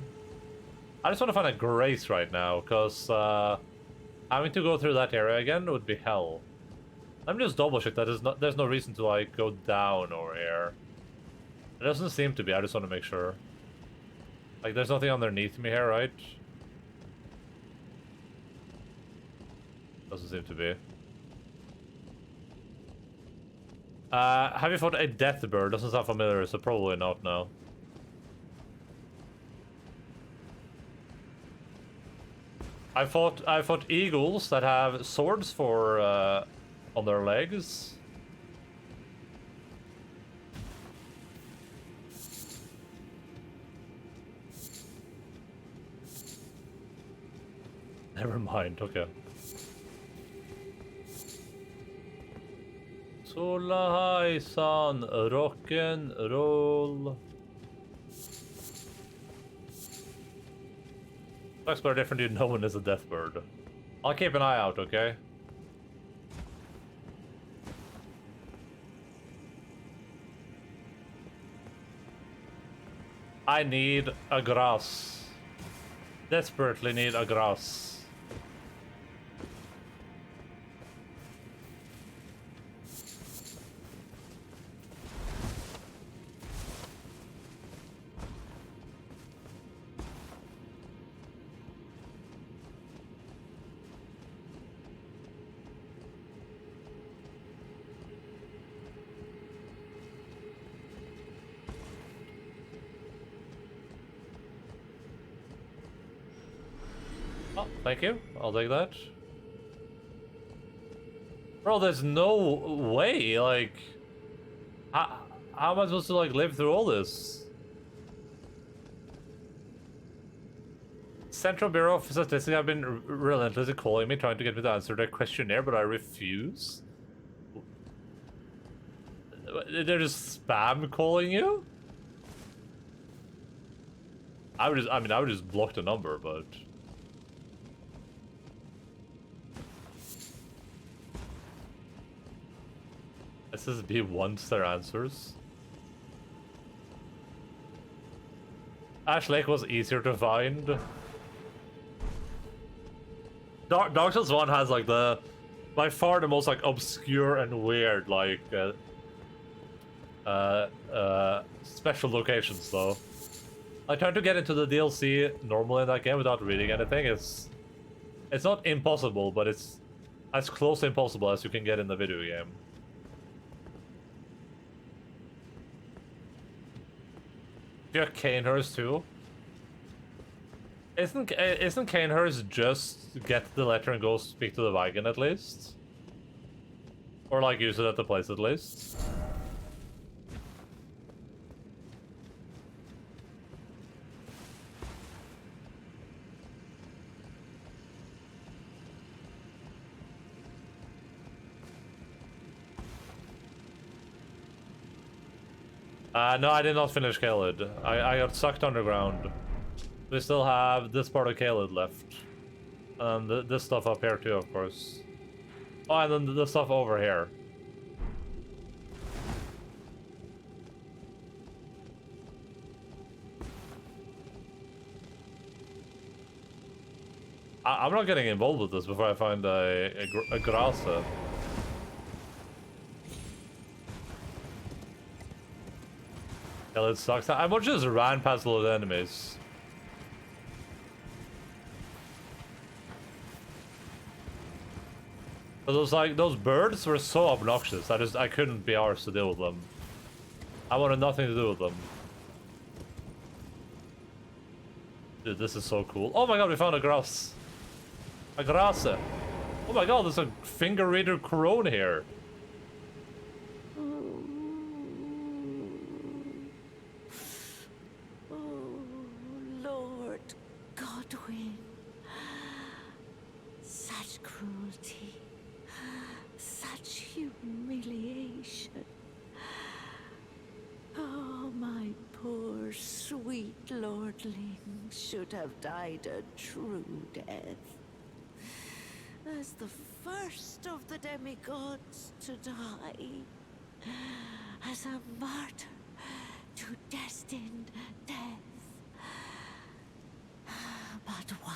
I just want to find a grace right now, because having to go through that area again would be hell. Let me just double check that there's no reason to like go down over here. It doesn't seem to be. I just want to make sure. Like, there's nothing underneath me here, right? Doesn't seem to be. Have you fought a death bird? Doesn't sound familiar, so probably not now. I fought eagles that have swords for on their legs. Never mind, okay. Sola hejsan, rock'n'roll. Looks very different, dude. No one is a death bird. I'll keep an eye out, okay? I need a grass. Desperately need a grass. Oh, thank you. I'll take that. Bro, there's no way, like... How am I supposed to, like, live through all this? Central Bureau of Statistics have been relentlessly calling me, trying to get me to answer their questionnaire, but I refuse. They're just spam calling you? I would just block the number, but SSB wants their answers. Ash Lake was easier to find. Dark Souls 1 has like by far the most like obscure and weird like special locations though. I tried to get into the DLC normally in that game without reading anything. It's not impossible, but it's as close to impossible as you can get in the video game. Do you have Canehurst too? Isn't Canehurst just get the letter and go speak to the wagon at least? Or like use it at the place at least? No, I did not finish Caelid. I got sucked underground. We still have this part of Caelid left. And this stuff up here too, of course. Oh, and then the stuff over here. I'm not getting involved with this before I find a Grasa. It sucks. I much just ran past a lot of enemies. But those birds were so obnoxious. I couldn't be arsed to deal with them. I wanted nothing to do with them. Dude, this is so cool. Oh my god, we found a grass. A grasa. Oh my god, there's a finger reader crone here. Such cruelty, such humiliation. Oh, my poor sweet lordling should have died a true death. As the first of the demigods to die. As a martyr to destined death. But why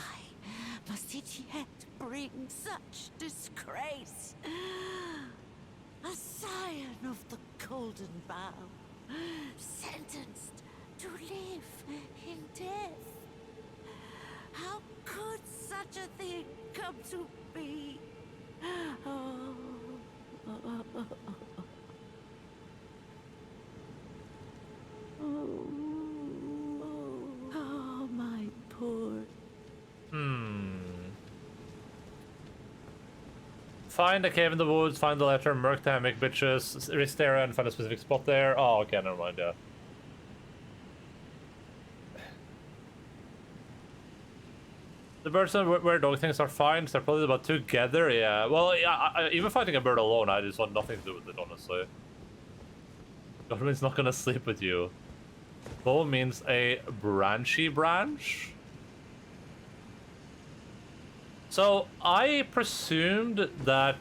must it yet bring such disgrace? A scion of the Golden Bough, sentenced to live in death. How could such a thing come to be? Oh, oh, my poor. Find a cave in the woods, find the letter, murk the hammock, bitches, Ristera and find a specific spot there. Oh, okay, never mind, yeah. The birds and weird dog things are fine, so they're probably about together, yeah. Well, yeah, even fighting a bird alone, I just want nothing to do with it, honestly. Government's not gonna sleep with you. Bow means a branchy branch? So, I presumed that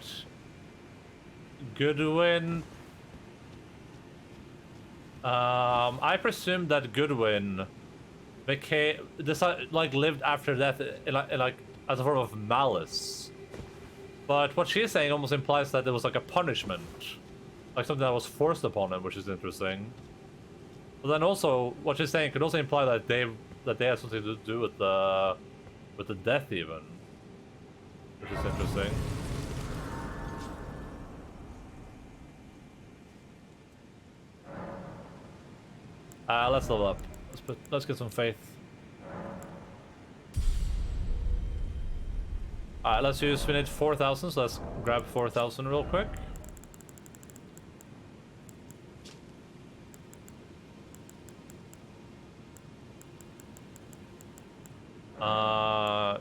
Goodwin... became... lived after death in as a form of malice. But what she's saying almost implies that it was like a punishment. Like something that was forced upon him, which is interesting. But then also, what she's saying could also imply that they had something to do with the death even. Which is interesting. Let's level up. Let's get some faith. Alright, let's use, we need 4,000, so let's grab 4,000 real quick.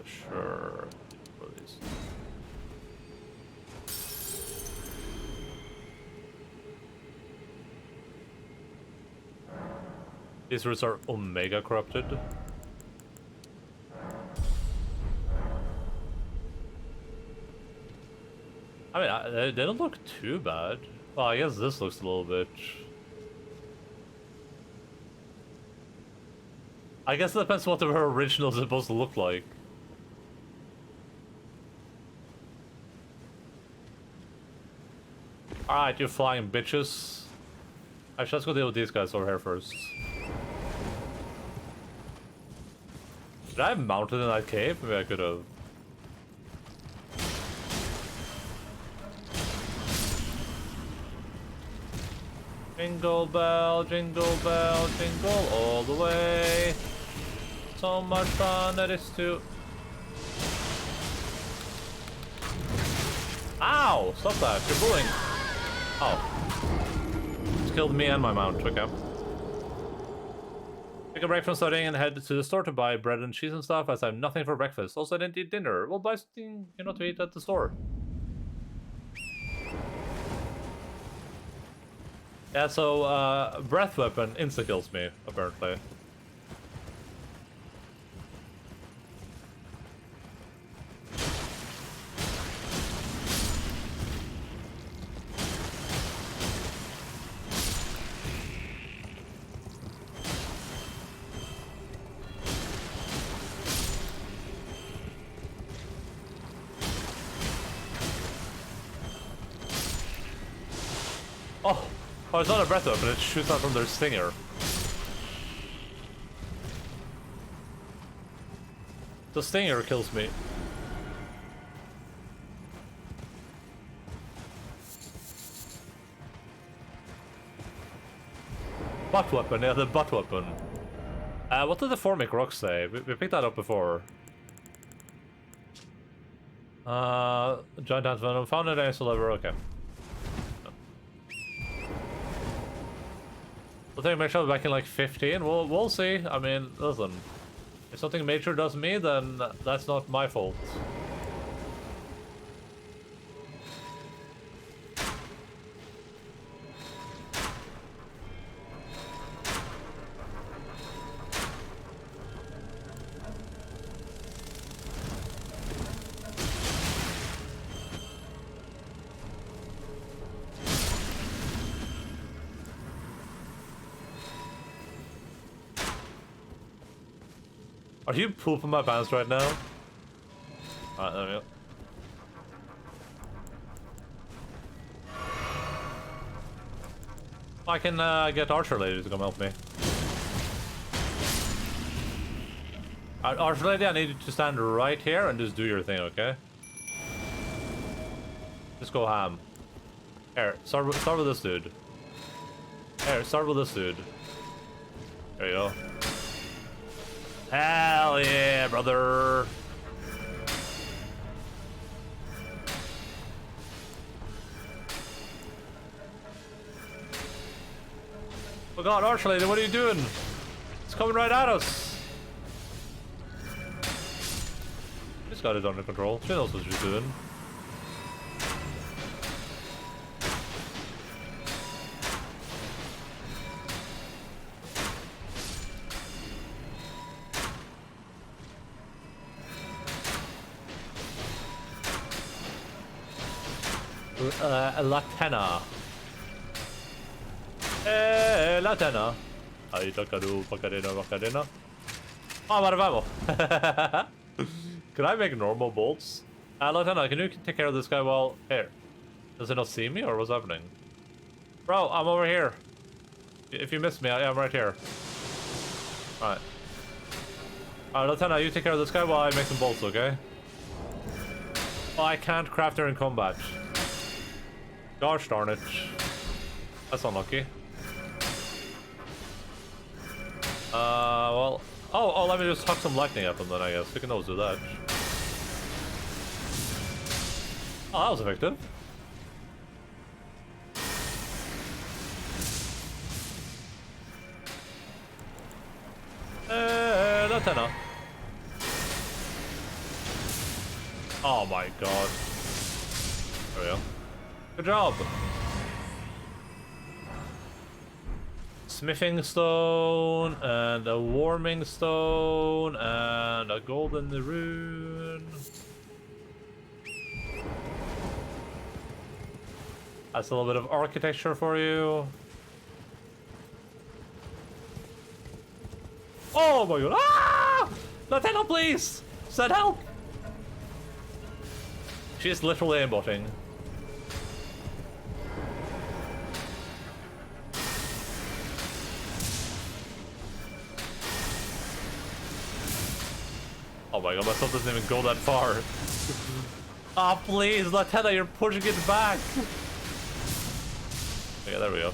Sure. What are these? These roots are omega corrupted. I mean, they don't look too bad. Well, I guess this looks a little bit... I guess it depends what the original is supposed to look like. Alright, you flying bitches. Actually, let's go deal with these guys over here first. Did I have mounted in that cave? Maybe I could have. Jingle bell, jingle all the way. So much fun that is to... Ow! Stop that, you're bullying. Oh. It's killed me and my mount, okay. Take a break from studying and head to the store to buy bread and cheese and stuff, as I have nothing for breakfast. Also, I didn't eat dinner. We'll buy something, you know, to eat at the store. Yeah, so, breath weapon insta-kills me, apparently. Oh, it's not a breath weapon, it shoots out from their stinger. The stinger kills me. Butt weapon, yeah, the butt weapon. What did the formic rock say? We picked that up before. Giant ant venom found in a lever, okay. I think make sure back in like 15. We'll see. I mean, listen. If something major does me, then that's not my fault. Are you pooping my pants right now? Alright, there we go. I can get Archer Lady to come help me. Archer Lady, I need you to stand right here and just do your thing, okay? Just go ham. Here, start with this dude. Here, start with this dude. There you go. Hell yeah, brother! Oh god, Archer Lady, what are you doing? It's coming right at us! She's got it under control. She knows what she's doing. Latena. Latena. Ay, takadu, pakadena. Oh, I'm out of ammo. Can I make normal bolts? Latena, can you take care of this guy while... Here. Does it not see me, or what's happening? Bro, I'm over here. If you missed me, I'm right here. Alright. Alright, Latena, you take care of this guy while I make some bolts, okay? Oh, I can't craft her in combat. Gosh darn it. That's unlucky. Well... Oh, let me just huck some lightning at them then, I guess. We can always do that. Oh, that was effective. Latena. Oh my god. There we go. Good job. Smithing stone, and a warming stone, and a golden rune. That's a little bit of architecture for you. Oh my god. Ah! Lieutenant, please! Send help! She's literally aimbotting. Oh my god, my stuff doesn't even go that far. Ah, oh, please, Lieutenant, you're pushing it back. Okay, there we go.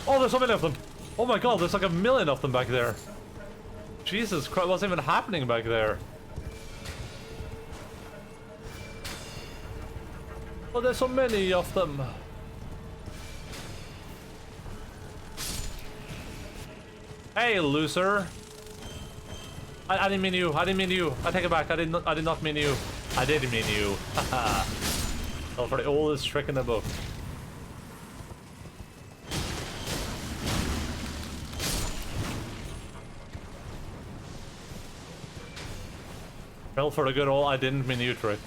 Oh, there's so many of them. Oh my god, there's like a million of them back there. Jesus Christ, what's even happening back there? Oh, there's so many of them. Hey, loser. I didn't mean you. I didn't mean you. I take it back. I did not mean you. I did mean you. Haha. Well, for the oldest trick in the book. Well, for the good old I didn't mean you trick.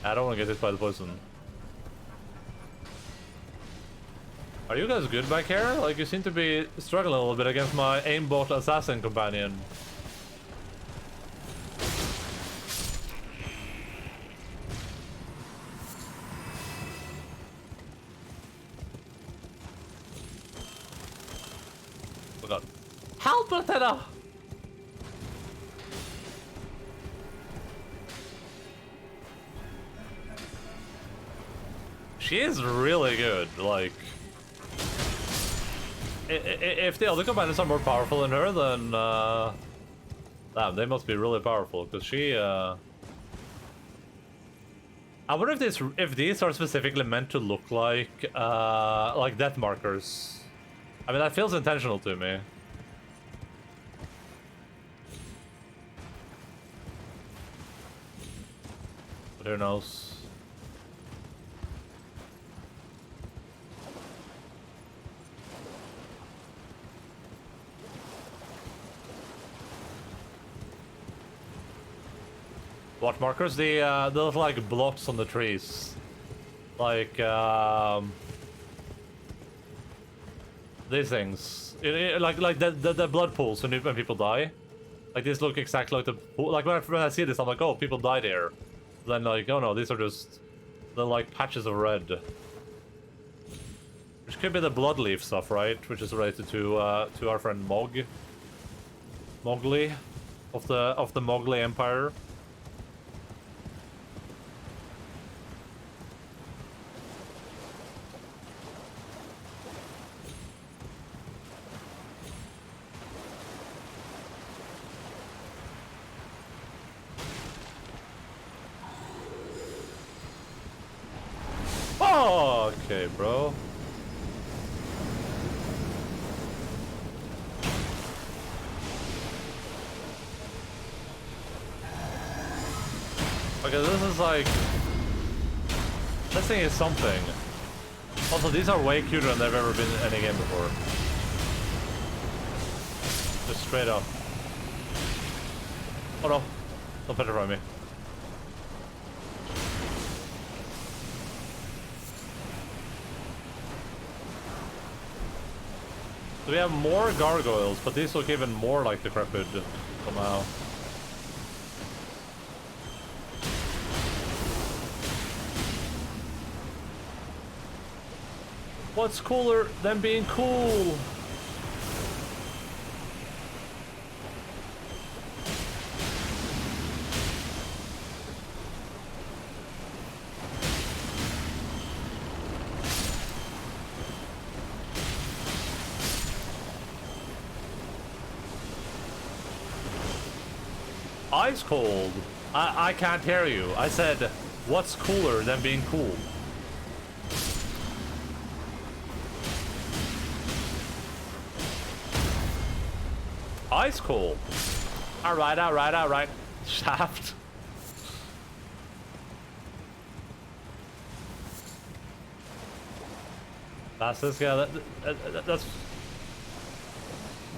I don't want to get hit by the poison. Are you guys good back here? Like, you seem to be struggling a little bit against my aimbot assassin companion. Oh god. Help, Lieutenant! She is really good, like... If the other commanders are more powerful than her, then, damn, they must be really powerful, because she, I wonder if these are specifically meant to look like death markers. I mean, that feels intentional to me. But who knows? What markers? The little like blots on the trees, like these things, like the blood pools when people die. Like these look exactly like the like when I see this, I'm like, oh, people died here. Then like, oh no, these are just the like patches of red, which could be the blood leaf stuff, right? Which is related to our friend Mowgli, of the Mowgli Empire. Oh, okay, bro. Okay, this is like... This thing is something. Also, these are way cuter than they've ever been in any game before. Just straight up. Oh no. Don't petrify me. So we have more gargoyles, but these look even more like decrepit somehow. What's cooler than being cool? Ice cold. I can't hear you. I said, what's cooler than being cool? Ice cold. Alright, alright, alright. Shaft. Basilisk, yeah, that's...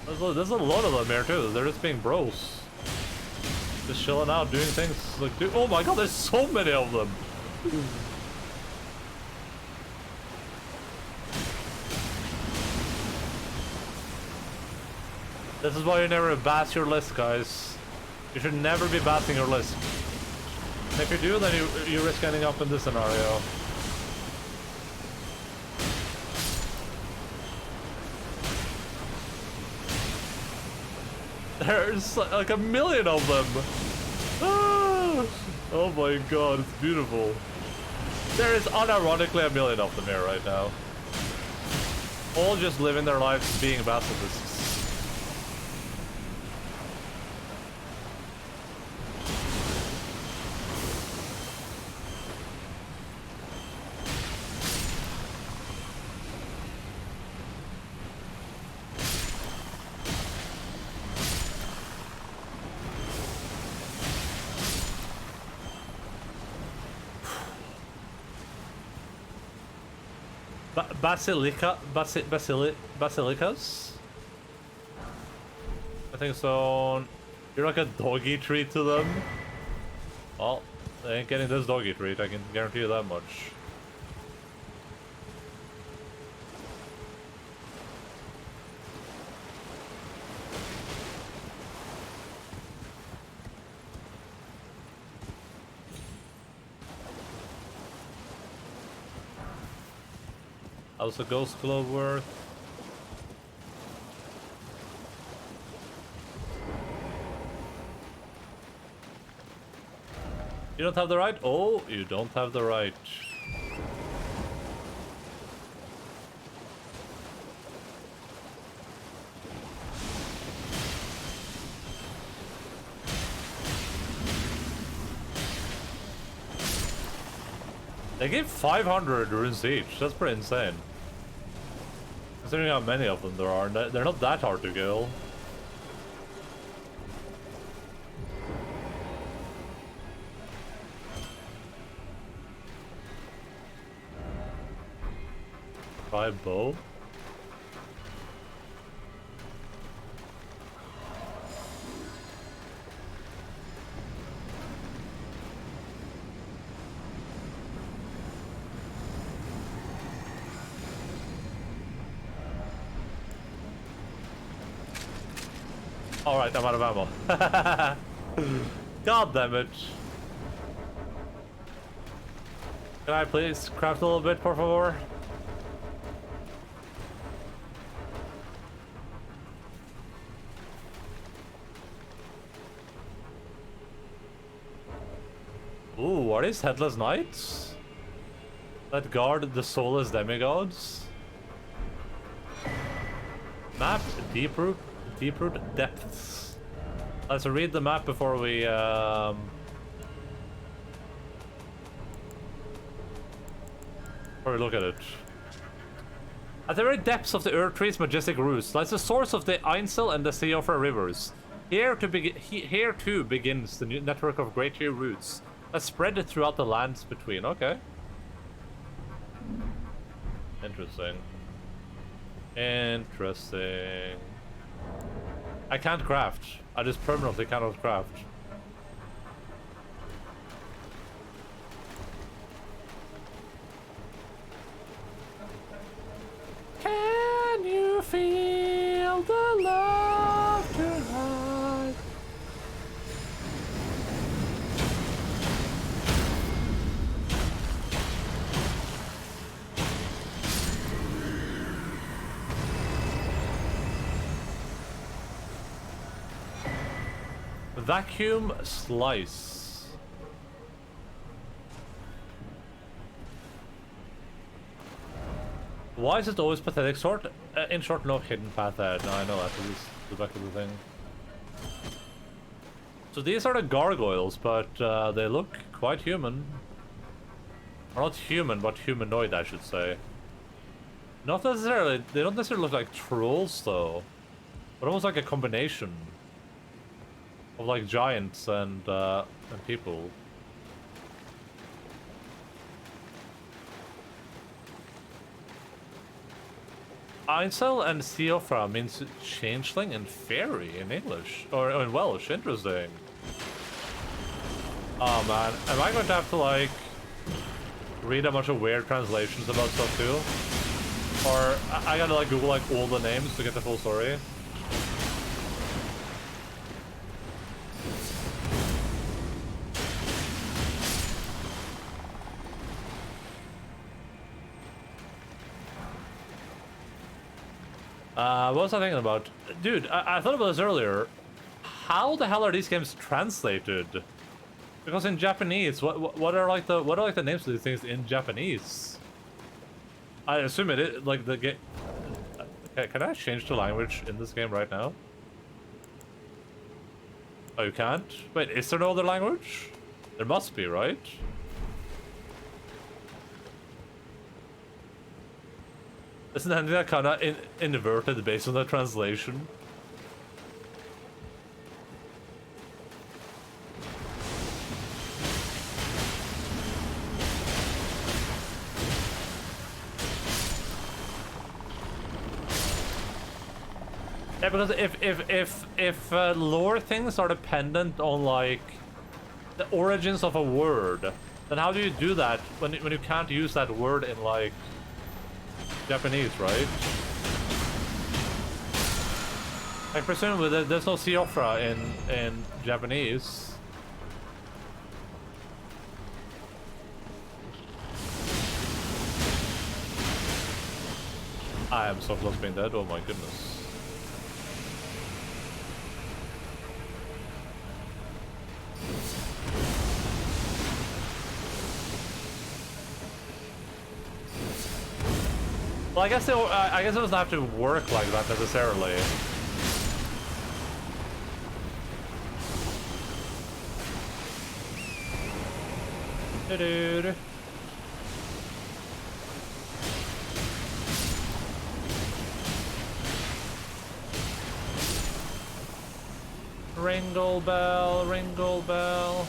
There's a lot of them here too. They're just being bros. Just chilling out, doing things like... Oh my god, there's so many of them! This is why you never bass your list, guys. You should never be bassing your list. And if you do, then you risk ending up in this scenario. There's like a million of them! Ah! Oh my god, it's beautiful. There is unironically a million of them here right now. All just living their lives being basilisks. Basilicas? I think so. You're like a doggy treat to them. Well, they ain't getting this doggy treat, I can guarantee you that much. How's a ghost glove worth? You don't have the right? Oh, you don't have the right. They gave 500 runes each. That's pretty insane. Considering how many of them there are, they're not that hard to kill. Try bow. Alright, I'm out of ammo. God damn it. Can I please craft a little bit, por favor? Ooh, are these headless knights? That guard the soulless demigods? Map, Deeproot Depths. Let's read the map before we before we look at it. At the very depths of the Earth Tree's majestic roots lies the source of the Ainsel and the Seofer rivers. Here too begins the new network of great tree roots that spread throughout the lands between. Okay. Interesting. Interesting. I can't craft. I just permanently cannot craft. Can you feel the love tonight? Vacuum slice. Why is it always pathetic? In short, no hidden path ahead. No, I know that. This is the back of the thing. So these are the gargoyles, but they look quite human. Or not human, but humanoid, I should say. Not necessarily. They don't necessarily look like trolls, though. But almost like a combination of like giants and people. Ainsel and Siofra means changeling and fairy in English, or in Welsh. Interesting. Oh man, am I going to have to like read a bunch of weird translations about stuff too? Or I gotta like Google like all the names to get the full story? What was I thinking about? Dude, I thought about this earlier. How the hell are these games translated? Because in Japanese, what are like the names of these things in Japanese? I assume it is like the game. Okay, can I change the language in this game right now? Oh, you can't? Wait, is there no other language? There must be, right? Isn't that kind of inverted based on the translation? Yeah, because if lore things are dependent on like the origins of a word, then how do you do that when you can't use that word in like Japanese, right? I presume there's no Siofra in Japanese. I am so close to being dead. Oh my goodness. Well, I guess it doesn't have to work like that necessarily. Dude. Ringle bell, ringle bell.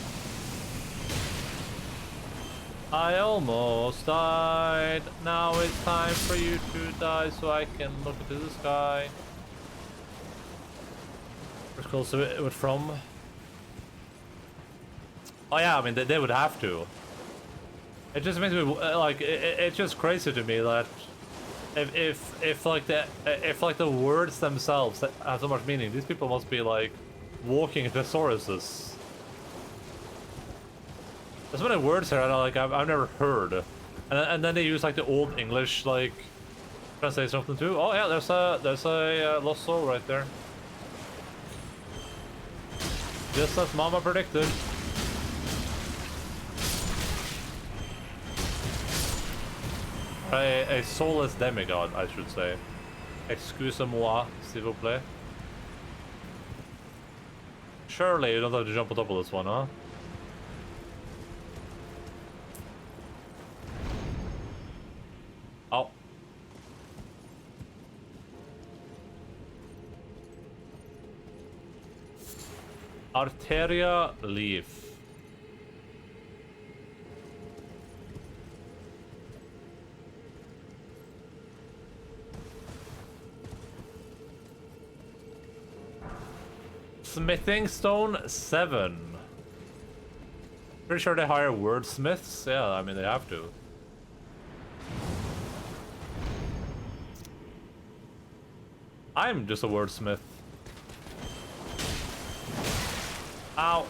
I almost died. Now it's time for you to die so I can look into the sky. Where's close to it from? Oh yeah, I mean they would have to. It just makes me like it's just crazy to me that if like the words themselves have so much meaning, these people must be like walking thesauruses. There's so many words here I've never heard, and then they use like the old English like translate something too. Oh yeah, there's a lost soul right there. Just as Mama predicted. A soulless demigod, I should say. Excusez-moi, s'il vous plaît. Surely you don't have to jump on top of this one, huh? Oh. Arteria leaf. Smithing stone 7. Pretty sure they hire wordsmiths. Yeah, I mean they have to. I'm just a wordsmith. Ow.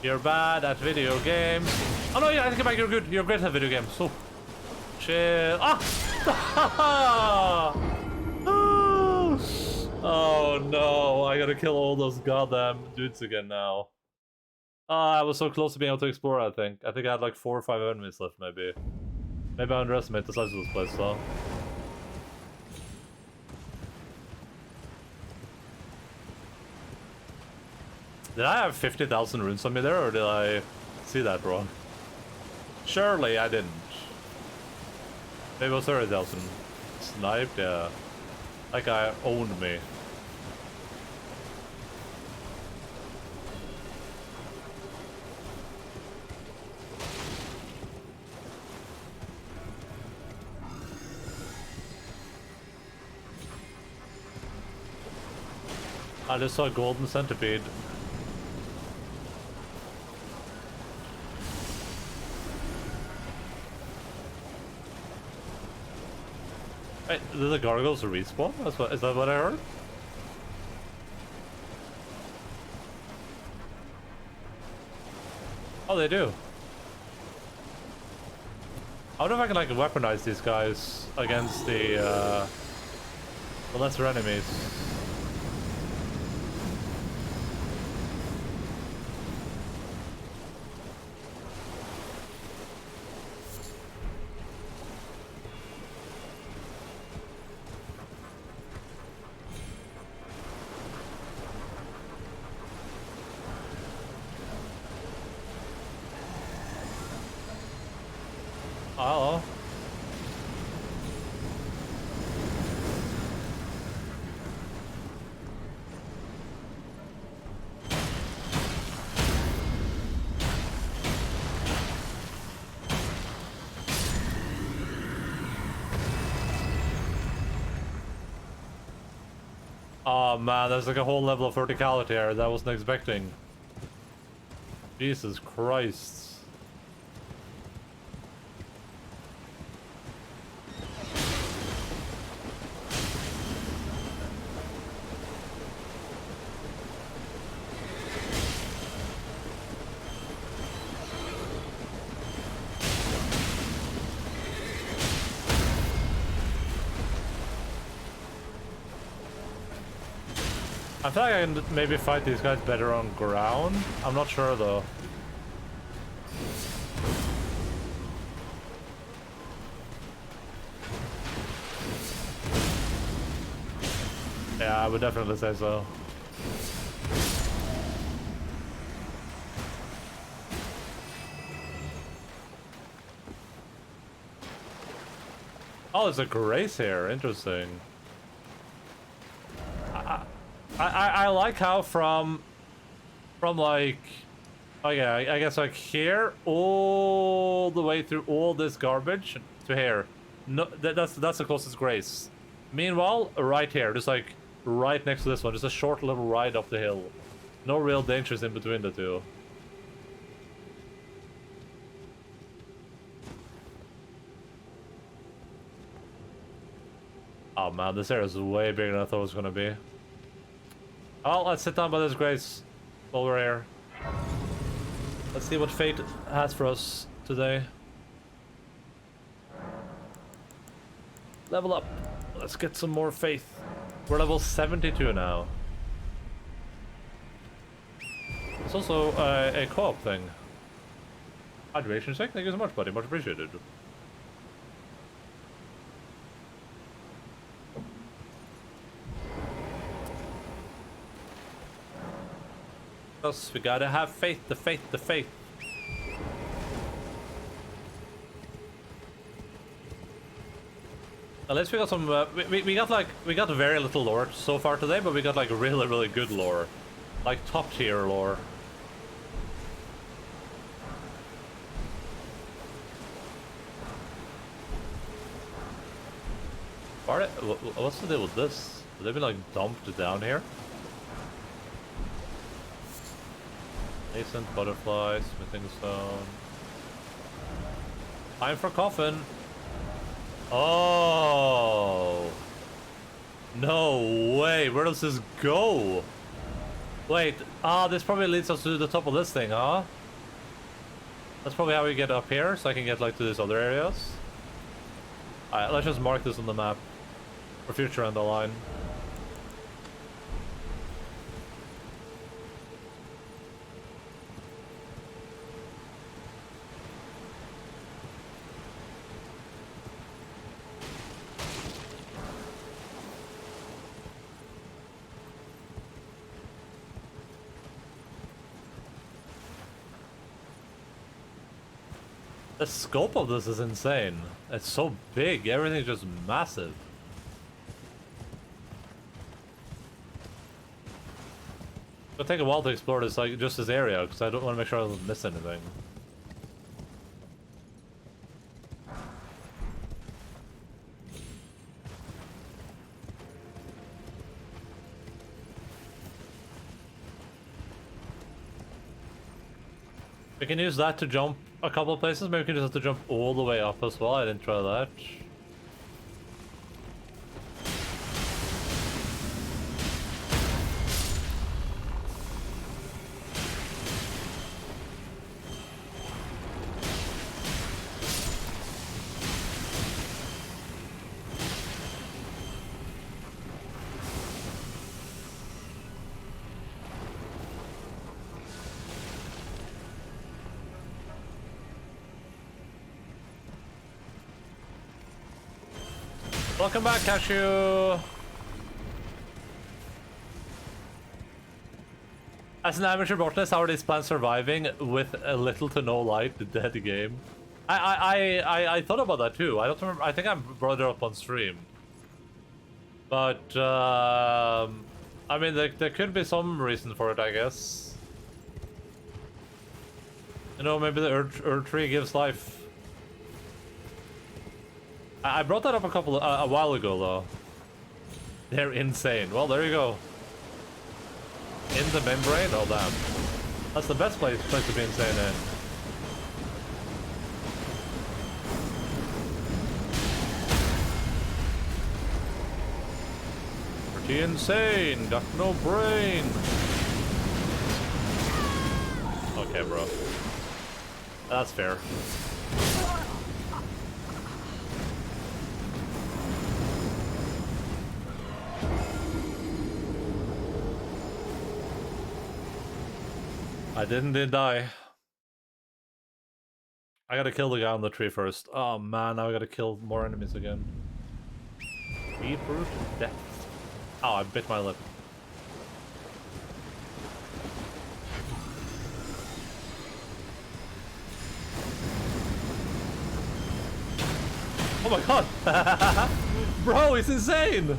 You're bad at video games. Oh no, yeah, I think about you're good. You're great at video games. So chill. Ah! Oh no, I gotta kill all those goddamn dudes again now. I was so close to being able to explore, I think. I had like 4 or 5 enemies left, maybe. Maybe I underestimate the size of this place, though. Did I have 50,000 runes on me there, or did I see that wrong? Surely I didn't. Maybe it was 30,000. Sniped, yeah. That guy owned me. I just saw a golden centipede. Wait, did the gargoyles respawn? Is that what I heard? Oh, they do. I wonder if I can like weaponize these guys against the lesser enemies. Hello. Oh man, there's like a whole level of verticality here that I wasn't expecting. Jesus Christ. I feel like I can maybe fight these guys better on ground. I'm not sure though. Yeah, I would definitely say so. Oh, there's a grace here. Interesting. I like how from like, oh yeah, I guess like here all the way through all this garbage to here. No, that's the closest grace. Meanwhile, right here, just like right next to this one, just a short little ride up the hill. No real dangers in between the two. Oh man, this area is way bigger than I thought it was gonna be. Oh, let's sit down by this grace while we're here. Let's see what fate has for us today. Level up. Let's get some more faith. We're level 72 now. It's also a co-op thing. Hydration check. Thank you so much, buddy. Much appreciated. Us, we gotta have faith. The faith. The faith. At least we got some. We got very little lore so far today, but we got like really good lore, like top tier lore. What's the deal with this? Have they been like dumped down here? Nascent butterfly, smithing stone. Time for coffin. Oh no way! Where does this go? Wait, this probably leads us to the top of this thing, huh? That's probably how we get up here, so I can get like to these other areas. Alright, let's just mark this on the map for future Endaline. The scope of this is insane. It's so big. Everything's just massive. It'll take a while to explore this, like just this area, because I don't want to make sure I don't miss anything. We can use that to jump a couple of places. Maybe we can just have to jump all the way up as well. I didn't try that. Welcome back, Cashew! As an amateur botanist, how are these plants surviving with a little to no light? The dead game. I thought about that too. I don't remember. I think I brought it up on stream. But I mean, there could be some reason for it, I guess. You know, maybe the Earth tree gives life. I brought that up a while ago, though. They're insane. Well, there you go. In the membrane? Oh, damn. That's the best place to be insane in. Pretty insane. Got no brain. Okay, bro. That's fair. I didn't die. I gotta kill the guy on the tree first. Oh man, now I gotta kill more enemies again. Beetroot death. Oh, I bit my lip. Oh my god! Bro, he's insane!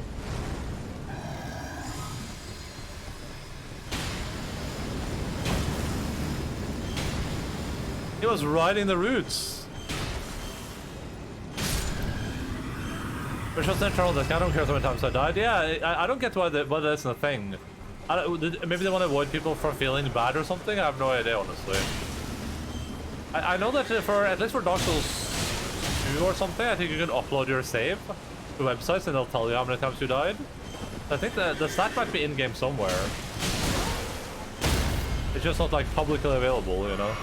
He was riding the roots. Which was an internal disc. I don't care how many times I died. Yeah, I don't get why that's a thing. Maybe they want to avoid people from feeling bad or something. I have no idea, honestly. I know that for at least for Dark Souls 2 or something, I think you can upload your save to websites and they'll tell you how many times you died. I think the stat might be in game somewhere. It's just not like publicly available, you know.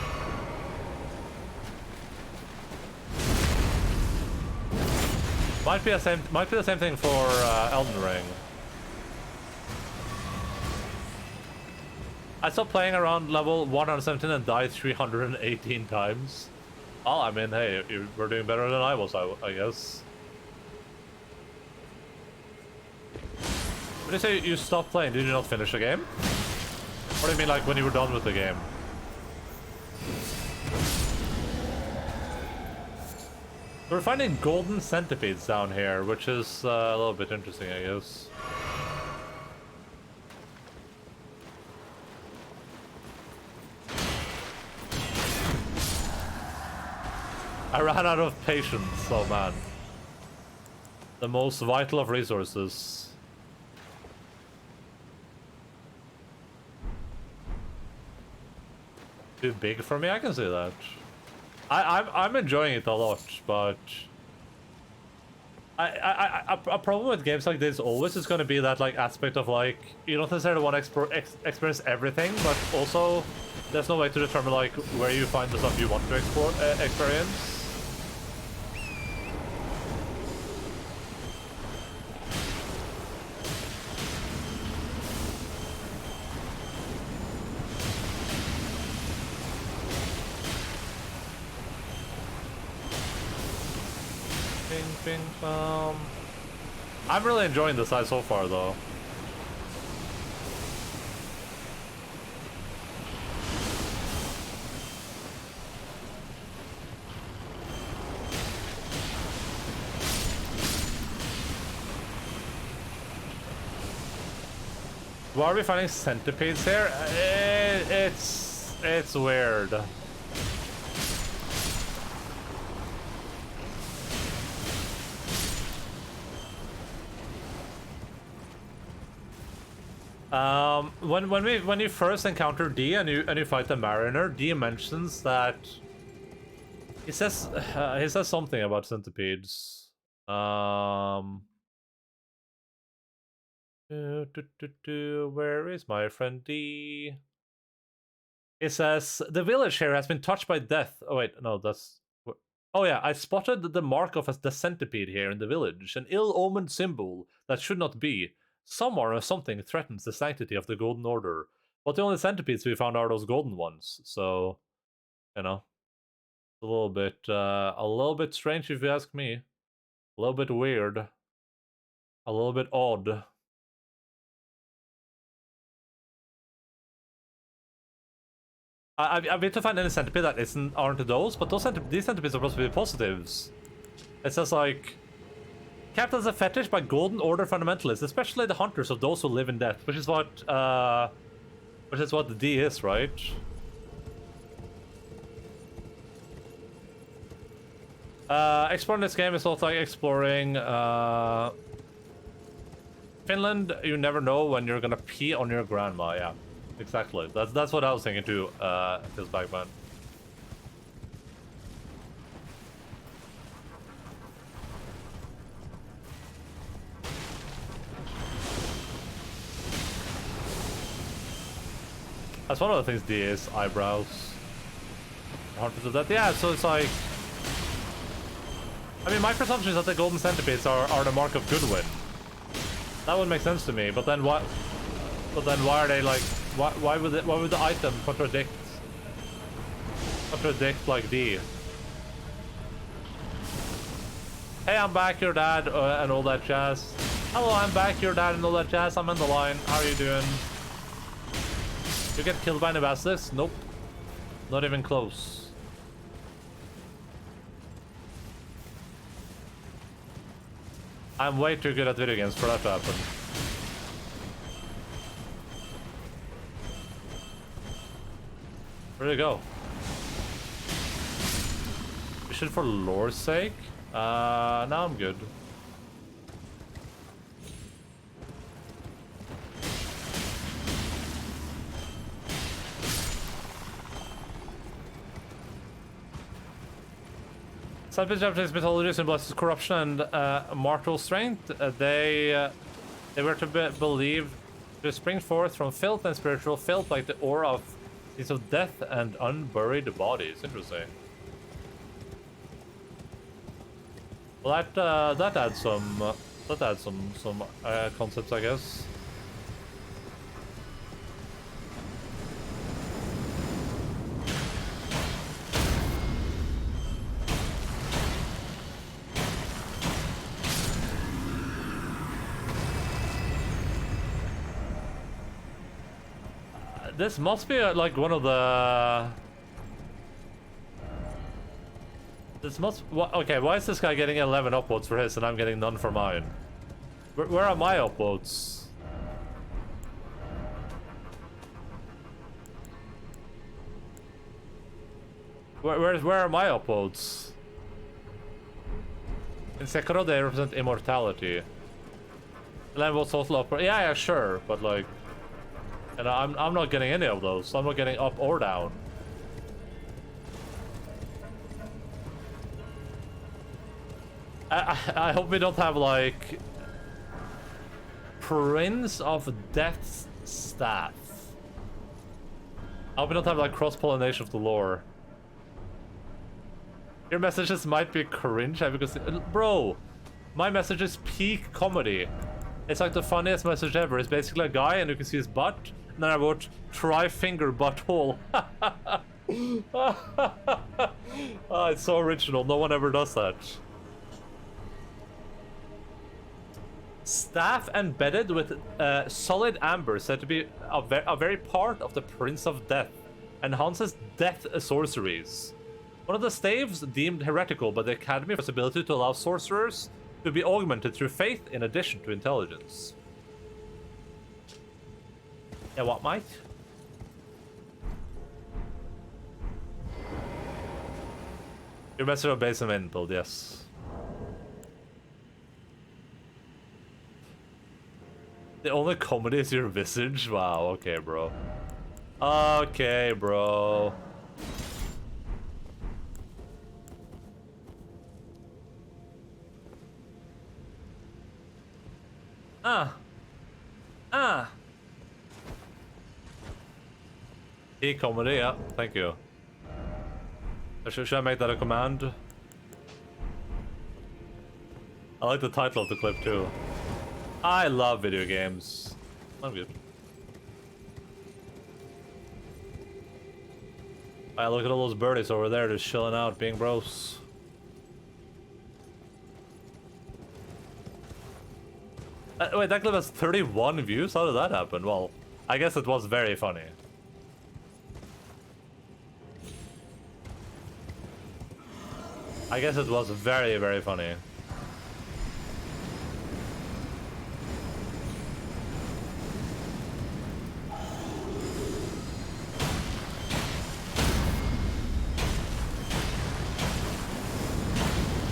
Might be the same thing for Elden Ring. I stopped playing around level 117 and died 318 times. Well, I mean, hey, you were doing better than I was, I guess. When you say you stopped playing, did you not finish the game? Or do you mean like when you were done with the game? We're finding golden centipedes down here, which is a little bit interesting, I guess. I ran out of patience, oh man. The most vital of resources. Too big for me? I can see that. I'm enjoying it a lot, but a problem with games like this always is going to be that like aspect of like you don't necessarily want to experience everything, but also there's no way to determine like where you find the stuff you want to experience. I'm really enjoying this side so far, though. Why are we finding centipedes here? It's weird. When you first encounter D and you fight the Mariner, D mentions that he says something about centipedes. Where is my friend D? It says the village here has been touched by death. Oh wait, no, that's. Oh yeah, I spotted the mark of the centipede here in the village, an ill-omened symbol that should not be. Someone or something threatens the sanctity of the Golden Order, but the only centipedes we found are those golden ones. So, you know, a little bit strange if you ask me. A little bit weird. A little bit odd. I've yet to find any centipede that aren't those, but these centipedes are supposed to be positives. It says like, kept as a fetish by Golden Order fundamentalists, especially the hunters of those who live in death, which is what the D is, right? Exploring this game is also like exploring Finland. You never know when you're gonna pee on your grandma. Yeah, exactly. That's what I was thinking too. Feels back then. That's one of the things D is, eyebrows. Hunters of Death. Yeah, so it's like, I mean, my presumption is that the golden centipedes are the mark of Goodwin. That would make sense to me, but then what? But then why are they like? Why would the item contradict like D? Hey, I'm back, your dad, and all that jazz. Hello, I'm back, your dad, and all that jazz. I'm Endaline. How are you doing? You get killed by an basilisk? Nope. Not even close. I'm way too good at video games for that to happen. Where'd it go? Mission for lore's sake? Now I'm good. Some Japanese mythology symbolizes corruption and mortal strength. They were to believe to spring forth from filth and spiritual filth, like the aura of these of death and unburied bodies. Interesting. Well, that adds some concepts, I guess. This must be like one of the. Okay, why is this guy getting 11 upvotes for his and I'm getting none for mine? Where are my upvotes? Where are my upvotes? In Sekiro they represent immortality. 11 votes total up. Yeah, sure, but like. And I'm not getting any of those. So I'm not getting up or down. I hope we don't have like Prince of Death's staff. I hope we don't have like cross-pollination of the lore. Your messages might be cringe because bro, my message is peak comedy. It's like the funniest message ever. It's basically a guy and you can see his butt. And then I wrote, try finger butthole. Oh, it's so original. No one ever does that. Staff embedded with solid amber said to be a very part of the Prince of Death. Enhances death sorceries. One of the staves deemed heretical by the Academy for its ability to allow sorcerers to be augmented through faith in addition to intelligence. Yeah, what, mate? Your message of base and build, yes. The only comedy is your visage? Wow, okay, bro. Okay, bro. E-comedy, yeah, thank you. Should I make that a command? I like the title of the clip too. I love video games. I'm good. Alright, look at all those birdies over there just chilling out, being bros. Wait, that clip has 31 views? How did that happen? Well, I guess it was very funny. I guess it was very, very funny.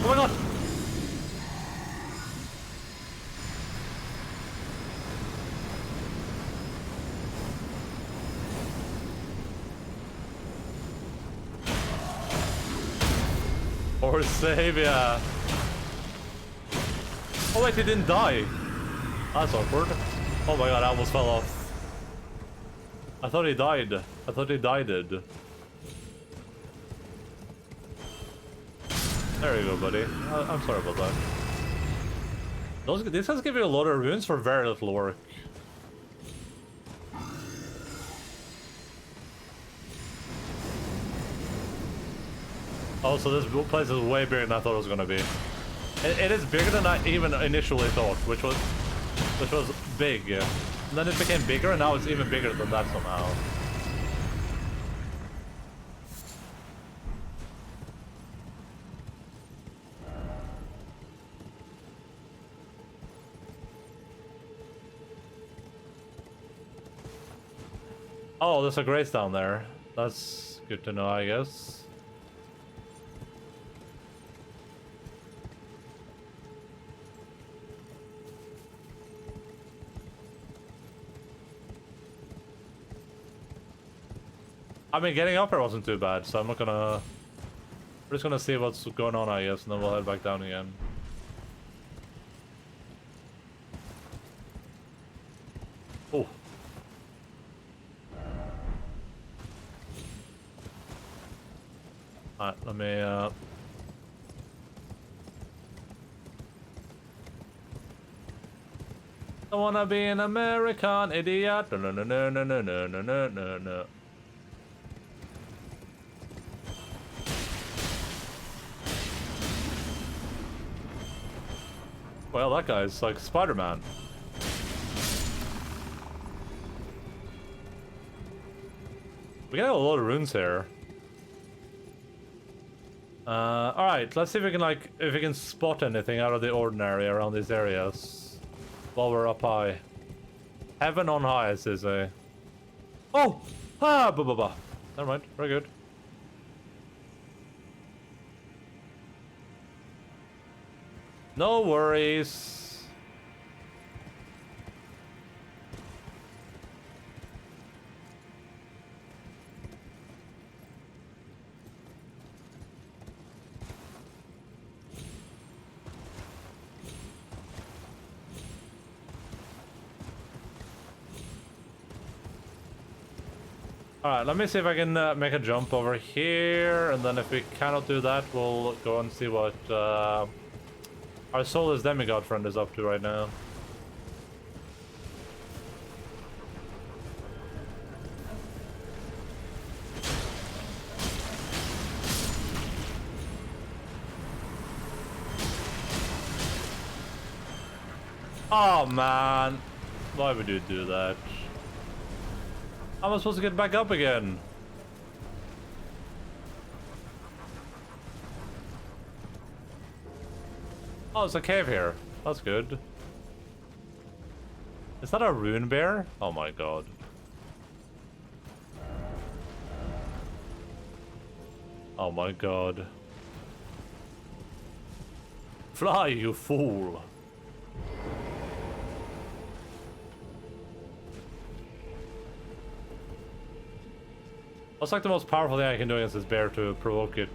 Oh my god! Or Savior. Oh wait, he didn't die. That's awkward. Oh my god, I almost fell off. I thought he died. I thought he died. There you go, buddy. I'm sorry about that. These guys give you a lot of runes for very little work. Oh, so this place is way bigger than I thought it was gonna be. It is bigger than I even initially thought, which was big. And then it became bigger, and now it's even bigger than that somehow. Oh, there's a grace down there. That's good to know, I guess. I mean, getting up here wasn't too bad, so I'm not gonna... We're just gonna see what's going on, I guess, and then we'll head back down again. Oh. Alright, let me, I wanna be an American idiot. No, no, no, no, no, no, no, no, no, no. Well, that guy's like Spider-Man. We got a lot of runes here. Alright, let's see if we can if we can spot anything out of the ordinary around these areas while we're up high. Heaven on high, as they say. Oh! Ah! Bah, bah, bah. Never mind, very good. No worries. Alright, let me see if I can make a jump over here, and then if we cannot do that, we'll go and see what our soulless demigod friend is up to right now. Oh man, why would you do that? How am I supposed to get back up again? Oh, it's a cave here. That's good. Is that a rune bear? Oh my god. Oh my god. Fly, you fool. What's like the most powerful thing I can do against this bear to provoke it?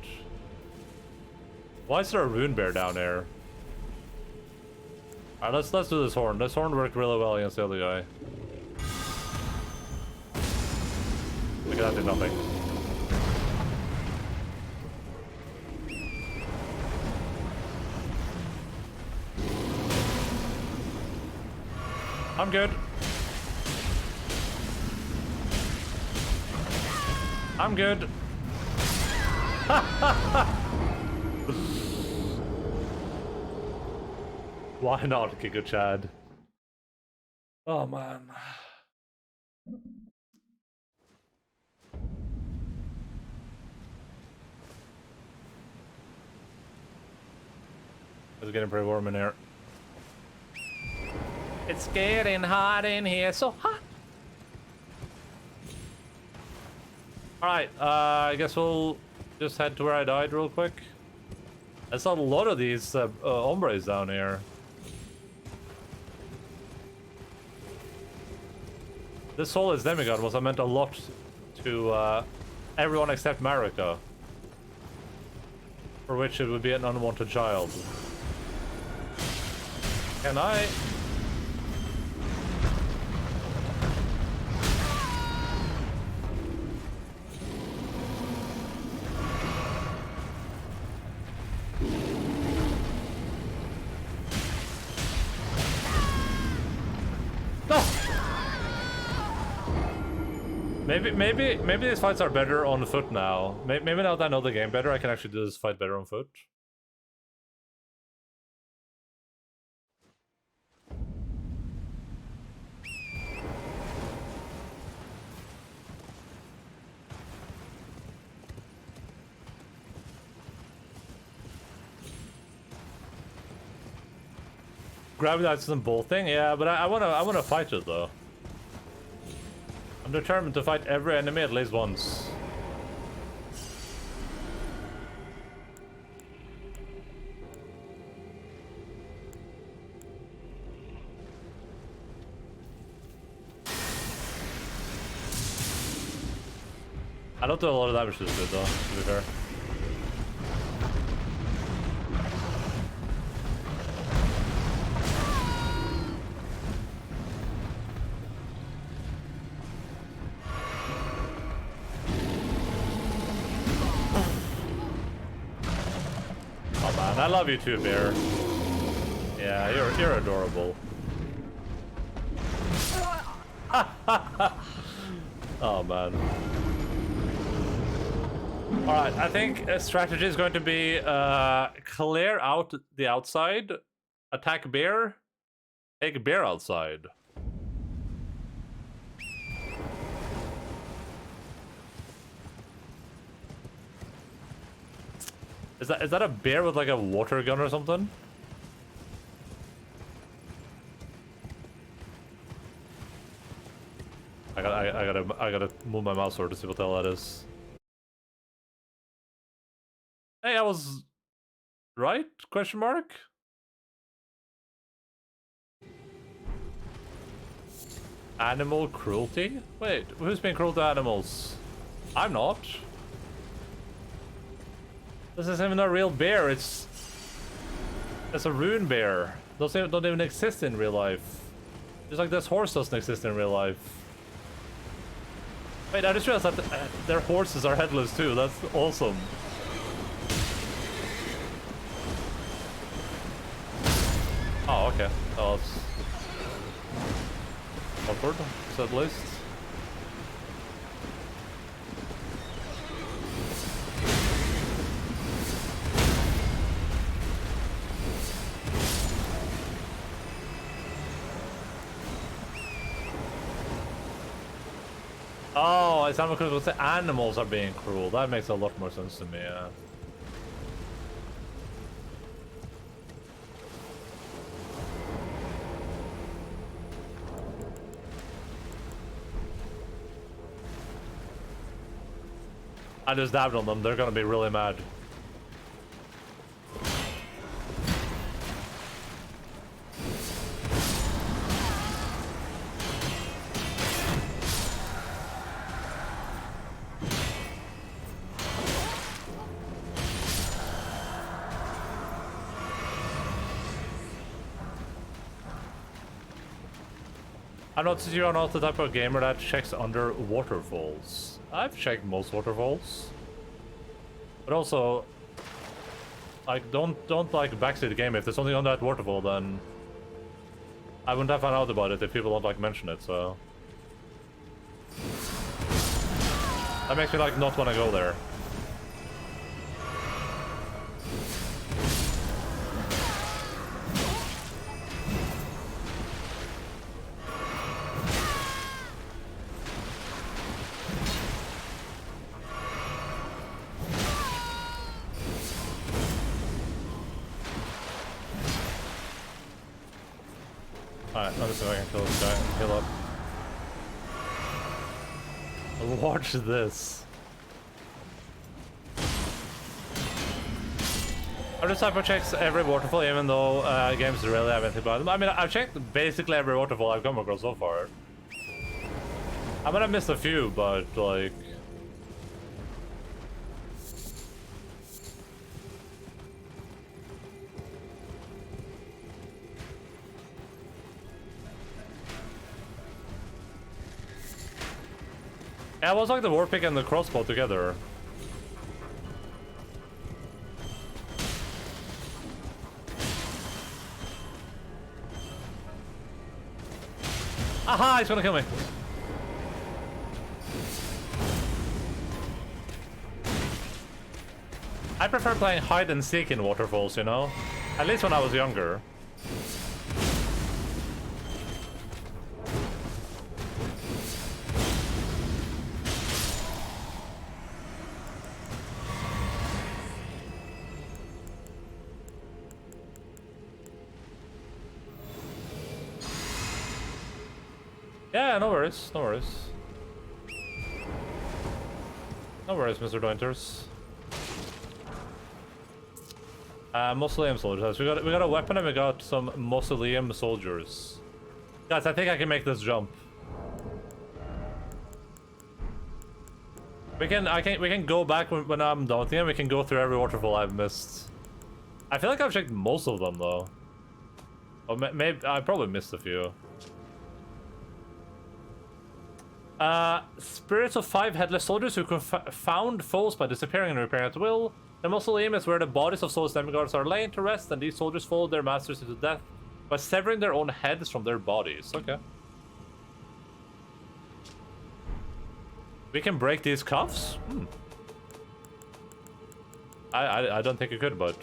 Why is there a rune bear down there? Alright, let's do this horn. This horn worked really well against the other guy. Look at that, did nothing. I'm good. I'm good. Why not kick a Chad? Oh man. It's getting pretty warm in here. It's getting hot in here, so hot. Alright, I guess we'll just head to where I died real quick. I saw a lot of these hombres down here. This soulless demigod was meant a lot to everyone except Marika. For which it would be an unwanted child. Can I? Maybe these fights are better on foot now. Maybe now that I know the game better, I can actually do this fight better on foot. Gravity that's an bolt thing, yeah, but I wanna fight it though. I'm determined to fight every enemy at least once. I don't do a lot of damage to this dude though, to be fair. I love you too, Bear. Yeah, you're adorable. Oh man. Alright, I think a strategy is going to be clear out the outside, attack Bear, take Bear outside. Is that a bear with like a water gun or something? I gotta move my mouse over to see what the hell that is. Hey, I was right? Question mark? Animal cruelty? Wait, who's being cruel to animals? I'm not. This isn't even a real bear, it's a rune bear. Those don't even exist in real life. Just like this horse doesn't exist in real life. Wait, I just realized that their horses are headless too, that's awesome. Oh, okay. Oh, it's awkward, so at least. Oh, it's not because the animals are being cruel. That makes a lot more sense to me, yeah. I just dabbed on them. They're gonna be really mad. I'm not sure you're not the type of gamer that checks under waterfalls. I've checked most waterfalls. But also, like, don't like backseat the game. If there's something on that waterfall, then I wouldn't have found out about it if people don't like mention it, so that makes me like not want to go there. Alright, let me see if I can kill this guy and heal up. Watch this. I just hyper checks every waterfall, even though games rarely have anything about them. I mean, I've checked basically every waterfall I've come across so far. I might have missed a few, but like... Yeah, it was like the warpick and the crossbow together. Aha, he's gonna kill me. I prefer playing hide and seek in waterfalls, you know? At least when I was younger. Yeah, no worries, no worries. No worries, Mr. Dointers. Mausoleum soldiers. We got a weapon and we got some mausoleum soldiers. Guys, I think I can make this jump. We can go back when I'm done with the game. We can go through every waterfall I've missed. I feel like I've checked most of them though. Or maybe I probably missed a few. Spirits of 5 headless soldiers who confound foes by disappearing and reappearing at will. The mausoleum is where the bodies of soulless demigods are laying to rest, and these soldiers follow their masters into death by severing their own heads from their bodies. Okay. We can break these cuffs? Hmm. I don't think you could, but...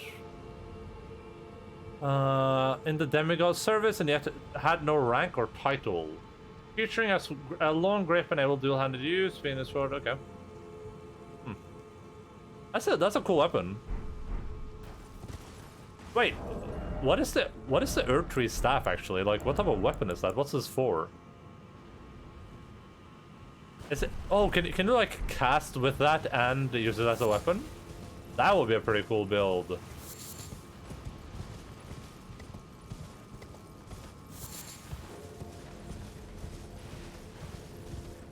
in the demigod's service, and yet had no rank or title. Featuring a long grip and able dual-handed use, being a sword. Okay. Hmm. That's a cool weapon. Wait, what is the Earth Tree staff actually? Like, what type of weapon is that? What's this for? Is it? Oh, can you like cast with that and use it as a weapon? That would be a pretty cool build.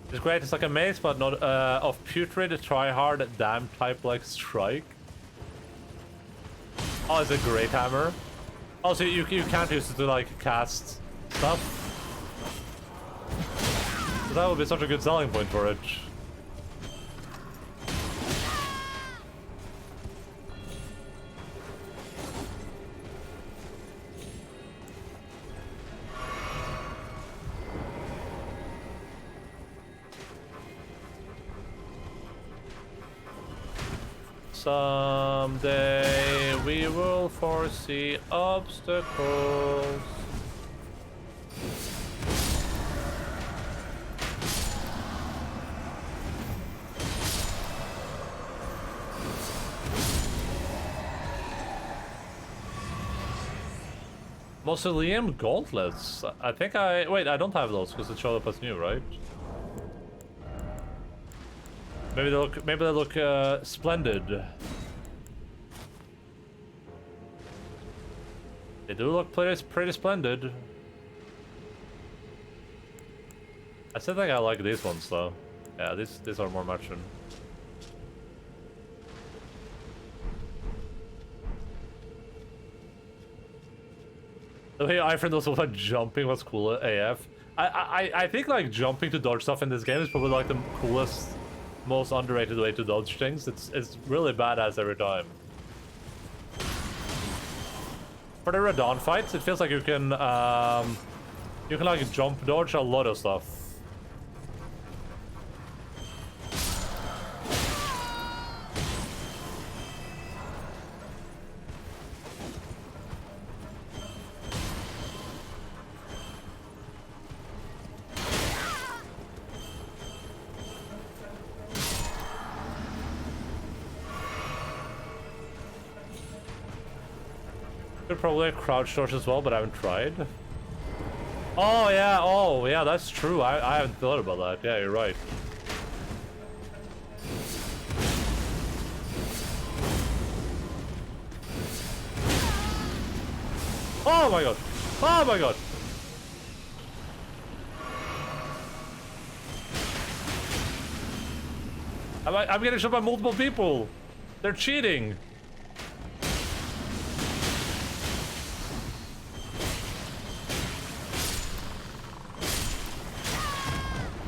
It's great. It's like a mace, but not of putrid, try hard, damn type like strike. Oh, it's a great hammer. Also, you can't use it to like cast stuff. So that would be such a good selling point for it. Someday we will foresee obstacles. Mausoleum gauntlets. I think wait, I don't have those because it showed up as new, right? Maybe they look splendid. They do look pretty splendid. I still think I like these ones though. Yeah, these are more matching. The way Ifrin was about jumping was cool AF. I think like jumping to dodge stuff in this game is probably like the coolest, most underrated way to dodge things. It's really badass every time. For the Radon fights, it feels like you can like jump dodge a lot of stuff. Could probably crouch dodge as well, but I haven't tried. Oh yeah, that's true. I haven't thought about that. Yeah, you're right. Oh my god! Oh my god! I'm getting shot by multiple people! They're cheating!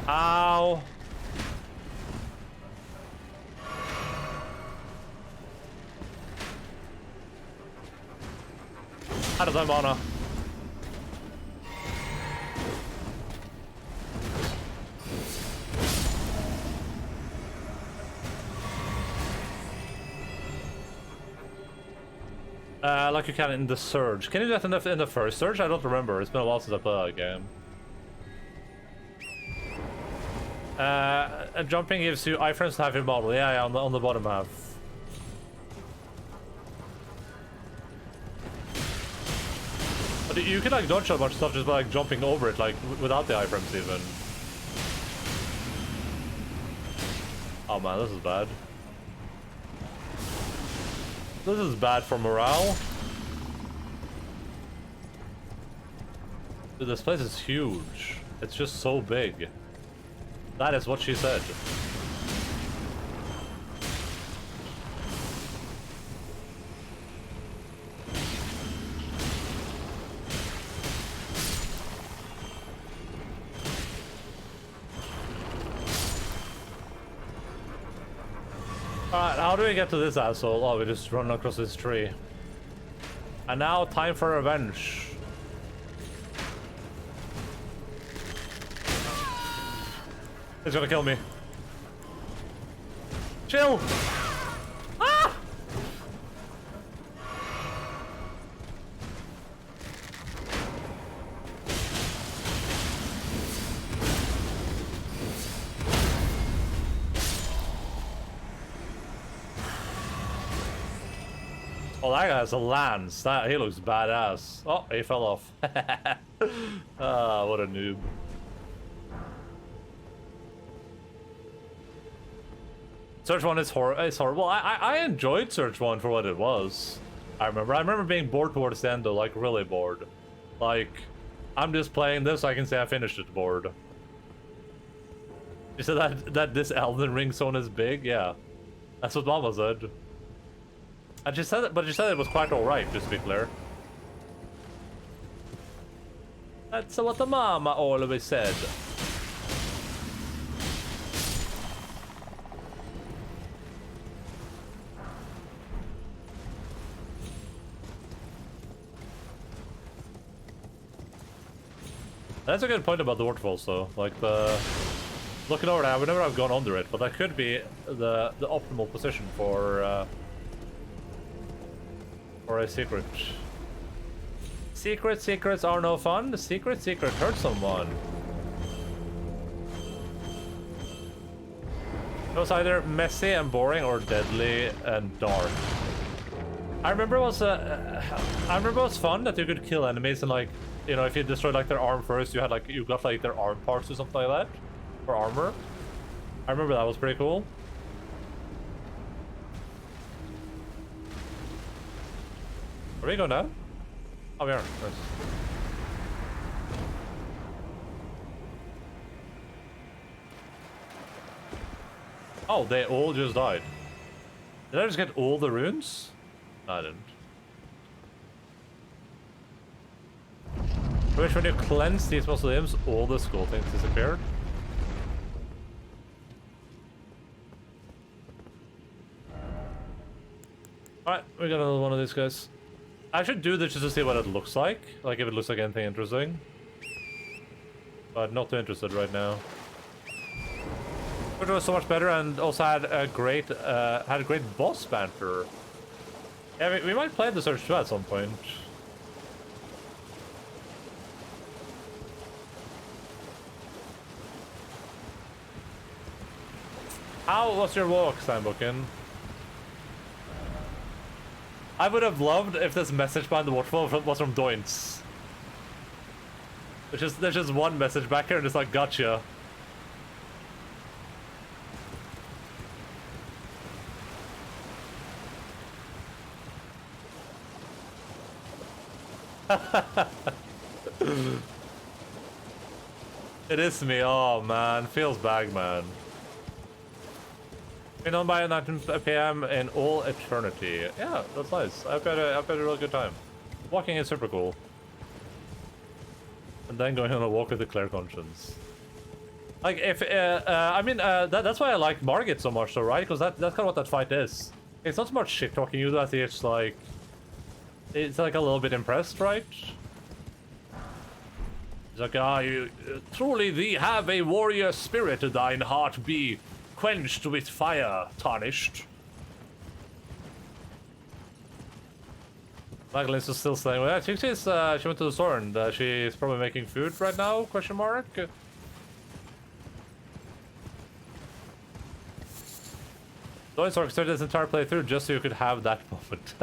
Ow! Out of their mana. Like you can in the Surge. Can you do that in the first Surge? I don't remember. It's been a while since I played that game. And jumping gives you iframes to have your model. Yeah, on the bottom half. But you can like dodge a bunch of stuff just by like jumping over it, like without the iframes even. Oh man, this is bad. This is bad for morale. Dude, this place is huge. It's just so big. That is what she said. Alright, how do we get to this asshole? Oh, we just run across this tree. And now, time for revenge. He's gonna kill me. Chill! Ah! Oh, that guy has a lance. He looks badass. Oh, he fell off. Ah, what a noob. Surge 1 is horrible. I enjoyed Surge 1 for what it was. I remember being bored towards the end though, like really bored. Like, I'm just playing this so I can say I finished it bored. You said that this Elden Ring zone is big? Yeah. That's what Mama said. And she said it, but she said it was quite alright, just to be clear. That's what the Mama always said. That's a good point about the waterfalls, though. Like looking over there, whenever I've gone under it, but that could be the optimal position for a secret. Secrets are no fun. The secret hurt someone. It was either messy and boring or deadly and dark. I remember it was fun that you could kill enemies and like, you know, if you destroyed like their arm first, you got like their arm parts or something like that for armor. I remember that was pretty cool. Where we go now? Oh, we are. Nice. Oh, they all just died. Did I just get all the runes? No, I didn't. Which when you cleanse these mausoleums, all the skull things disappeared. Alright, we got another one of these guys. I should do this just to see what it looks like if it looks like anything interesting. But not too interested right now. Which was so much better and also had a great boss banter. Yeah, we might play the Search 2 at some point. How was your walk, Steinboken? I would have loved if this message behind the waterfall was from Doints. There's just one message back here and it's like, gotcha. It is me, oh man, feels bad, man. Been on by 19 PM in all eternity. Yeah, that's nice. I've had a real good time. Walking is super cool. And then going on a walk with the clear conscience. Like, if, I mean, that's why I like Margit so much though, right? Because that's kind of what that fight is. It's not so much shit-talking you, that it's like a little bit impressed, right? It's like, you truly thee have a warrior spirit, thine heart be quenched with fire, tarnished. Magdalene's is still staying. Well, I think she went to the store and she's probably making food right now, question mark. Doin's orchestrated this entire playthrough just so you could have that moment.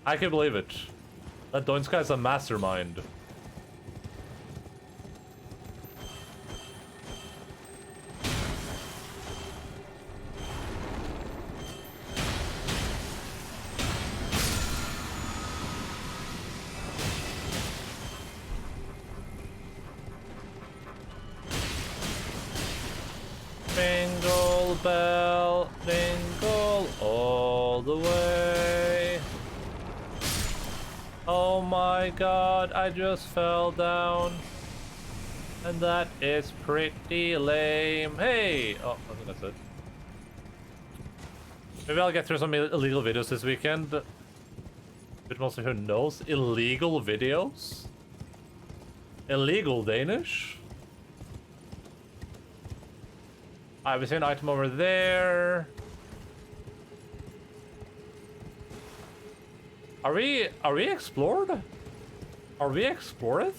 I can believe it. That Doin's guy's a mastermind. Jingle bell, jingle all the way. Oh my god, I just fell down. And that is pretty lame. Hey! Oh, I think that's it. Maybe I'll get through some illegal videos this weekend. But mostly who knows? Illegal videos? Illegal Danish? I was an item over there. Are we explored? Are we explored?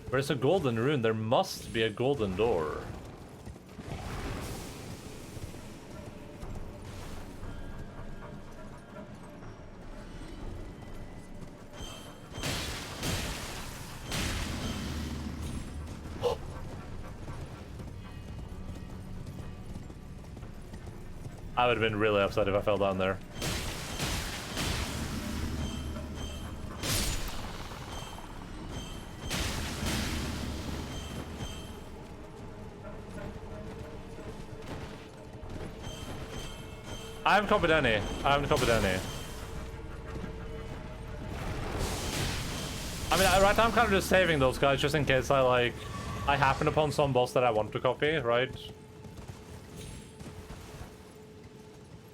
Where's a golden rune? There must be a golden door. I would have been really upset if I fell down there. I haven't copied any. I haven't copied any. I mean, right now I'm kind of just saving those guys just in case I happen upon some boss that I want to copy, right?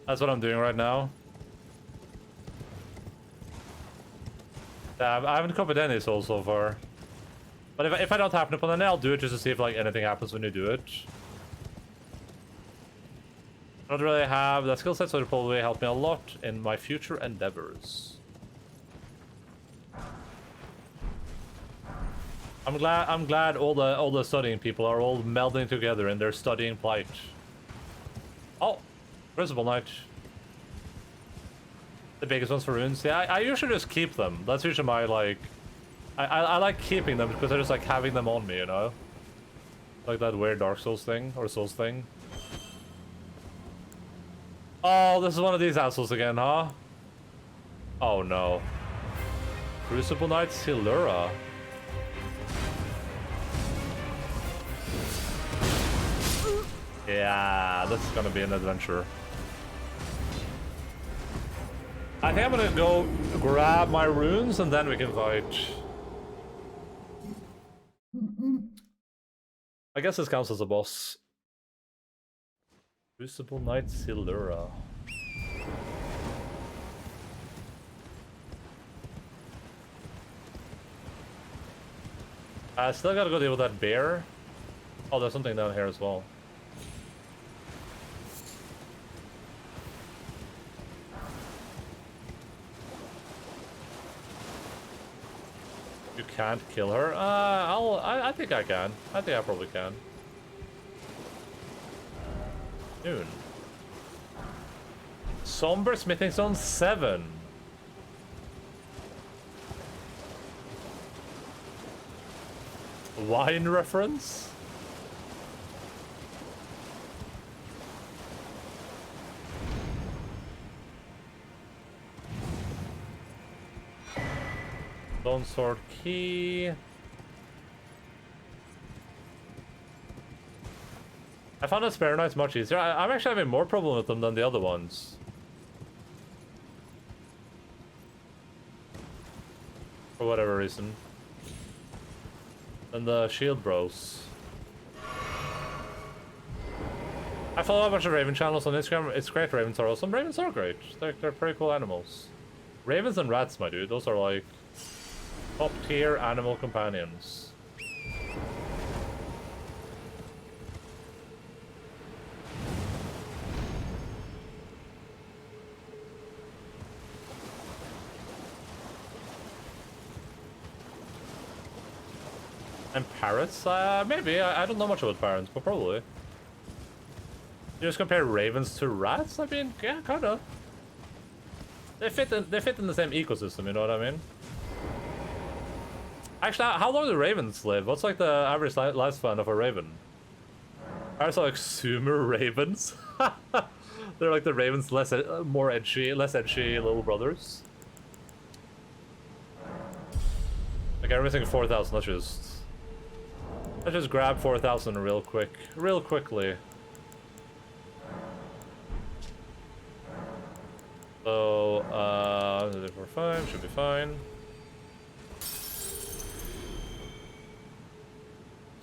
That's what I'm doing right now. Yeah, I haven't copied any souls so far. But if I don't happen upon any, I'll do it just to see if anything happens when you do it. I don't really have that skill set, so it'll probably help me a lot in my future endeavors. I'm glad all the studying people are all melding together in their studying plight. Oh, Crucible Knight. The biggest ones for runes. Yeah, I usually just keep them. That's usually my I like keeping them because I just like having them on me, you know? Like that weird Dark Souls thing or Souls thing. Oh, this is one of these assholes again, huh? Oh no. Crucible Knight Silura. Yeah, this is gonna be an adventure. I think I'm gonna go grab my runes and then we can fight. I guess this counts as a boss. Crucible Knight Silura. I still gotta go deal with that bear. Oh, there's something down here as well. You can't kill her? I think I can. I think I probably can. Noon. Somber Smithing Stone 7. Wine reference? Stone Sword Key. I found the Spare Knights much easier. I'm actually having more problem with them than the other ones. For whatever reason. And the Shield Bros. I follow a bunch of Raven channels on Instagram. It's great, ravens are awesome. Ravens are great. They're pretty cool animals. Ravens and rats, my dude. Those are like top tier animal companions. And parrots? Maybe. I don't know much about parrots, but probably. You just compare ravens to rats? I mean, yeah, kinda. They fit in the same ecosystem, you know what I mean? Actually, how long do ravens live? What's like the average lifespan of a raven? Parrots are like sumer ravens. They're like the ravens less edgy little brothers. Okay, I'm missing 4,000. Let's just grab 4,000 real quickly. So, we're fine, should be fine.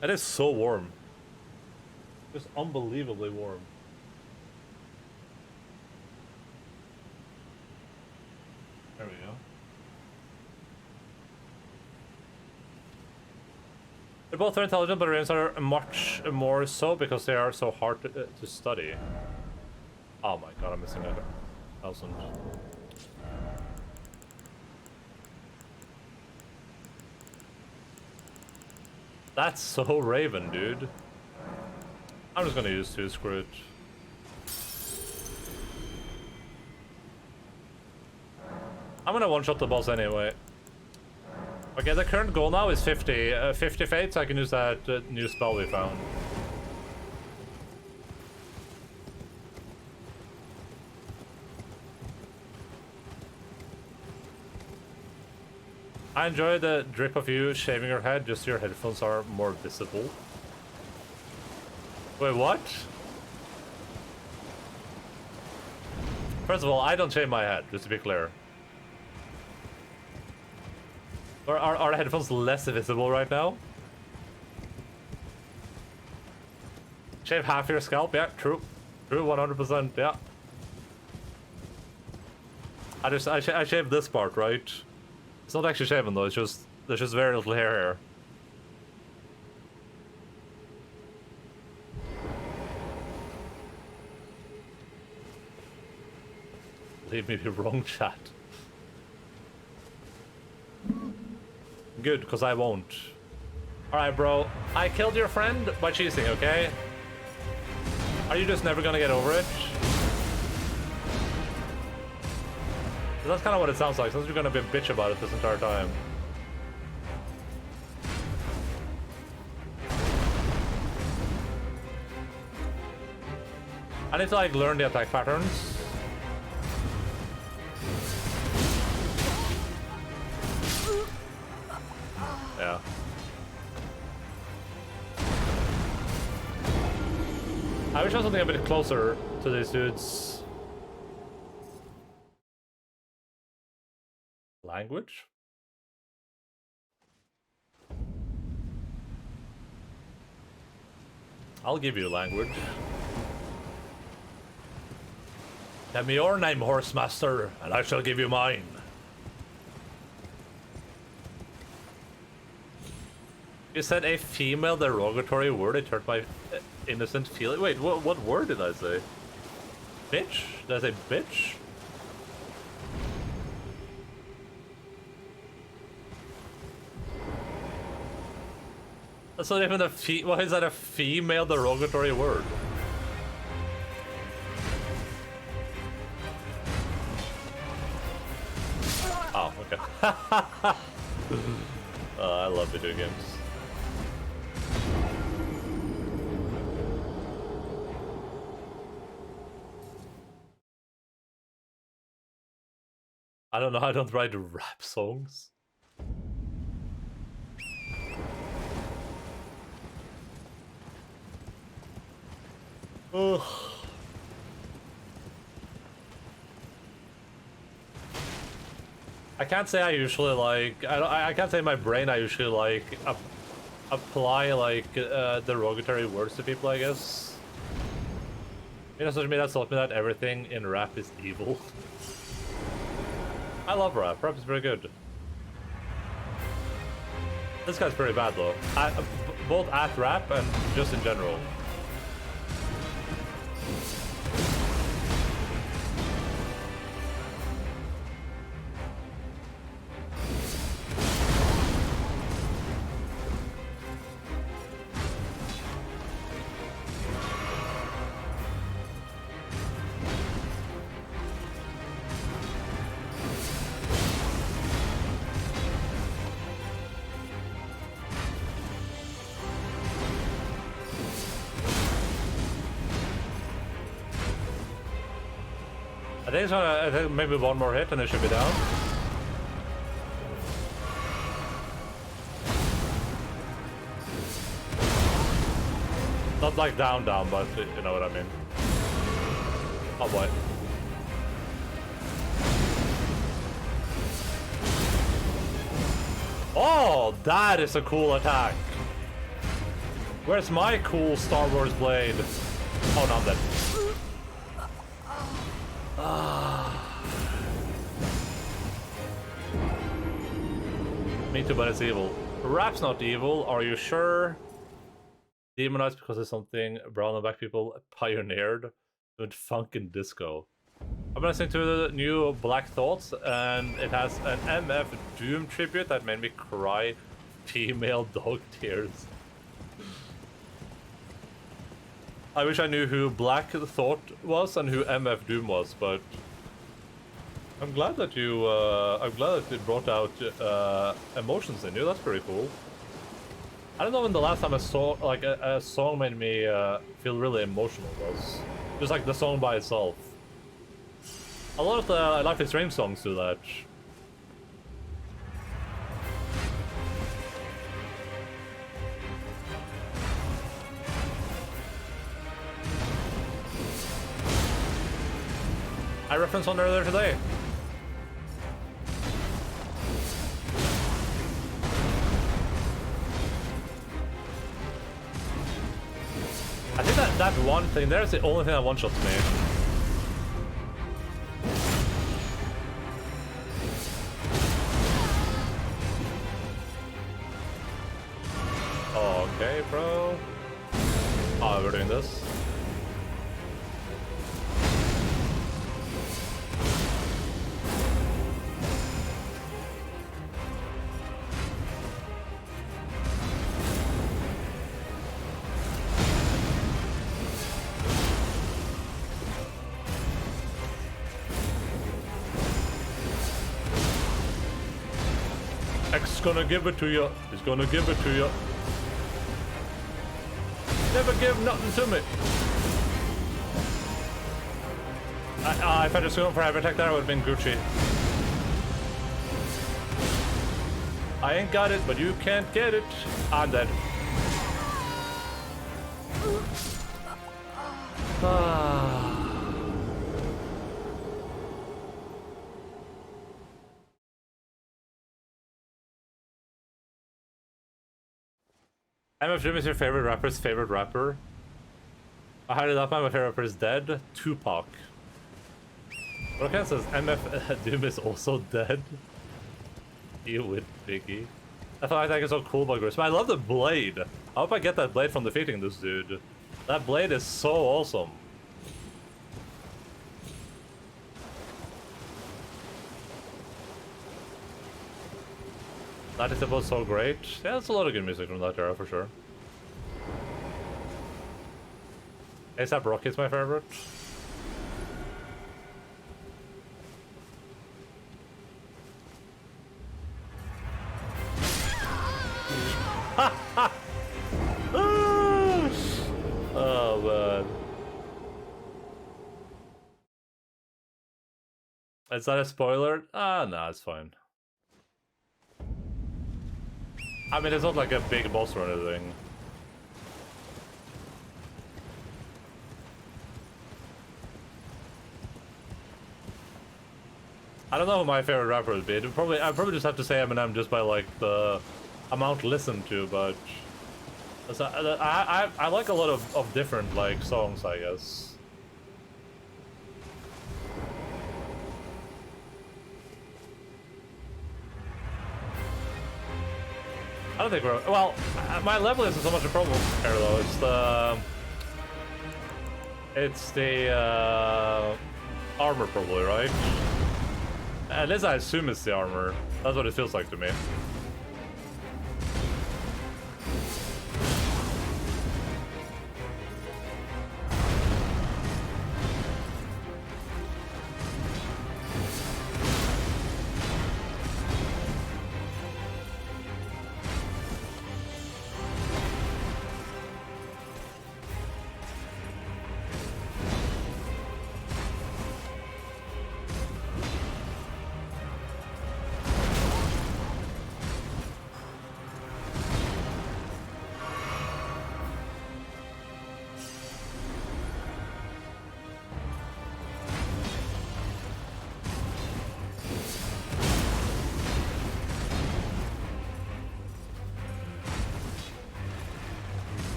It is so warm. Just unbelievably warm. There we go. They're both very intelligent, but ravens are much more so because they are so hard to study. Oh my god, I'm missing 1,000. That's so Raven, dude. I'm just gonna use 2, screw it. I'm gonna one-shot the boss anyway. Okay, the current goal now is 50 fates. I can use that new spell we found. I enjoy the drip of you shaving your head, just your headphones are more visible. Wait, what? First of all, I don't shave my head, just to be clear. Are the headphones less visible right now? Shave half your scalp? Yeah, true. True, 100%, yeah. I shaved this part, right? It's not actually shaven though, there's just very little hair here. Leave me be wrong, chat. Good, because I won't. Alright, bro. I killed your friend by cheating, okay? Are you just never gonna get over it? That's kind of what it sounds like, since you're gonna be a bitch about it this entire time. I need to like learn the attack patterns. Yeah. I wish I was something a bit closer to these dudes. Language? I'll give you language. Tell me your name, Horsemaster, and I shall give you mine. You said a female derogatory word. It hurt my innocent feeling. Wait, what word did I say? Bitch? Did I say bitch? That's not even why is that a female derogatory word? Oh, okay. I love video games. I don't know, I don't write rap songs. Ugh. I can't say I usually like, I can't say in my brain I usually like apply like derogatory words to people, I guess. You know, social media taught me that everything in rap is evil. I love rap. Rap is very good. This guy's pretty bad though. Both at rap and just in general. I think maybe one more hit and it should be down. Not like down, but you know what I mean. Oh boy. Oh, that is a cool attack. Where's my cool Star Wars blade? Oh, no, I'm dead. Me too, but it's evil. Rap's not evil, are you sure? Demonized because it's something brown and black people pioneered with funk and disco. I've been listening to the new Black Thoughts, and it has an MF Doom tribute that made me cry female dog tears. I wish I knew who Black Thought was and who MF Doom was, but I'm glad that you brought out emotions in you. That's pretty cool. I don't know when the last time I saw like a song made me feel really emotional was. Just like the song by itself. A lot of the Life is Strange songs do that. I referenced one earlier today. I think that one thing there is the only thing that one-shots me. Okay, bro. Oh, we're doing this. X gonna give it to you. He's gonna give it to you. Never give nothing to me. If I just went for heavy attack there, I would have been Gucci. I ain't got it, but you can't get it. I'm dead. MF Doom is your favorite rapper's favorite rapper? I highly doubt my favorite rapper is dead. Tupac. Broken says MF Doom is also dead. You with Biggie. I thought I think it's so cool about Grissom. I love the blade. I hope I get that blade from defeating this dude. That blade is so awesome. That is about so great. Yeah, there's a lot of good music from that era for sure. A$AP Rocky's my favorite. Oh man. Is that a spoiler? Ah, nah, it's fine. I mean, it's not like a big boss or anything. I don't know who my favorite rapper would be. I'd probably just have to say Eminem just by like the amount listened to, but I like a lot of different like songs, I guess. I don't think we're well. My level isn't so much a problem here though. It's the armor probably, right? At least I assume it's the armor. That's what it feels like to me.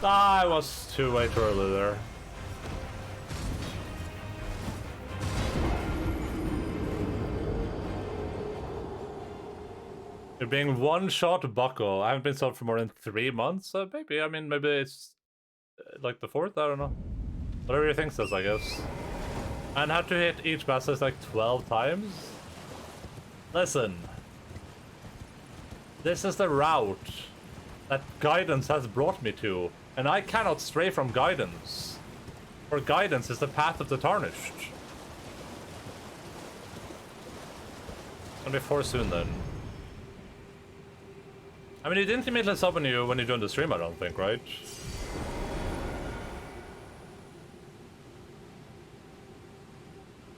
I was way too early there. You're being one-shot bucko. I haven't been subbed for more than 3 months, maybe. I mean, maybe it's like the 4th, I don't know. Whatever your thing says, I guess. And have to hit each basilisk like 12 times? Listen. This is the route that guidance has brought me to. And I cannot stray from guidance. For guidance is the path of the tarnished. It's gonna be 4 soon then. I mean, he didn't immediately summon you when you joined the stream, I don't think, right?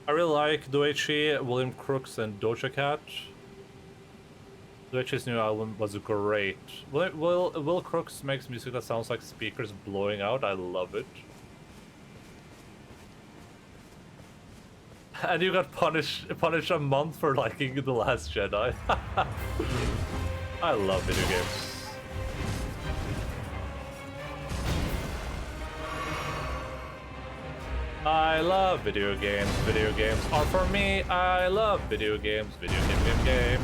I really like Doichi, William Crooks, and Doja Cat. Doichi's new album was great. Will Crooks makes music that sounds like speakers blowing out. I love it. And you got punished a month for liking The Last Jedi. I love video games. I love video games. Video games are for me. I love video games. Video games.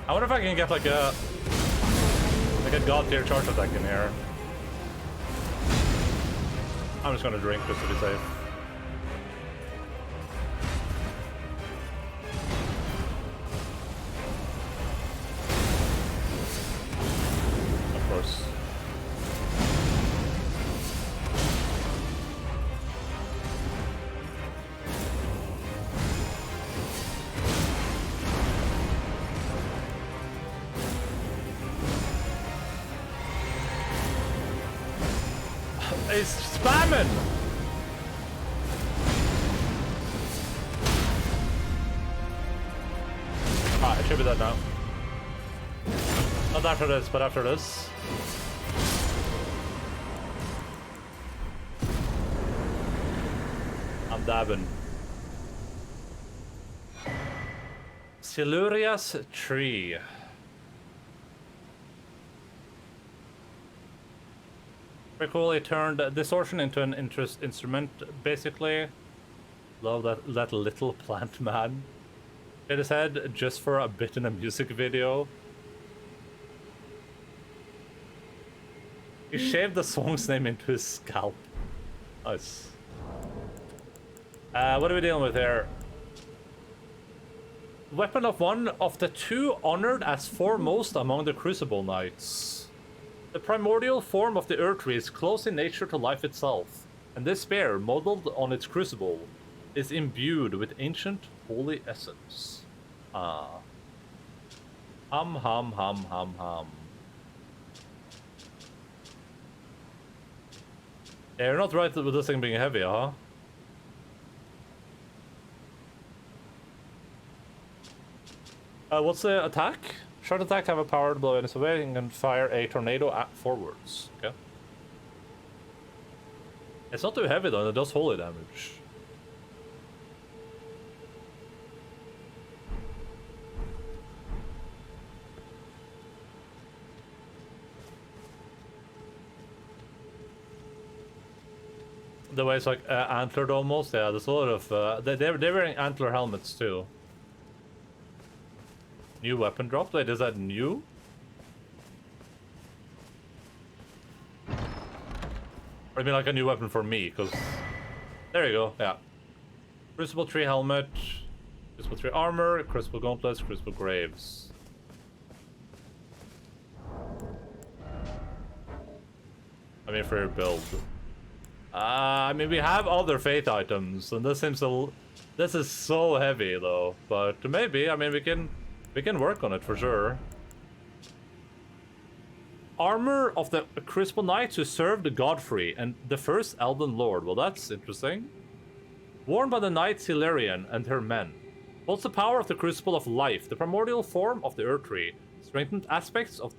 I wonder if I can get like a god tier charge attack in here. I'm just gonna drink just to be safe. Of course. he's spamming! Ah, it should be dead now. Not after this, but after this. I'm dabbing. Siluria's tree. Pretty cool. He turned distortion into an instrument, basically. Love that little plant man. Hit his head just for a bit in a music video. He shaved the song's name into his scalp. Nice. What are we dealing with here? Weapon of one of the two honored as foremost among the Crucible Knights. The primordial form of the Earth Tree is close in nature to life itself, and this spear, modeled on its crucible, is imbued with ancient holy essence. Ah. Hum. Yeah, you're not right with this thing being heavy, huh? What's the attack? Short attack have a power to blow enemies away and can fire a tornado at forwards. Okay. It's not too heavy though, it does holy damage. The way it's like antlered almost, yeah, there's a lot of... they're wearing antler helmets too. New weapon drop? Wait, is that new? Or I mean like a new weapon for me, because... There you go, yeah. Crucible Tree helmet, Crucible Tree armor, Crucible gauntlets, Crucible graves. I mean for your build. I mean we have other faith items, and this seems a... This is so heavy though, but maybe, I mean we can work on it for sure. Armor of the Crucible Knights who served Godfrey and the first Elden Lord. Well, that's interesting. Worn by the Knight Hilarion and her men. Holds the power of the Crucible of Life, the primordial form of the Earth Tree. Strengthened aspects of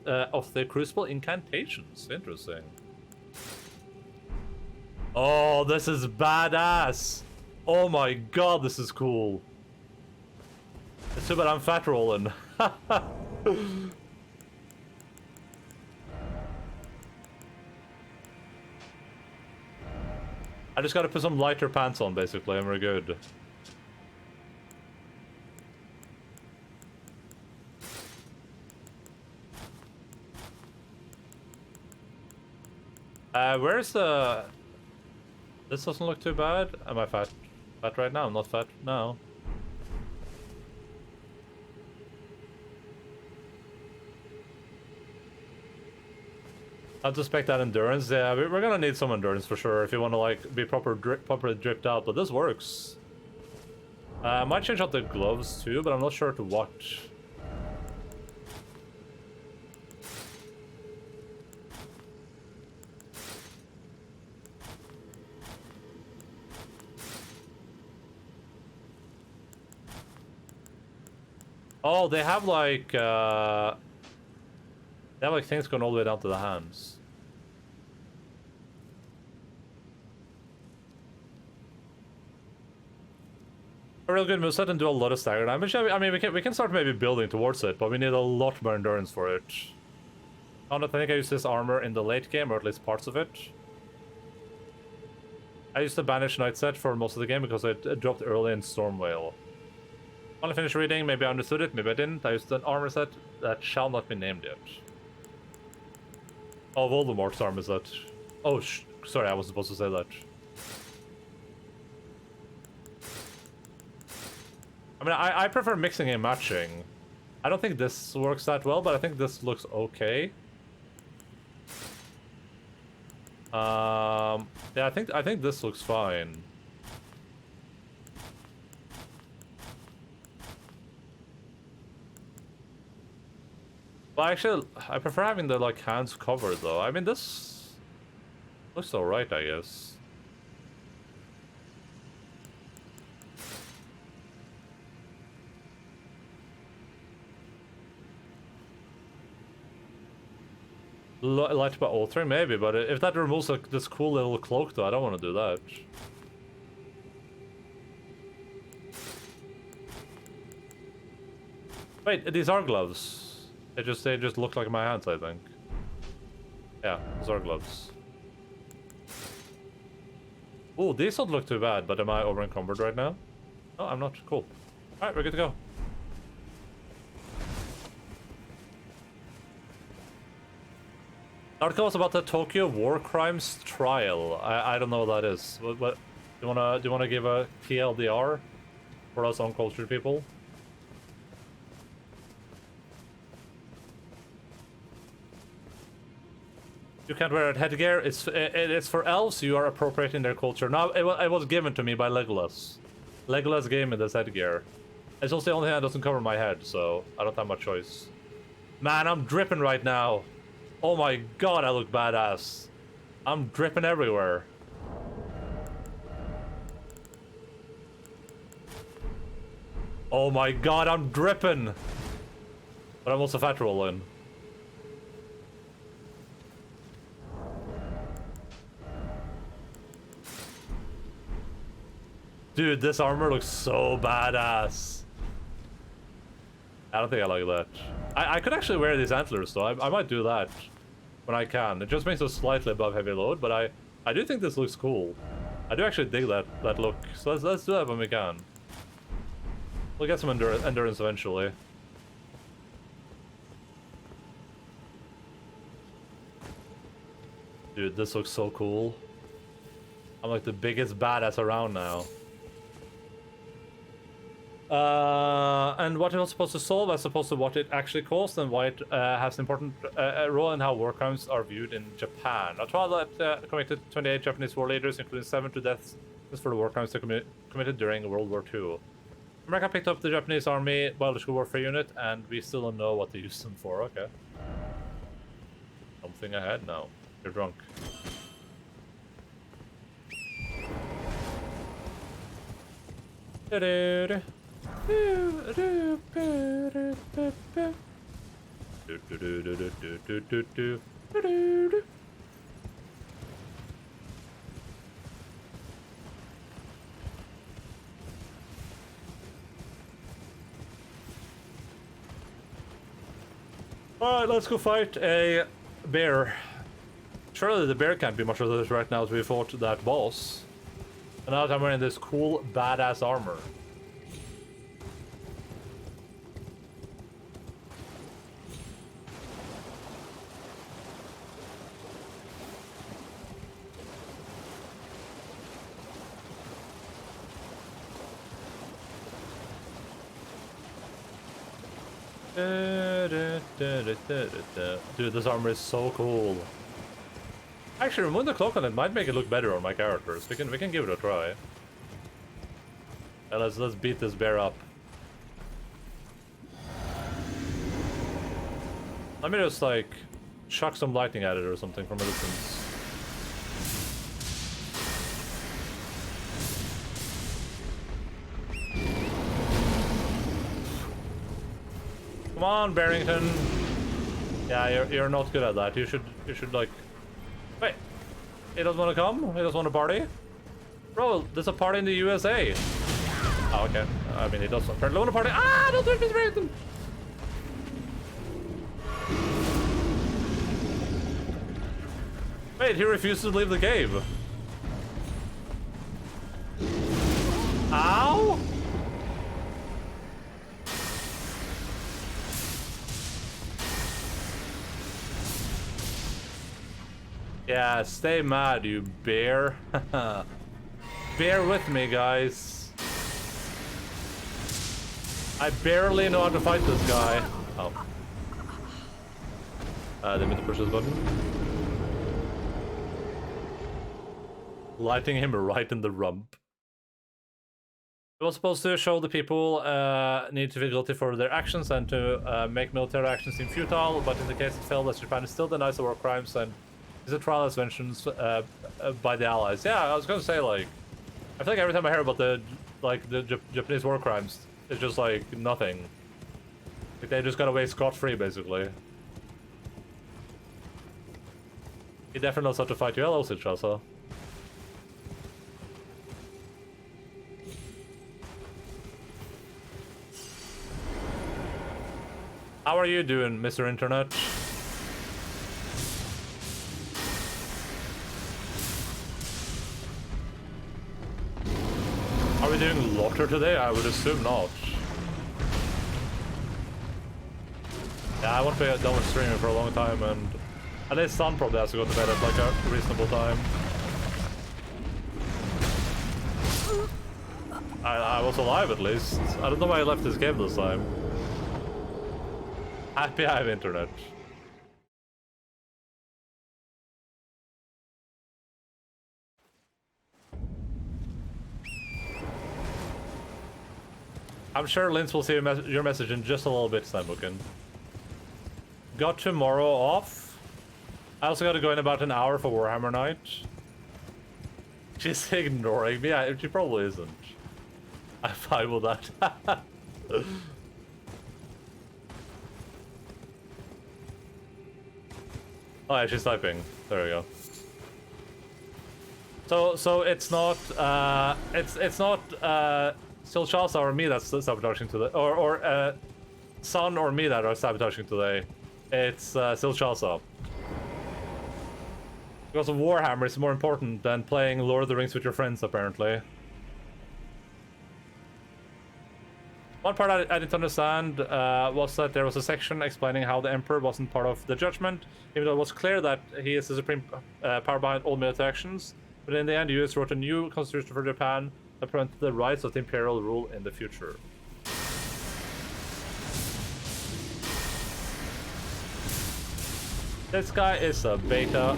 the Crucible incantations. Interesting. Oh, this is badass. Oh my god, this is cool. It's too bad I'm fat rolling. I just gotta put some lighter pants on, basically, and we're good. Where's the... This doesn't look too bad. Am I fat? Fat right now? I'm not fat now. I'll just spec that endurance. Yeah, we're gonna need some endurance for sure if you want to like be properly dripped out. But this works. I might change out the gloves too, but I'm not sure to what. Oh, they have like things going all the way down to the hands. A real good moveset and do a lot of stagger damage. I mean, we can start maybe building towards it, but we need a lot more endurance for it. I think I used this armor in the late game, or at least parts of it. I used the Banished Knight set for most of the game because it dropped early in Stormwale. When I finished reading, maybe I understood it, maybe I didn't. I used an armor set that shall not be named yet. Oh, Voldemort's armor set. Oh, sorry, I wasn't supposed to say that. I mean, I prefer mixing and matching. I don't think this works that well, but I think this looks okay. Yeah, I think this looks fine. Well, actually, I prefer having the like hands covered though. I mean, this Looks alright, I guess. Light by altering, maybe, but if that removes like, this cool little cloak, though, I don't want to do that. Wait, these are gloves. They just look like my hands, I think. Yeah, those are gloves. Oh, these don't look too bad, but am I over encumbered right now? No, I'm not. Cool. Alright, we're good to go. Article was about the Tokyo war crimes trial. I don't know what that is. What do you wanna give a TLDR for us uncultured people? You can't wear a headgear. It's for elves. You are appropriating their culture. Now it was given to me by Legolas. Legolas gave me this headgear. It's also the only thing that doesn't cover my head, so I don't have much choice. Man, I'm dripping right now. Oh my god, I look badass. I'm dripping everywhere. Oh my god, I'm dripping. But I'm also fat rolling. Dude, this armor looks so badass. I don't think I like that. I could actually wear these antlers though. I might do that when I can. It just makes us slightly above heavy load, but I do think this looks cool. I do actually dig that look. So let's do that when we can. We'll get some endurance eventually. Dude, this looks so cool. I'm like the biggest badass around now. And what it was supposed to solve as opposed to what it actually caused and why it has an important role in how war crimes are viewed in Japan. A trial that convicted 28 Japanese war leaders, including 7 to death for the war crimes they committed during World War II. America picked up the Japanese Army Biological Warfare Unit, and we still don't know what to use them for. Okay. Something ahead? No. You're drunk. Da-da-da. Alright, let's go fight a bear. Surely the bear can't be much of this right now as we fought that boss. And now that I'm wearing this cool, badass armor. Dude, this armor is so cool. Actually, remove the cloak on it might make it look better on my characters. We can give it a try. And let's beat this bear up. Let me just like chuck some lightning at it or something from a distance. Come on, Barrington. Yeah, you're not good at that. You should like. Wait, he doesn't want to come? He doesn't want to party? Bro, there's a party in the USA. Oh, okay. I mean, he does apparently want to party. Ah, don't do it, Mr. Barrington. Wait, he refuses to leave the cave. Ow! Yeah, stay mad, you bear. Bear with me, guys. I barely know how to fight this guy. Oh. Didn't mean to push this button. Lighting him right in the rump. It was supposed to show the people need to feel guilty for their actions and to make military actions seem futile, but in the case it failed as Japan still denies the war crimes and Is it trial as vengeance by the Allies? Yeah, I was gonna say, like, I feel like every time I hear about the Japanese war crimes, it's just like nothing. Like they just got away scot-free, basically. He definitely knows how to fight you. Hello, Sinchasa. How are you doing, Mr. Internet? Are we doing Lotter today? I would assume not. Yeah, I won't be done with streaming for a long time, and at least Sun probably has to go to bed at like a reasonable time. I was alive at least. I don't know why I left this game this time. Happy I have internet. I'm sure Linz will see your message in just a little bit, Slimebukin. Got tomorrow off. I also got to go in about an hour for Warhammer night. She's ignoring me. She probably isn't. I'm fine with that. Oh yeah, she's typing. There we go. So it's not still Charles or me that's sabotaging today, or Son or me that are sabotaging today. It's still Charles. Because of Warhammer is more important than playing Lord of the Rings with your friends, apparently. One part I didn't understand was that there was a section explaining how the Emperor wasn't part of the Judgment, even though it was clear that he is the supreme power behind all military actions. But in the end, the US wrote a new constitution for Japan that prevented the rights of the imperial rule in the future. This guy is a beta.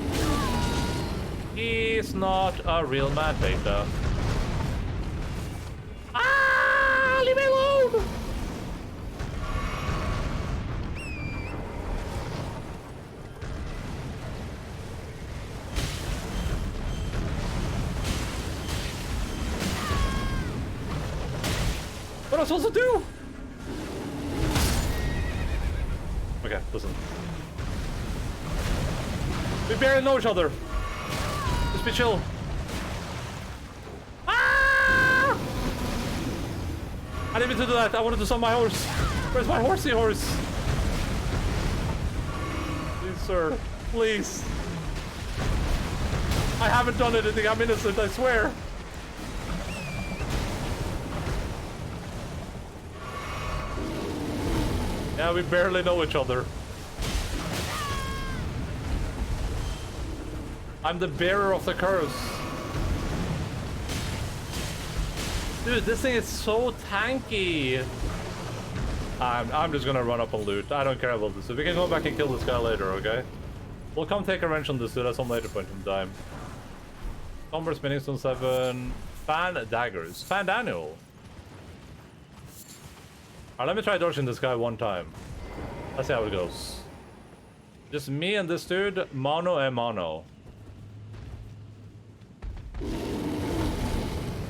He's not a real mad beta. Ah, leave me alone! What am I supposed to do? Okay, listen. We barely know each other. Just be chill. Ah! I didn't mean to do that. I wanted to summon my horse. Where's my horsey horse? Please, sir. Please. I haven't done anything. I'm innocent, I swear. Yeah, we barely know each other. I'm the bearer of the curse. Dude, this thing is so tanky. I'm just gonna run up and loot. I don't care about this. We can go back and kill this guy later, okay? We'll come take a wrench on this dude at some later point in time. Somber spinning stone 7. Fan daggers. Fan Daniel. Alright, let me try dodging this guy one time. Let's see how it goes. Just me and this dude, mano a mano.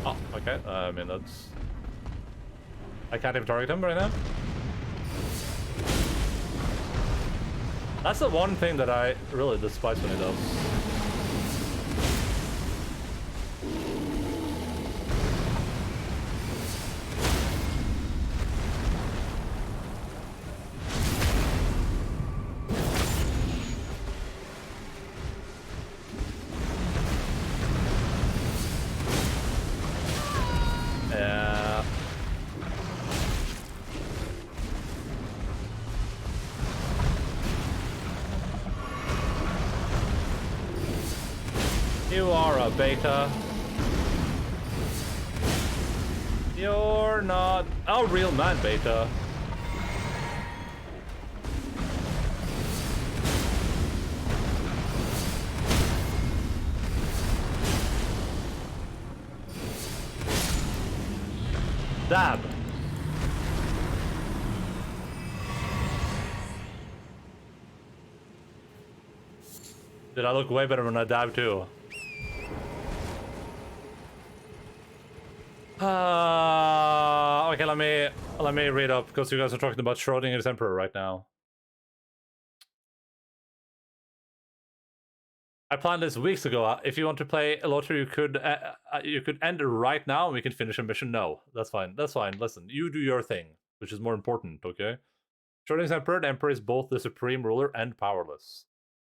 Oh, okay. I mean, that's... I can't even target him right now. That's the one thing that I really despise when he does. You are a beta. You're not a real man beta. Dab. Did I look way better when I dab too? Okay, let me read up because you guys are talking about Schrodinger's Emperor right now. I planned this weeks ago. If you want to play a lottery, you could end it right now and we can finish a mission. No, that's fine. That's fine. Listen, you do your thing, which is more important, okay? Schrodinger's Emperor, the Emperor is both the supreme ruler and powerless.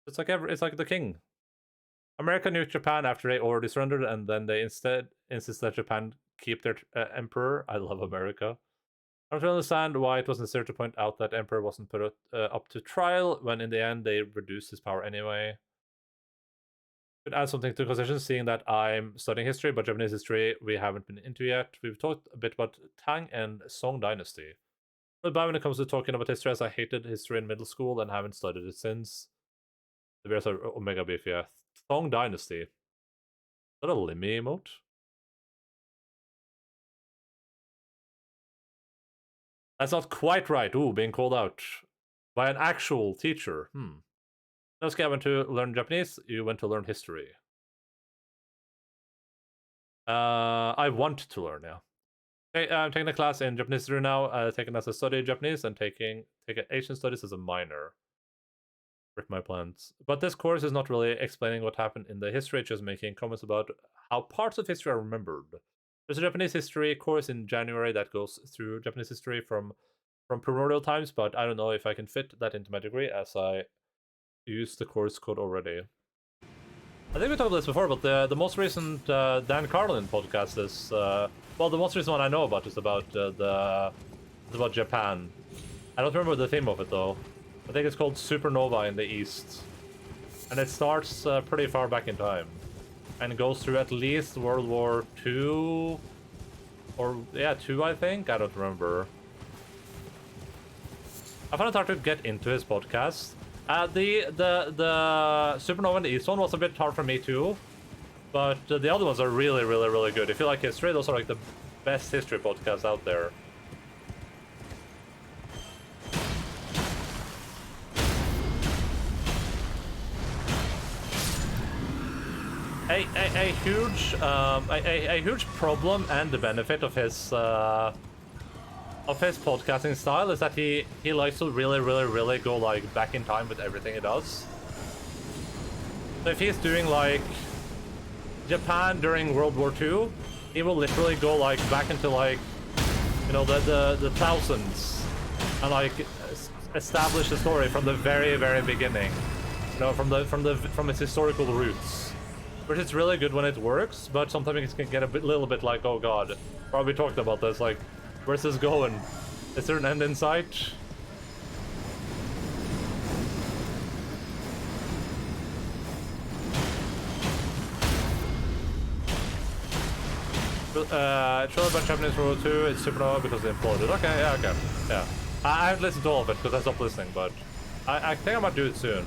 It's like the king. America nuked Japan after they already surrendered, and then they instead insist that Japan keep their emperor. I love America. I don't understand why it was necessary to point out that emperor wasn't put up to trial when in the end they reduced his power anyway. Could add something to conversation, seeing that I'm studying history, but Japanese history we haven't been into yet. We've talked a bit about Tang and Song Dynasty. But bad when it comes to talking about history, as I hated history in middle school and haven't studied it since. The bears are Omega Beef, yeah. Song Dynasty. Is that a Limmy emote? That's not quite right. Ooh, being called out by an actual teacher. Nosuke, I went to learn Japanese. You went to learn history. I want to learn, yeah. Okay, I'm taking a class in Japanese history now. Taking as a study Japanese and taking Asian studies as a minor. Rip my plans. But this course is not really explaining what happened in the history, just making comments about how parts of history are remembered. There's a Japanese history course in January that goes through Japanese history from primordial times, but I don't know if I can fit that into my degree as I use the course code already. I think we talked about this before, but the most recent Dan Carlin podcast is well, the most recent one I know about is about about Japan. I don't remember the theme of it though. I think it's called Supernova in the East, and it starts pretty far back in time, and goes through at least World War II, or yeah, II I think. I don't remember. I found it hard to get into his podcast. The Supernova in the East one was a bit hard for me too, but the other ones are really, really, really good. If you like history, those are like the best history podcasts out there. A huge problem and the benefit of his podcasting style is that he likes to really go like back in time with everything he does. So if he's doing like Japan during World War II, he will literally go like back into like, you know, the thousands and like establish the story from the very beginning, you know, from its historical roots. Which is really good when it works, but sometimes it can get a little bit like, oh god, probably talked about this, like, where's this going? Is there an end in sight? Trailer about Japanese World War II, it's Supernova because they imploded. Okay, yeah, okay, yeah. I haven't listened to all of it because I stopped listening, but I think I might do it soon.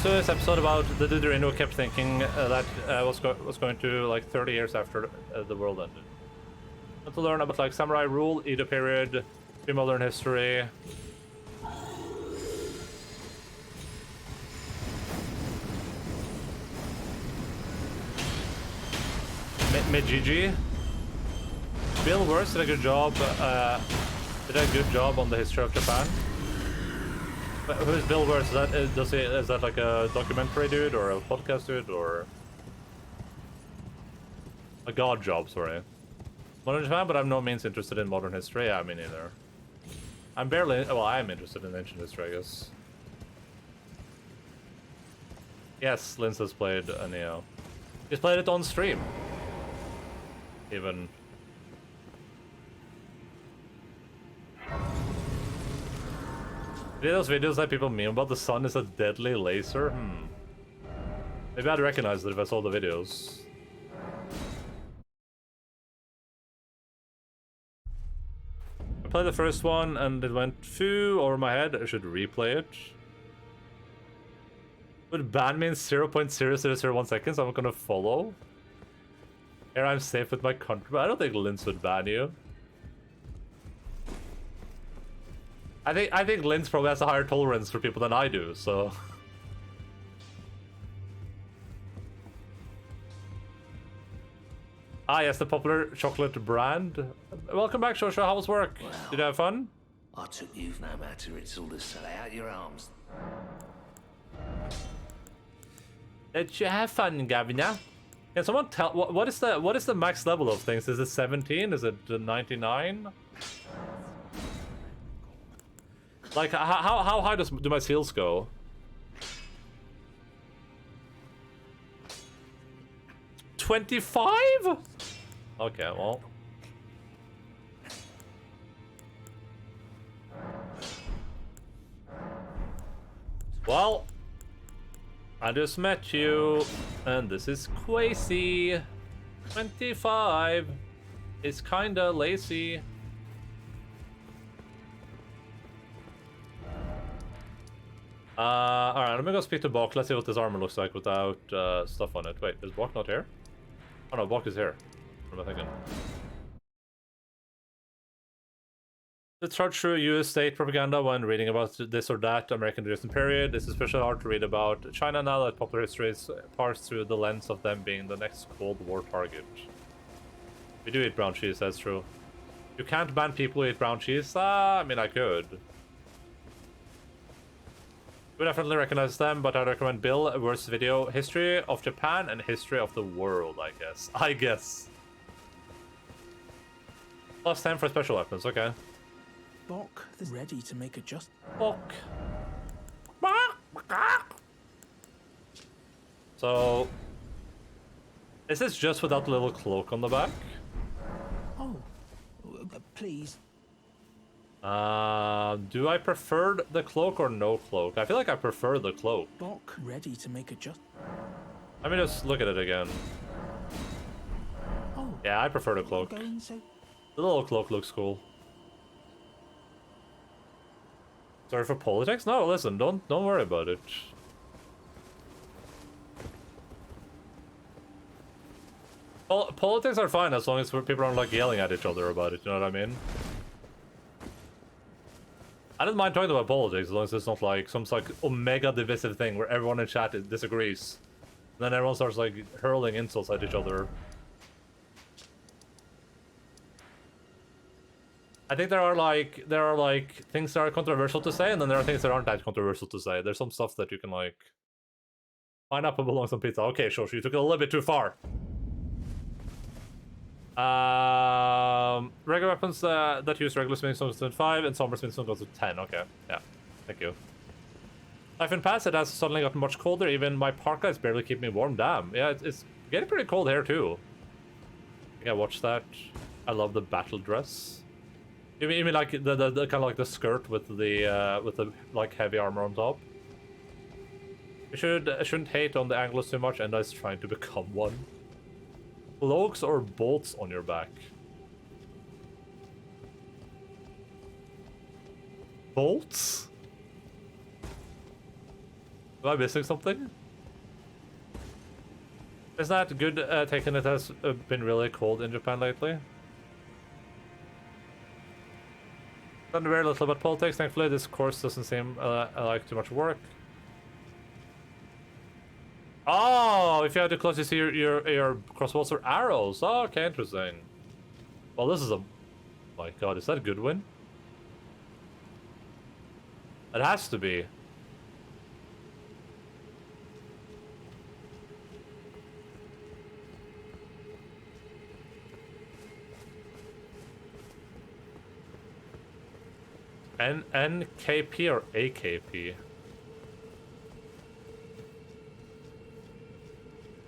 So this episode about the dude who kept thinking that was going to like 30 years after the world ended. Want to learn about like samurai rule, Edo period, pre-modern history. Mijiji. Bill Wurst did a good job. Did a good job on the history of Japan. But who's Bill Wurst? Is that like a documentary dude or a podcast dude or a god job? Sorry, modern Japan, but I'm no means interested in modern history. Yeah, me neither. I'm barely. Well, I am interested in ancient history, I guess. Yes, Linz has played a Neo. He's played it on stream. Even. Those videos that people meme about the sun is a deadly laser? Maybe I'd recognize it if I saw the videos. I played the first one and it went phew over my head. I should replay it. Would ban me in 0.0001 seconds? I'm gonna follow. Here I'm safe with my country, but I don't think Linz would ban you. I think Linz probably has a higher tolerance for people than I do, so. Ah, yes, the popular chocolate brand. Welcome back, Shosha. How was work? Did you have fun? I took you've no matter, it's all to sell out your arms. Did you have fun, Gavina? Can someone tell what is the max level of things? Is it 17? Is it 99? Like how high do my seals go? $25? Okay, well. Well, I just met you, and this is Quasi. 25 is kinda lazy. Alright, let me go speak to Bok. Let's see what this armor looks like without stuff on it. Wait, is Bok not here? Oh no, Bok is here. What am I thinking? It's hard through US state propaganda when reading about this or that American resistance period. It's especially hard to read about China now that popular history is parsed through the lens of them being the next Cold War target. We do eat brown cheese, that's true. You can't ban people who eat brown cheese? I mean, I could. We definitely recognize them, but I recommend Bill Worst's video, History of Japan and History of the World, I guess. I guess. Plus 10 for special weapons, okay. Bok is ready to make adjustments. Bok. So, is this just without the little cloak on the back? Oh, please. Do I prefer the cloak or no cloak? I feel like I prefer the cloak. Bok ready to make adjustments. Let me just look at it again. Oh, yeah, I prefer the cloak. The little cloak looks cool. Sorry for politics? No, listen, don't worry about it. Politics are fine as long as people aren't like yelling at each other about it, you know what I mean? I don't mind talking about politics as long as it's not like some like omega divisive thing where everyone in chat disagrees. And then everyone starts like hurling insults at each other. I think there are like things that are controversial to say, and then there are things that aren't that controversial to say. There's some stuff that you can like pineapple belongs on pizza. Okay, sure, you took it a little bit too far. Regular weapons that use regular smithing stones to 5 and somber smithing stones goes to 10. Okay, yeah, thank you. Typhoon Pass, it has suddenly gotten much colder. Even my parka is barely keeping me warm. Damn, yeah, it's getting pretty cold here too. I think I watched that. I love the battle dress. You mean like the kind of like the skirt with the like heavy armor on top? You shouldn't hate on the Anglos too much. Enda is trying to become one. Cloaks or bolts on your back? Bolts? Am I missing something? Isn't that good, taking it has been really cold in Japan lately? Done very little about politics. Thankfully, this course doesn't seem like too much work. Oh, if you have to close, you see your crossbows or arrows. Oh, okay, interesting. Well, this is a... My god, is that a good win? It has to be. NKP or AKP?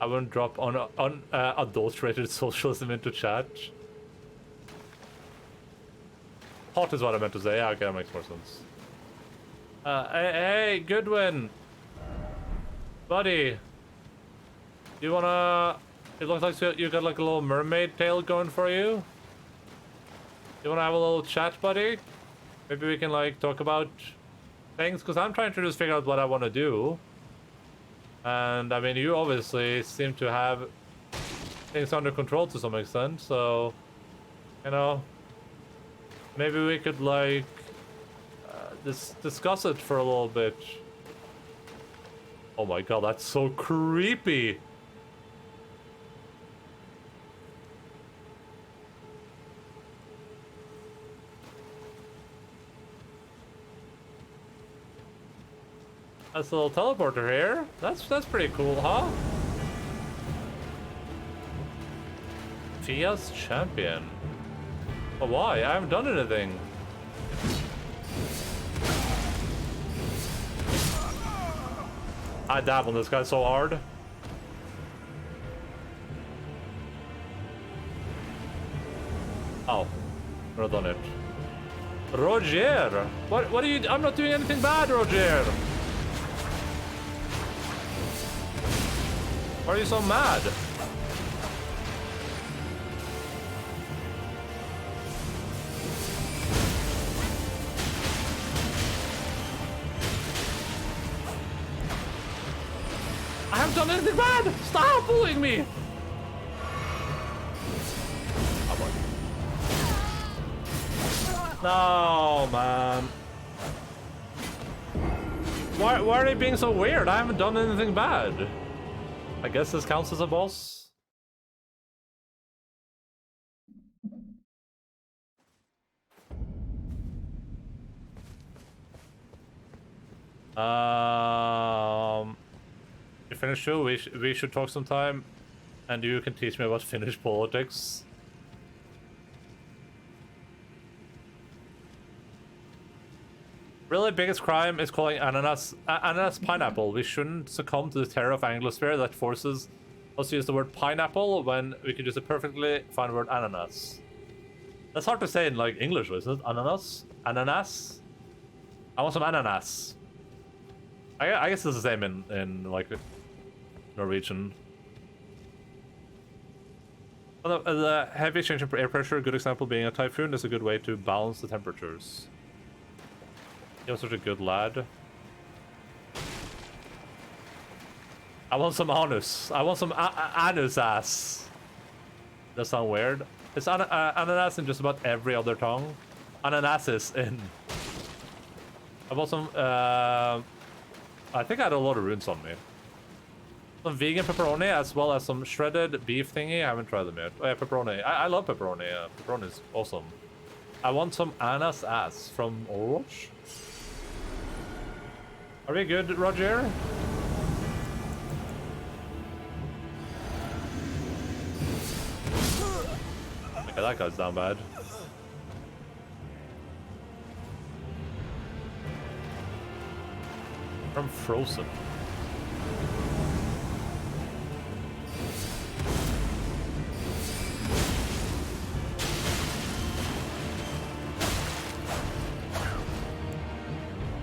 I won't drop unadulterated socialism into chat. Hot is what I meant to say. Yeah, okay, that makes more sense. Hey, Goodwin! Buddy! You wanna... It looks like you got like a little mermaid tail going for you? You wanna have a little chat, buddy? Maybe we can like talk about things, because I'm trying to just figure out what I want to do. And I mean, you obviously seem to have things under control to some extent, so, you know, maybe we could, like, discuss it for a little bit. Oh my god, that's so creepy! That's a little teleporter here. That's pretty cool, huh? Fia's champion. Oh, why? I haven't done anything. I dab on this guy so hard. Oh, I've done it. Roger! What are you? I'm not doing anything bad, Roger! Why are you so mad? I haven't done anything bad! Stop bullying me! No, man. Why are they being so weird? I haven't done anything bad. I guess this counts as a boss. You finished too? We should talk sometime, and you can teach me about Finnish politics. Really biggest crime is calling ananas pineapple. We shouldn't succumb to the terror of Anglosphere that forces us to use the word pineapple when we could use a perfectly fine word ananas. That's hard to say in like English, isn't it? Ananas? Ananas? I want some ananas. I guess it's the same in like Norwegian. The heavy change in air pressure, a good example being a typhoon, is a good way to balance the temperatures. You're such a good lad. I want some anus. I want some anus ass. That sound weird. It's ananas in just about every other tongue. Ananasis in. I bought some. I think I had a lot of runes on me. Some vegan pepperoni as well as some shredded beef thingy. I haven't tried them yet. Oh yeah, pepperoni. I love pepperoni. Pepperoni is awesome. I want some ananas ass from Overwatch. Are we good, Roger? Okay, that guy's down bad. From Frozen.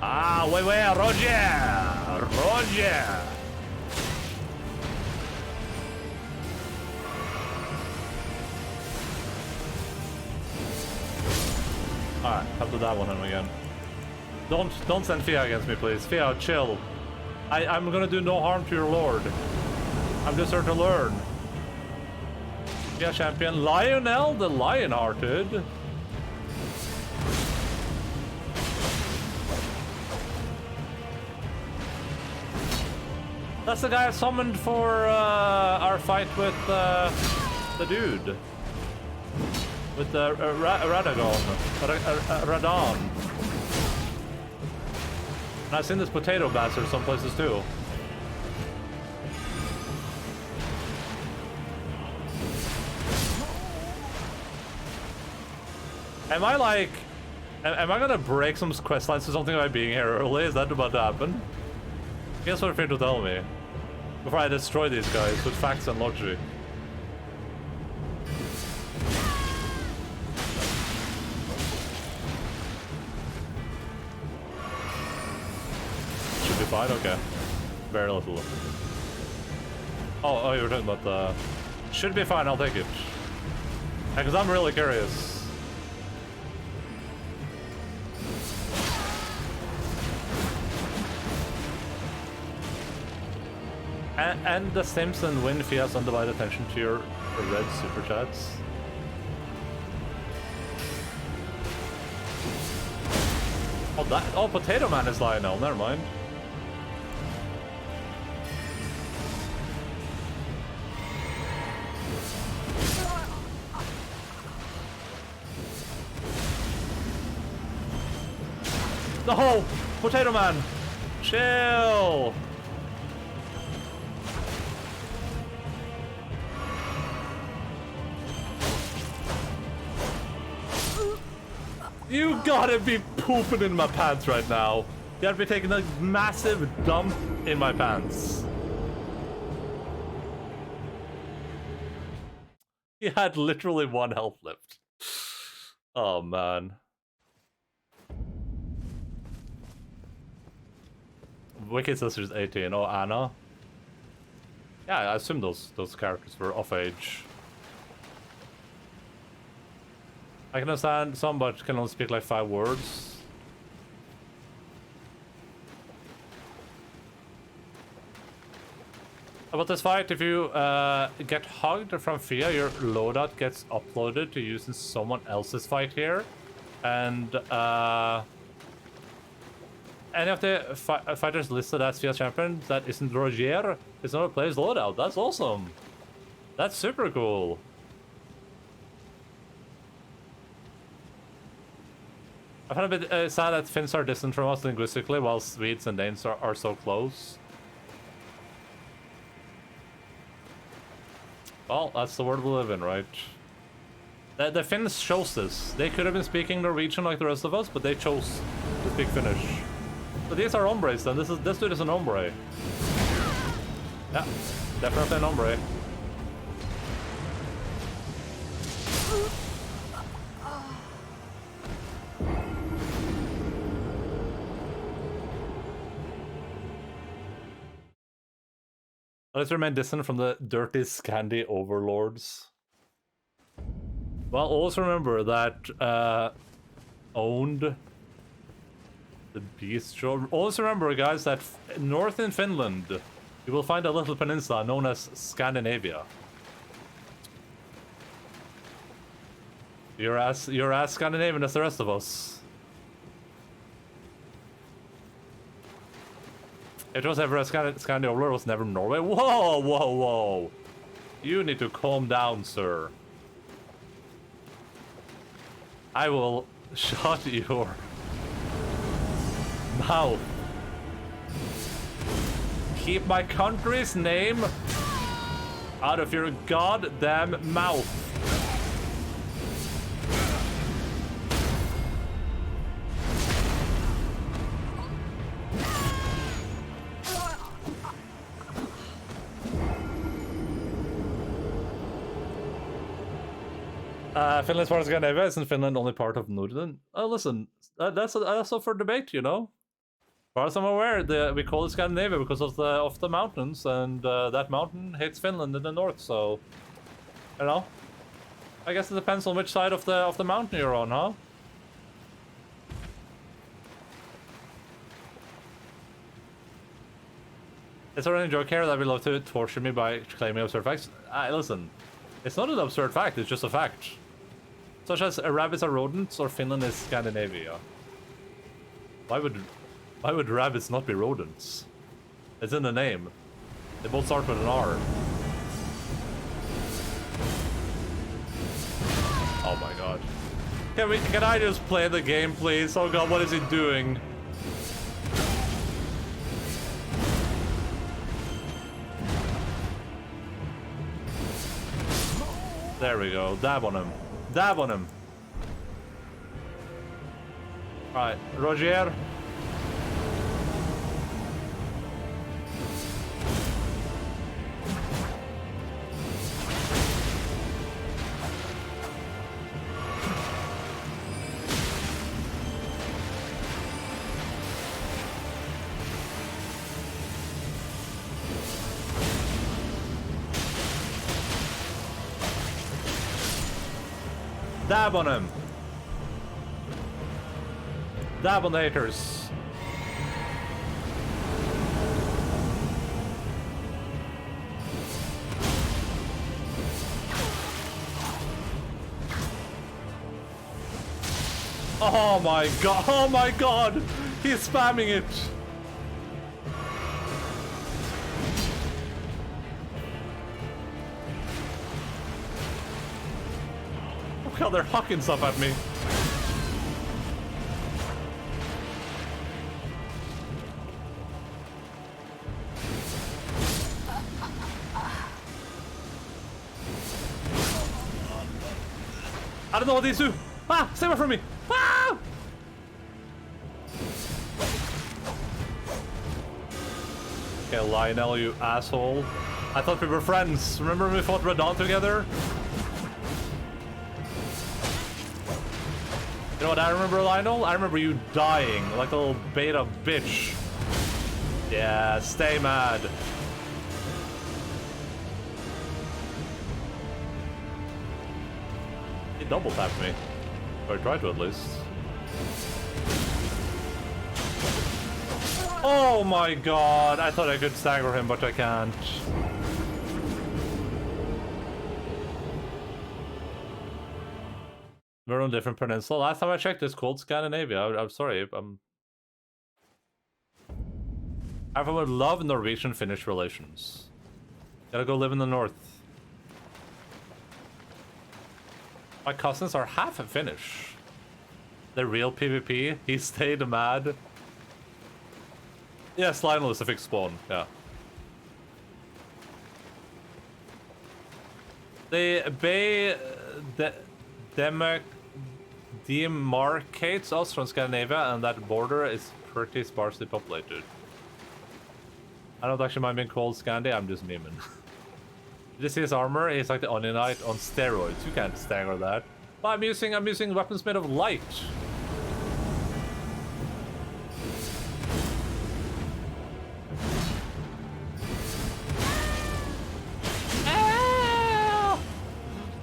Ah, wait, Roger! Roger! Alright, have to that one him again. Don't send Fia against me, please. Fia, chill. I'm gonna do no harm to your lord. I'm just here to learn. Fia champion Lionel the Lionhearted. That's the guy I summoned for our fight with the dude. With the Radon. And I've seen this potato bastard some places too. Am I gonna break some quest lines or something by being here early? Is that about to happen? Guess what you're to tell me before I destroy these guys with facts and logic. Should be fine, okay. Very little. Oh, you were talking about the... Should be fine, I'll take it. Because I'm really curious. And the Simpson win Fia's undivided attention to your The red super chats. Oh, Potato Man is Lionel. Never mind. No! Potato Man! Chill! You gotta be pooping in my pants right now. You gotta be taking a massive dump in my pants. He had literally 1 health left. Oh man. Wicked Sisters 18. Oh, Anna. Yeah, I assume those characters were of age. I can understand some, but can only speak like 5 words. About this fight, if you get hugged from Fia, your loadout gets uploaded to use in someone else's fight here. And any of the fighters listed as Fia champion that isn't Roger is not a player's loadout. That's awesome. That's super cool. I find it a bit sad that Finns are distant from us linguistically, while Swedes and Danes are so close. Well, that's the world we live in, right? The Finns chose this. They could have been speaking Norwegian like the rest of us, but they chose to speak Finnish. So these are hombres then. This dude is an hombre. Yeah, definitely an hombre. Let's remain distant from the dirty Scandi overlords. Well, always remember that owned the bistro. Always remember, guys, that north in Finland, you will find a little peninsula known as Scandinavia. You're as Scandinavian as the rest of us. It was ever a Scandi overlord, it was never Norway. Whoa, whoa, whoa. You need to calm down, sir. I will shut your mouth. Keep my country's name out of your goddamn mouth. Finland's part of Scandinavia. Isn't Finland only part of Norden? Listen, that's up for debate, you know. As far as I'm aware, we call it Scandinavia because of the mountains, and that mountain hits Finland in the north. So, you know, I guess it depends on which side of the mountain you're on, huh? Is there any joke here that we love to torture me by claiming absurd facts? Listen, it's not an absurd fact. It's just a fact. Such as rabbits are rodents or Finland is Scandinavia. Why would rabbits not be rodents? It's in the name. They both start with an R. Oh my god. Can I just play the game, please? Oh god, what is he doing? There we go. Dab on him. Dab on him. Alright, Roger. Dab on him. Dab on the haters. Oh my god! Oh my god! He's spamming it! Oh god, they're hucking stuff at me. I don't know what these do! Ah! Stay away from me! Ah! Okay, Lionel, you asshole. I thought we were friends. Remember when we fought Red Dawn together? You know what I remember, Lionel? I remember you dying like a little beta bitch. Yeah, stay mad. He double tapped me. Or tried to at least. Oh my god, I thought I could stagger him, but I can't. We're on a different peninsula. Last time I checked, it's called Scandinavia. I'm sorry. I would love Norwegian-Finnish relations. Gotta go live in the north. My cousins are half Finnish. The real PvP. He stayed mad. Yes, Lionel is a fixed spawn. Yeah. The bay demarcates us from Scandinavia, and that border is pretty sparsely populated. I don't actually mind being called Scandi, I'm just memeing. Did you see his armor? He's like the Onion Knight on steroids. You can't stagger that. But I'm using weapons made of light.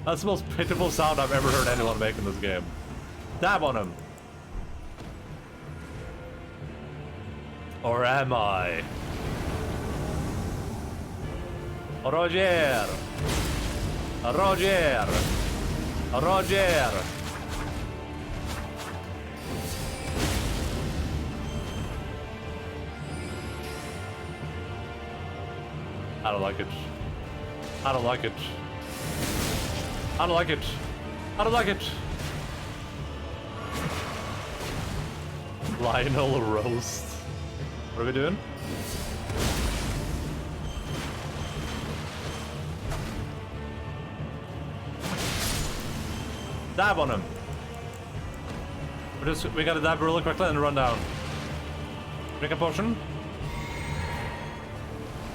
That's the most pitiful sound I've ever heard anyone make in this game. Dab on him. Or am I? Roger! Roger! Roger! I don't like it. I don't like it. I don't like it. I don't like it. Lionel roast. What are we doing? Dab on him. We gotta dab really quickly and run down. Drink a potion.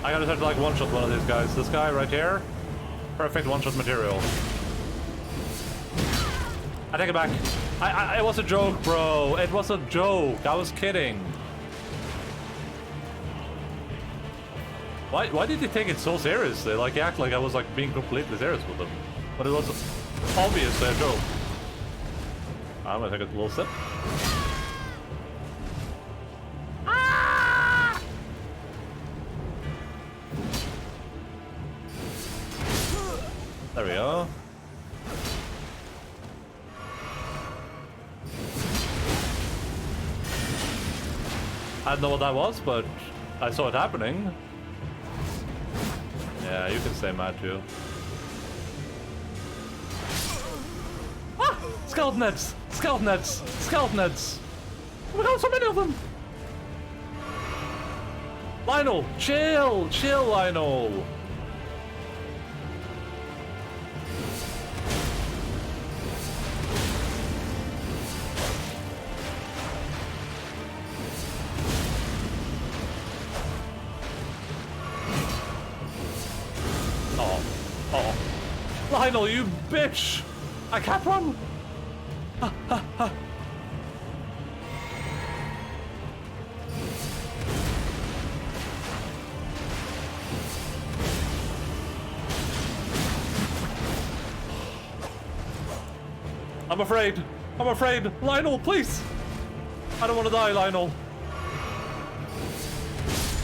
I gotta try to like one-shot one of these guys. This guy right here. Perfect one-shot material. I take it back. It was a joke, bro. It was a joke. I was kidding. Why did he take it so seriously? Like, he acted like I was like being completely serious with him. But it was obviously a joke. I'm gonna take a little sip. Ah! There we go. I don't know what that was, but I saw it happening. Yeah, you can stay mad too. Ah! Skeleton heads! Skeleton heads! Skeleton heads! Oh my god, so many of them! Lionel! Chill! Chill, Lionel! Lionel, you bitch! I can't run! I'm afraid. I'm afraid. Lionel, please! I don't want to die, Lionel.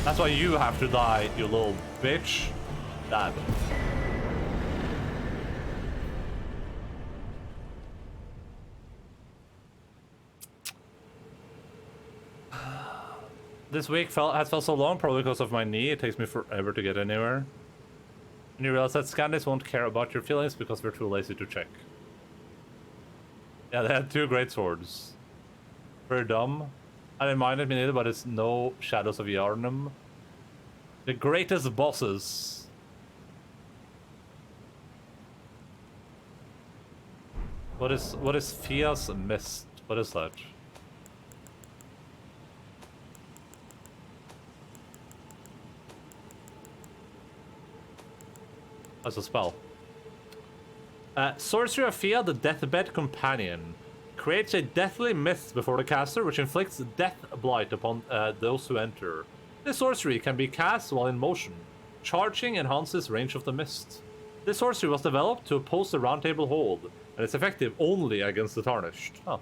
That's why you have to die, you little bitch. Dad. This week has felt so long, probably because of my knee. It takes me forever to get anywhere. And you realize that Scandis won't care about your feelings because we're too lazy to check. Yeah, they had 2 great swords. Very dumb. I didn't mind it, me neither, but it's no Shadows of Yharnam. The greatest bosses. What is Fia's Mist? What is that? That's a spell. Sorcery of Fia, the Deathbed Companion. Creates a deathly mist before the caster, which inflicts death blight upon those who enter. This sorcery can be cast while in motion. Charging enhances range of the mist. This sorcery was developed to oppose the Round Table Hold, and it's effective only against the Tarnished. Oh.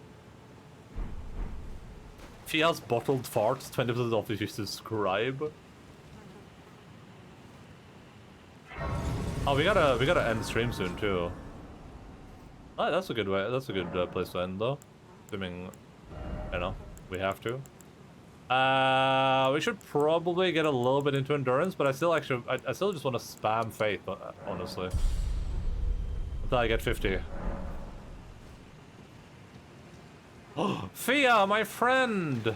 Fia's bottled farts, 20% off if you subscribe. Oh, we gotta end stream soon too. Oh, that's a good way. That's a good place to end, though. Assuming, you know, we have to. We should probably get a little bit into endurance, but I still just want to spam faith, honestly, until I get 50. Oh, Fia, my friend!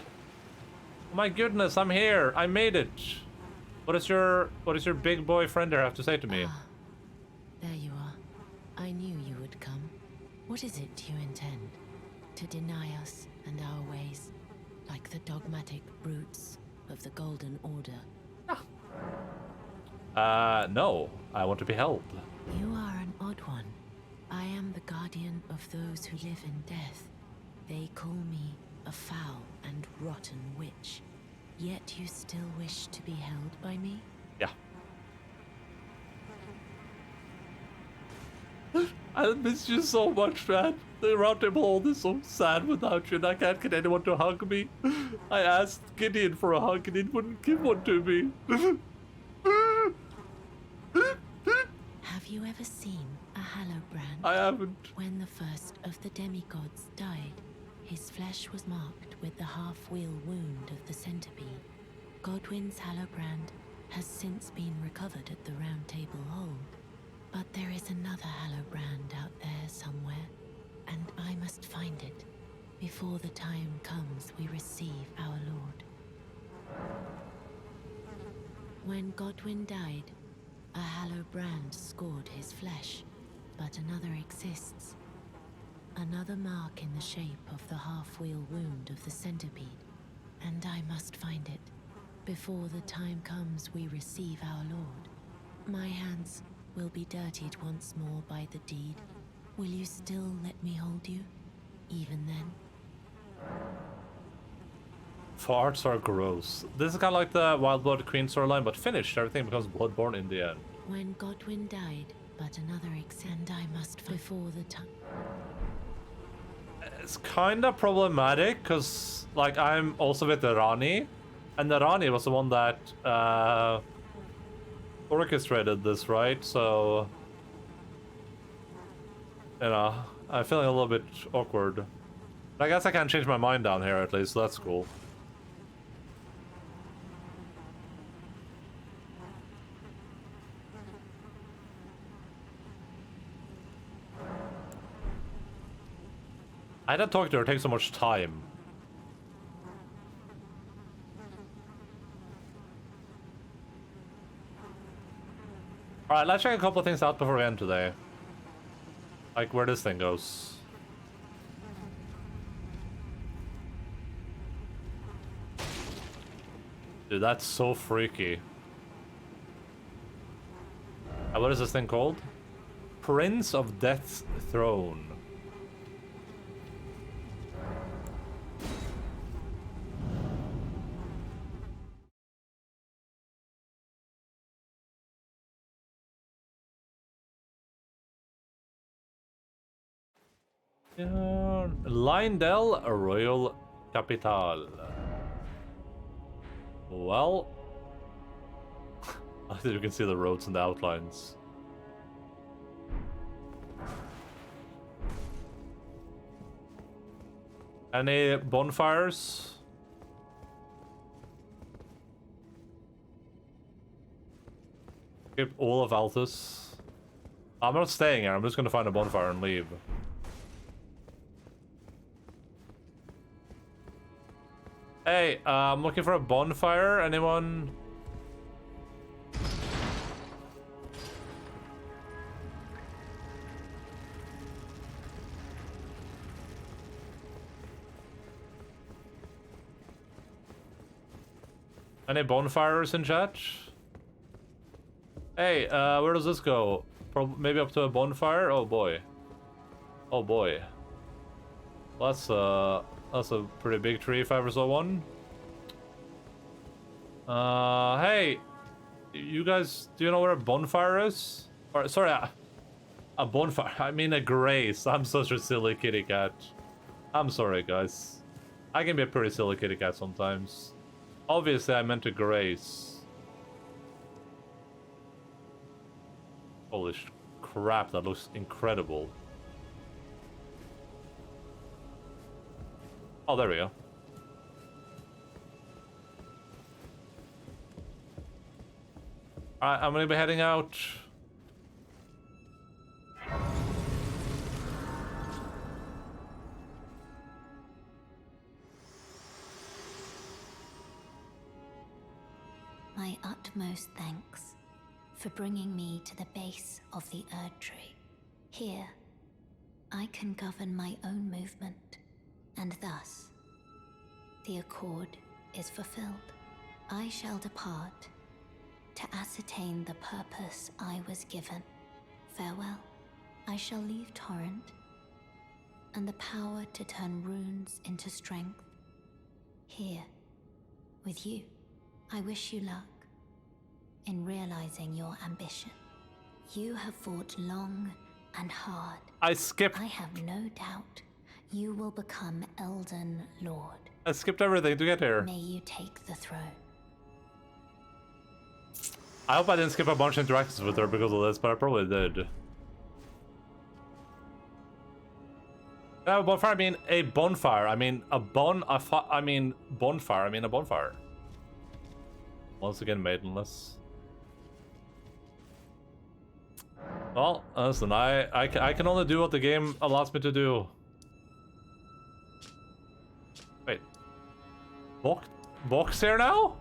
My goodness, I'm here. I made it. What is your big boy friend there have to say to me? There you are. I knew you would come. What is it you intend? To deny us and our ways, like the dogmatic brutes of the Golden Order? No. I want to be held. You are an odd one. I am the guardian of those who live in death. They call me a foul and rotten witch. Yet you still wish to be held by me? Yeah. I miss you so much, man. The Round Table Hold is so sad without you, and I can't get anyone to hug me. I asked Gideon for a hug, and he wouldn't give one to me. Have you ever seen a Hallowbrand? I haven't. When the first of the demigods died, his flesh was marked with the half-wheel wound of the centipede. Godwyn's Hallowbrand has since been recovered at the Round Table Hold. But there is another Hallowbrand out there somewhere, and I must find it before the time comes we receive our Lord. When Godwyn died, a Hallowbrand scored his flesh, but another exists. Another mark in the shape of the half-wheel wound of the centipede, and I must find it before the time comes we receive our Lord. My hands will be dirtied once more by the deed. Will you still let me hold you, even then? Farts are gross. This is kind of like the Wild Blood Queen storyline, but finished. Everything becomes bloodborne in the end. When Godwyn died, but another and I must before the time. It's kind of problematic, because, like, I'm also with the Rani, and the Rani was the one that, orchestrated this, right? So, you know, I'm feeling a little bit awkward. But I guess I can change my mind down here at least, so that's cool. I don't talk to her, it takes so much time. Alright, let's check a couple of things out before we end today. Like where this thing goes. Dude, that's so freaky. What is this thing called? Prince of Death's Throne. Lindell Royal Capital. Well, I think you can see the roads and the outlines. Any bonfires? Skip all of Altus. I'm not staying here. I'm just gonna find a bonfire and leave. Hey, I'm looking for a bonfire. Anyone? Any bonfires in chat? Hey, where does this go? Maybe up to a bonfire? Oh boy. Oh boy. That's a pretty big tree if I ever saw one. Hey, you guys, do you know where a bonfire is? Or sorry, a bonfire. I mean a grace. I'm such a silly kitty cat. I'm sorry, guys. I can be a pretty silly kitty cat sometimes. Obviously, I meant a grace. Holy crap, that looks incredible. Oh, there we go. Alright, I'm gonna be heading out. My utmost thanks for bringing me to the base of the Erd Tree. Here, I can govern my own movement, and thus, the accord is fulfilled. I shall depart to ascertain the purpose I was given. Farewell. I shall leave Torrent, and the power to turn runes into strength. Here, with you. I wish you luck in realizing your ambition. You have fought long and hard. I skipped. I have no doubt you will become Elden Lord. I skipped everything to get here. May you take the throne. I hope I didn't skip a bunch of interactions with her because of this, but I probably did. A bonfire, I mean a bonfire. I mean a bonfire. I mean a bonfire. Once again, maidenless. Well, listen, I can only do what the game allows me to do. Wait. Bok's here now?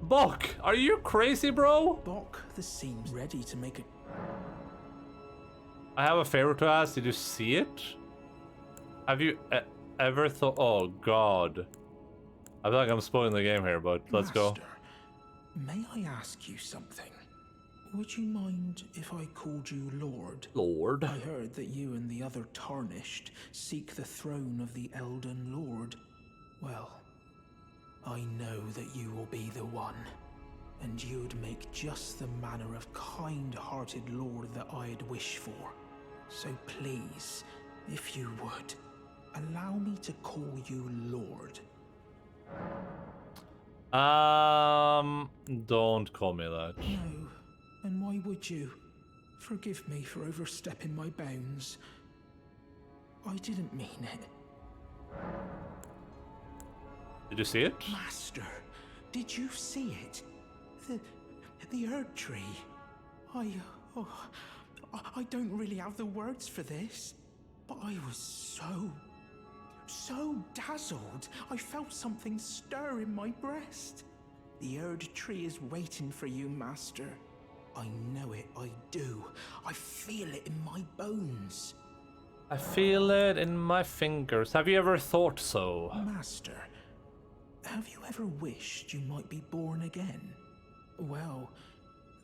Bok, are you crazy, bro? Bok, this seems ready to make a... I have a favor to ask. Did you see it? Have you ever thought... Oh, God. I feel like I'm spoiling the game here, but let's go. Master, may I ask you something? Would you mind if I called you Lord? Lord? I heard that you and the other Tarnished seek the throne of the Elden Lord. Well, I know that you will be the one, and you'd make just the manner of kind-hearted Lord that I'd wish for. So please, if you would, allow me to call you Lord. Don't call me that. No, and why would you? Forgive me for overstepping my bounds. I didn't mean it. Did you see it? Master, did you see it? The Erd Tree. I don't really have the words for this, but I was so dazzled. I felt something stir in my breast. The Erd Tree is waiting for you, Master. I know it, I do. I feel it in my bones. I feel it in my fingers. Have you ever thought so? Master, have you ever wished you might be born again? Well,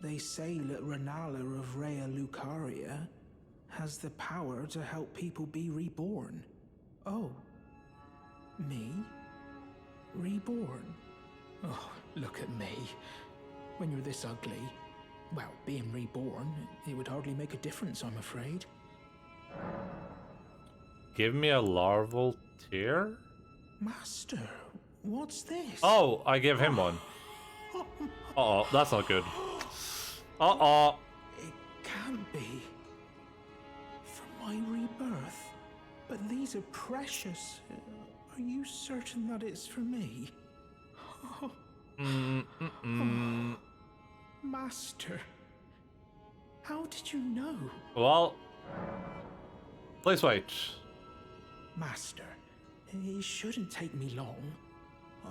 they say that Renala of Rea Lucaria has the power to help people be reborn. Oh, me? Reborn? Oh, look at me. When you're this ugly, well, being reborn, it would hardly make a difference, I'm afraid. Give me a larval tear? Master, what's this? Oh, I gave him one. Uh-oh, that's not good. Uh-oh. It can't be. For my rebirth. But these are precious. Are you certain that it's for me? Master, how did you know? Well, please wait. Master, it shouldn't take me long.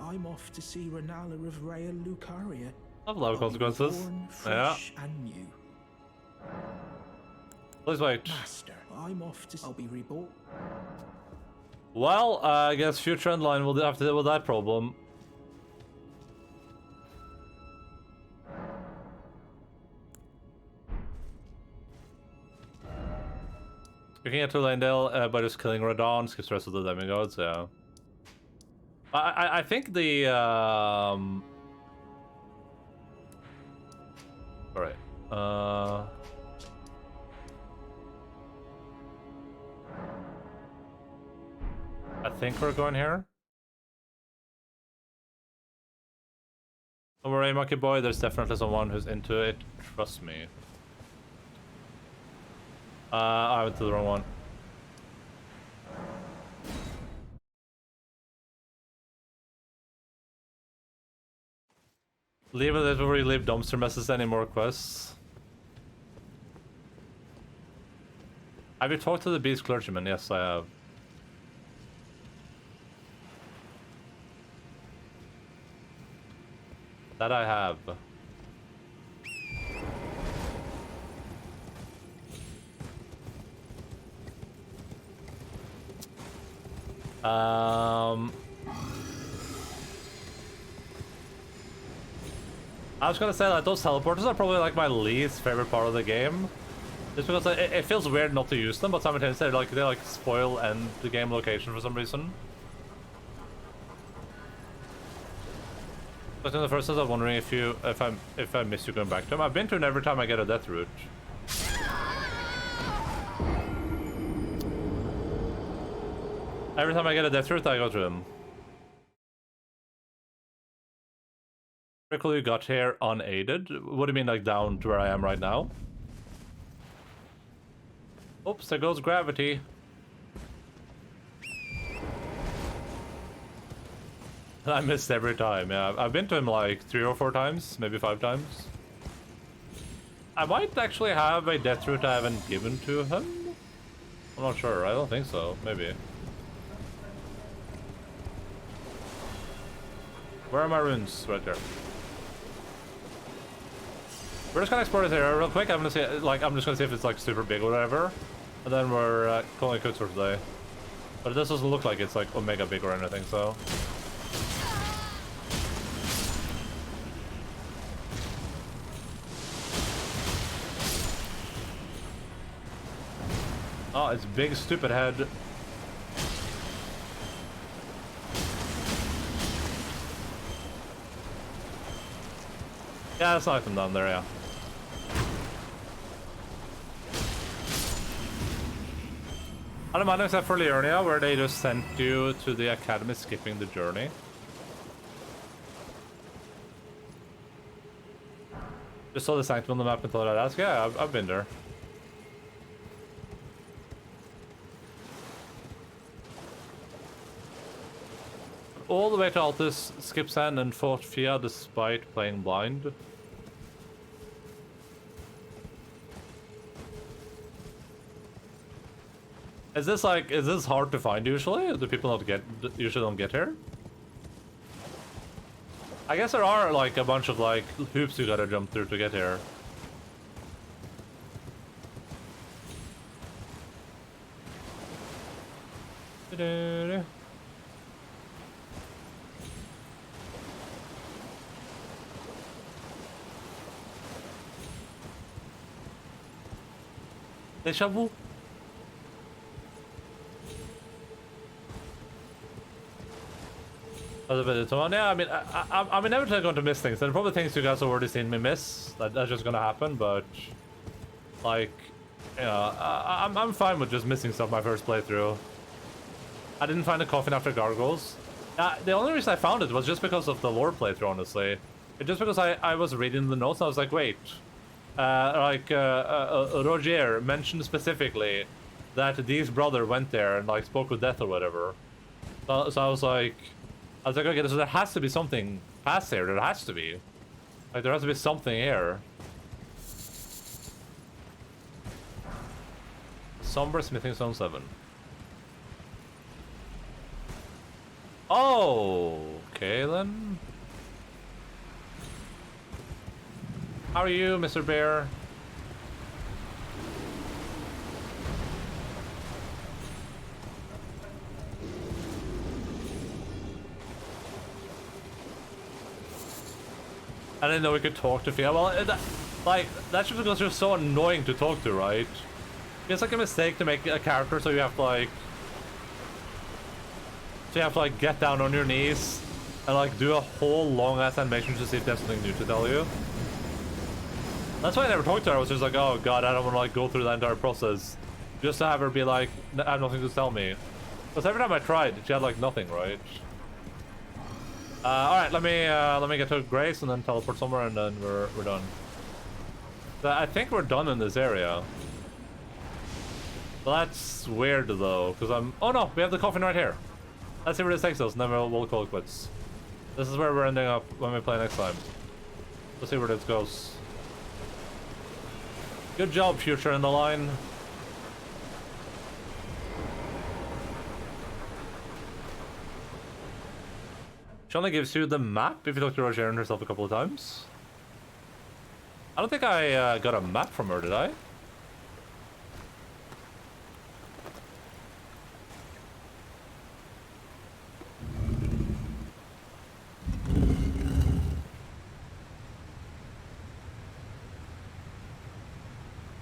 I'm off to see Renala of Rhea Lucaria. Have a lot of consequences. Born Yeah. fresh and new. Please wait. Master, I'm off to. I'll be reborn. Well, I guess future Endaline will have to deal with that problem. You can get to Leyndale by just killing Radon, skips the rest of the demigods, yeah. I think the alright. I think we're going here. Don't worry, Monkey Boy, there's definitely someone who's into it. Trust me. I went to the wrong one. Leave it before we leave dumpster messes any more quests. Have you talked to the Beast Clergyman? Yes, I have. That I have. I was gonna say that those teleporters are probably like my least favorite part of the game. Just because it feels weird not to use them, but simultaneously they spoil and the game location for some reason. But in the first instance, I'm wondering if I miss you going back to him. I've been to him every time I get a death route. Every time I get a death route, I go to him. Pretty cool you got here unaided. What do you mean, like down to where I am right now? Oops, there goes gravity. I missed every time, yeah. I've been to him like 3 or 4 times, maybe 5 times. I might actually have a death route I haven't given to him. I'm not sure, I don't think so, maybe. Where are my runes? Right there. We're just gonna explore this area real quick. I'm just gonna see if it's like super big or whatever. And then we're calling it quits for today. But this doesn't look like it's like omega big or anything, so. Oh, it's big stupid head. Yeah, let's knock them down there, yeah. I don't mind except for Liurnia, where they just sent you to the academy skipping the journey. Just saw the Sanctum on the map and thought I'd ask. Yeah, I've been there. All the way to Altus, skipped Sand and fought Fia despite playing blind. Is this hard to find usually? Do people usually don't get here? I guess there are like a bunch of like hoops you gotta jump through to get here. Deja vu. Yeah, I mean, I'm inevitably going to miss things. There are probably things you guys have already seen me miss. That's just gonna happen, but like, you know, I'm fine with just missing stuff my first playthrough. I didn't find a coffin after Gargoyles. The only reason I found it was just because of the lore playthrough, honestly. It's just because I was reading the notes and I was like, wait. Roger mentioned specifically that Dee's brother went there and like spoke with Death or whatever. So I was like, okay, so there has to be something past there. There has to be. Like, there has to be something here. Somber Smithing Stone 7. Oh, okay then. How are you, Mr. Bear? I didn't know we could talk to Fia. Well, that's just because you're so annoying to talk to, right? It's like a mistake to make a character so you have to like get down on your knees and like do a whole long ass animation to see if there's something new to tell you. That's why I never talked to her. I was just like, oh god, I don't want to like go through that entire process just to have her be like, I have nothing to tell me. Because every time I tried, she had like nothing, right? Alright, let me get to Grace and then teleport somewhere and then we're done. So I think we're done in this area. Well, that's weird though, because oh no, we have the coffin right here. Let's see where this takes us and then we'll call it quits. This is where we're ending up when we play next time. Let's see where this goes. Good job, future Endaline. She only gives you the map if you talk to Roger herself a couple of times. I don't think I got a map from her, did I?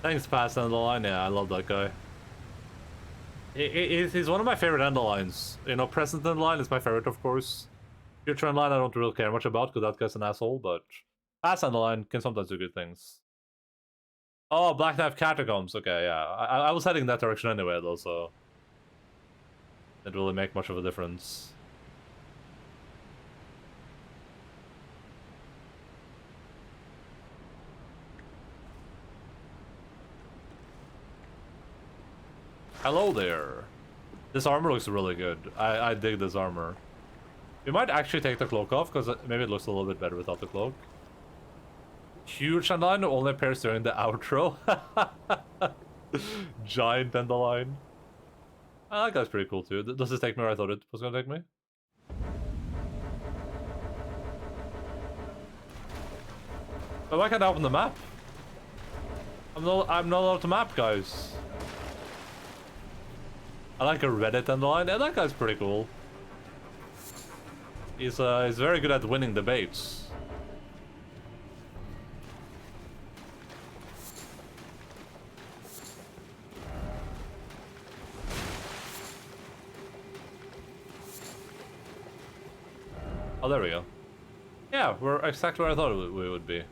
Thanks, Pass Endaline. Yeah, I love that guy. He's one of my favorite Endalines. You know, Present Endaline is my favorite, of course. Future Endaline I don't really care much about because that guy's an asshole, but Pass Endaline can sometimes do good things. Oh, Black Knife Catacombs. Okay, yeah. I was heading that direction anyway, though, so it didn't really make much of a difference. Hello there. This armor looks really good. I dig this armor. We might actually take the cloak off, because maybe it looks a little bit better without the cloak. Huge Endaline only appears during the outro. Giant Endaline. That guy's pretty cool too. Does this take me where I thought it was gonna take me? But why can't I open the map? I'm not allowed to map, guys. I like a Reddit Endaline. Yeah, that guy's pretty cool. He's very good at winning debates. Oh, there we go. Yeah, we're exactly where I thought we would be.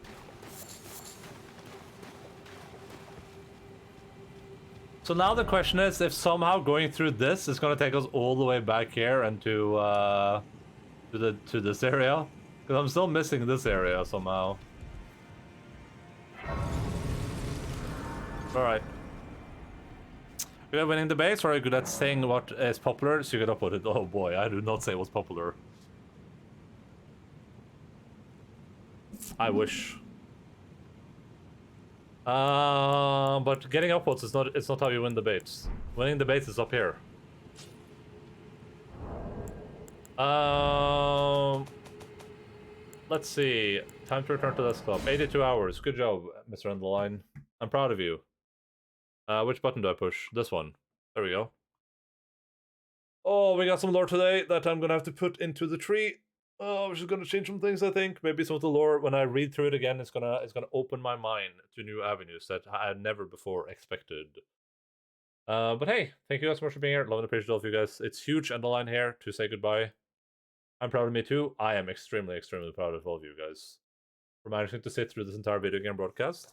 So now the question is, if somehow going through this is gonna take us all the way back here and to this area, because I'm still missing this area somehow. All right. Good at winning debates, or are you good at saying what is popular? So you gotta put it. Oh boy, I do not say what's popular. I wish. But getting upvotes is not. It's not how you win debates. Winning debates is up here. Let's see. Time to return to desktop. 82 hours. Good job, Mr. Endaline. I'm proud of you. Which button do I push? This one. There we go. Oh, we got some lore today that I'm gonna have to put into the tree. Oh, which is gonna change some things, I think. Maybe some of the lore, when I read through it again, it's gonna open my mind to new avenues that I had never before expected. But hey, thank you guys so much for being here. Love and appreciate all of you guys. It's huge Endaline here to say goodbye. I'm proud of me too. I am extremely, extremely proud of all of you guys for managing to sit through this entire video game broadcast.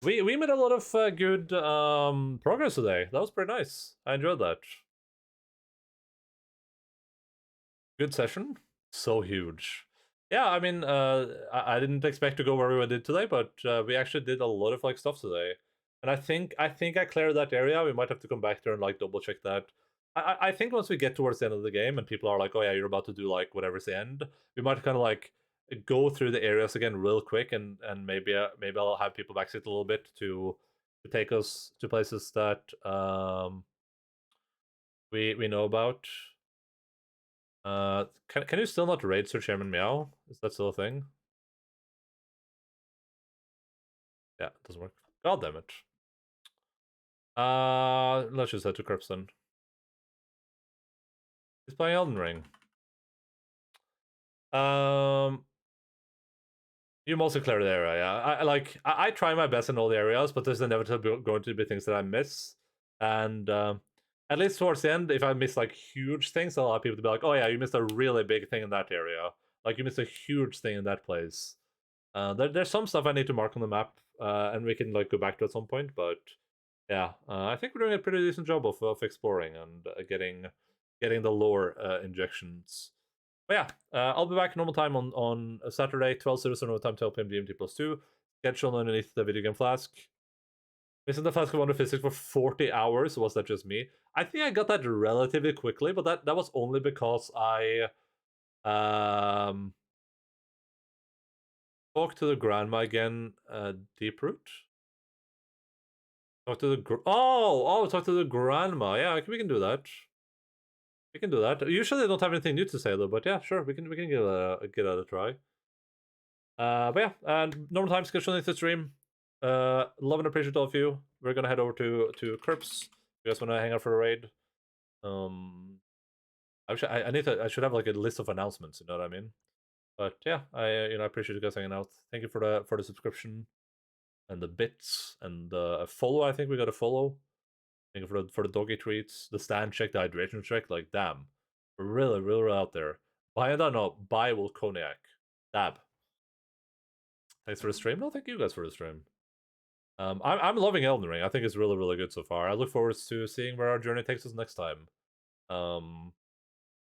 We made a lot of good progress today. That was pretty nice. I enjoyed that. Good session. So huge. Yeah, I mean, I didn't expect to go where we did today, but we actually did a lot of like stuff today. And I think I cleared that area. We might have to come back there and like double check that. I think once we get towards the end of the game and people are like, oh yeah, you're about to do like whatever's the end, we might kind of like go through the areas again real quick, and maybe I'll have people backseat a little bit to take us to places that we know about. Can you still not raid Sir Chairman Meow? Is that still a thing? Yeah, it doesn't work. God damn it. Let's just head to Crips then. He's playing Elden Ring. You mostly clear the area, yeah. I try my best in all the areas, but there's inevitably going to be things that I miss. And at least towards the end, if I miss like huge things, a lot of people to be like, "Oh yeah, you missed a really big thing in that area. Like you missed a huge thing in that place." There's some stuff I need to mark on the map, and we can like go back to at some point. But yeah, I think we're doing a pretty decent job of exploring and getting the lore injections. But yeah, I'll be back normal time on Saturday, 12:00 normal time, 12 p.m. GMT +2. Schedule underneath the video game flask. Missing the flask of Wonder Physics for 40 hours. Was that just me? I think I got that relatively quickly, but that was only because I talked to the grandma again. Deep Root. Talk to the talk to the grandma. Yeah, we can do that. We can do that. Usually I don't have anything new to say though, but yeah, sure, we can give it a try. But yeah, normal time scheduling the stream. Love and appreciate all of you. We're gonna head over to Crips. You guys wanna hang out for a raid? Actually, I should have like a list of announcements. You know what I mean? But yeah, I appreciate you guys hanging out. Thank you for the subscription and the bits and the follow. I think we got a follow. Thank you for the doggy treats, the stand check, the hydration check. Like damn, we're really out there. Buy I don't know. Buy will cognac. Dab. Thanks for the stream. No, thank you guys for the stream. I'm loving Elden Ring. I think it's really good so far. I look forward to seeing where our journey takes us next time.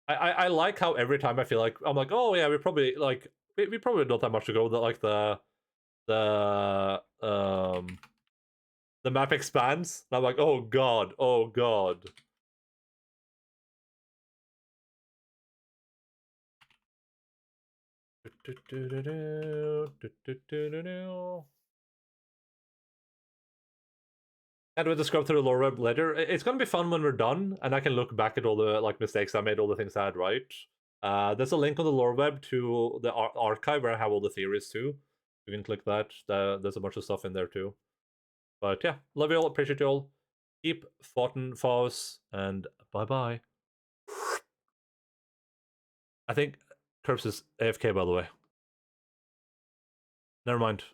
I like how every time I feel like I'm like, oh yeah, we probably don't have much to go. That like the map expands. And I'm like, oh god. And we'll just scrub through the lore web later. It's gonna be fun when we're done, and I can look back at all the like mistakes I made, all the things I had right. There's a link on the lore web to the archive where I have all the theories too. You can click that. There's a bunch of stuff in there too. But yeah, love you all, appreciate you all. Keep fighting foes, and bye. I think Curbs is AFK, by the way. Never mind.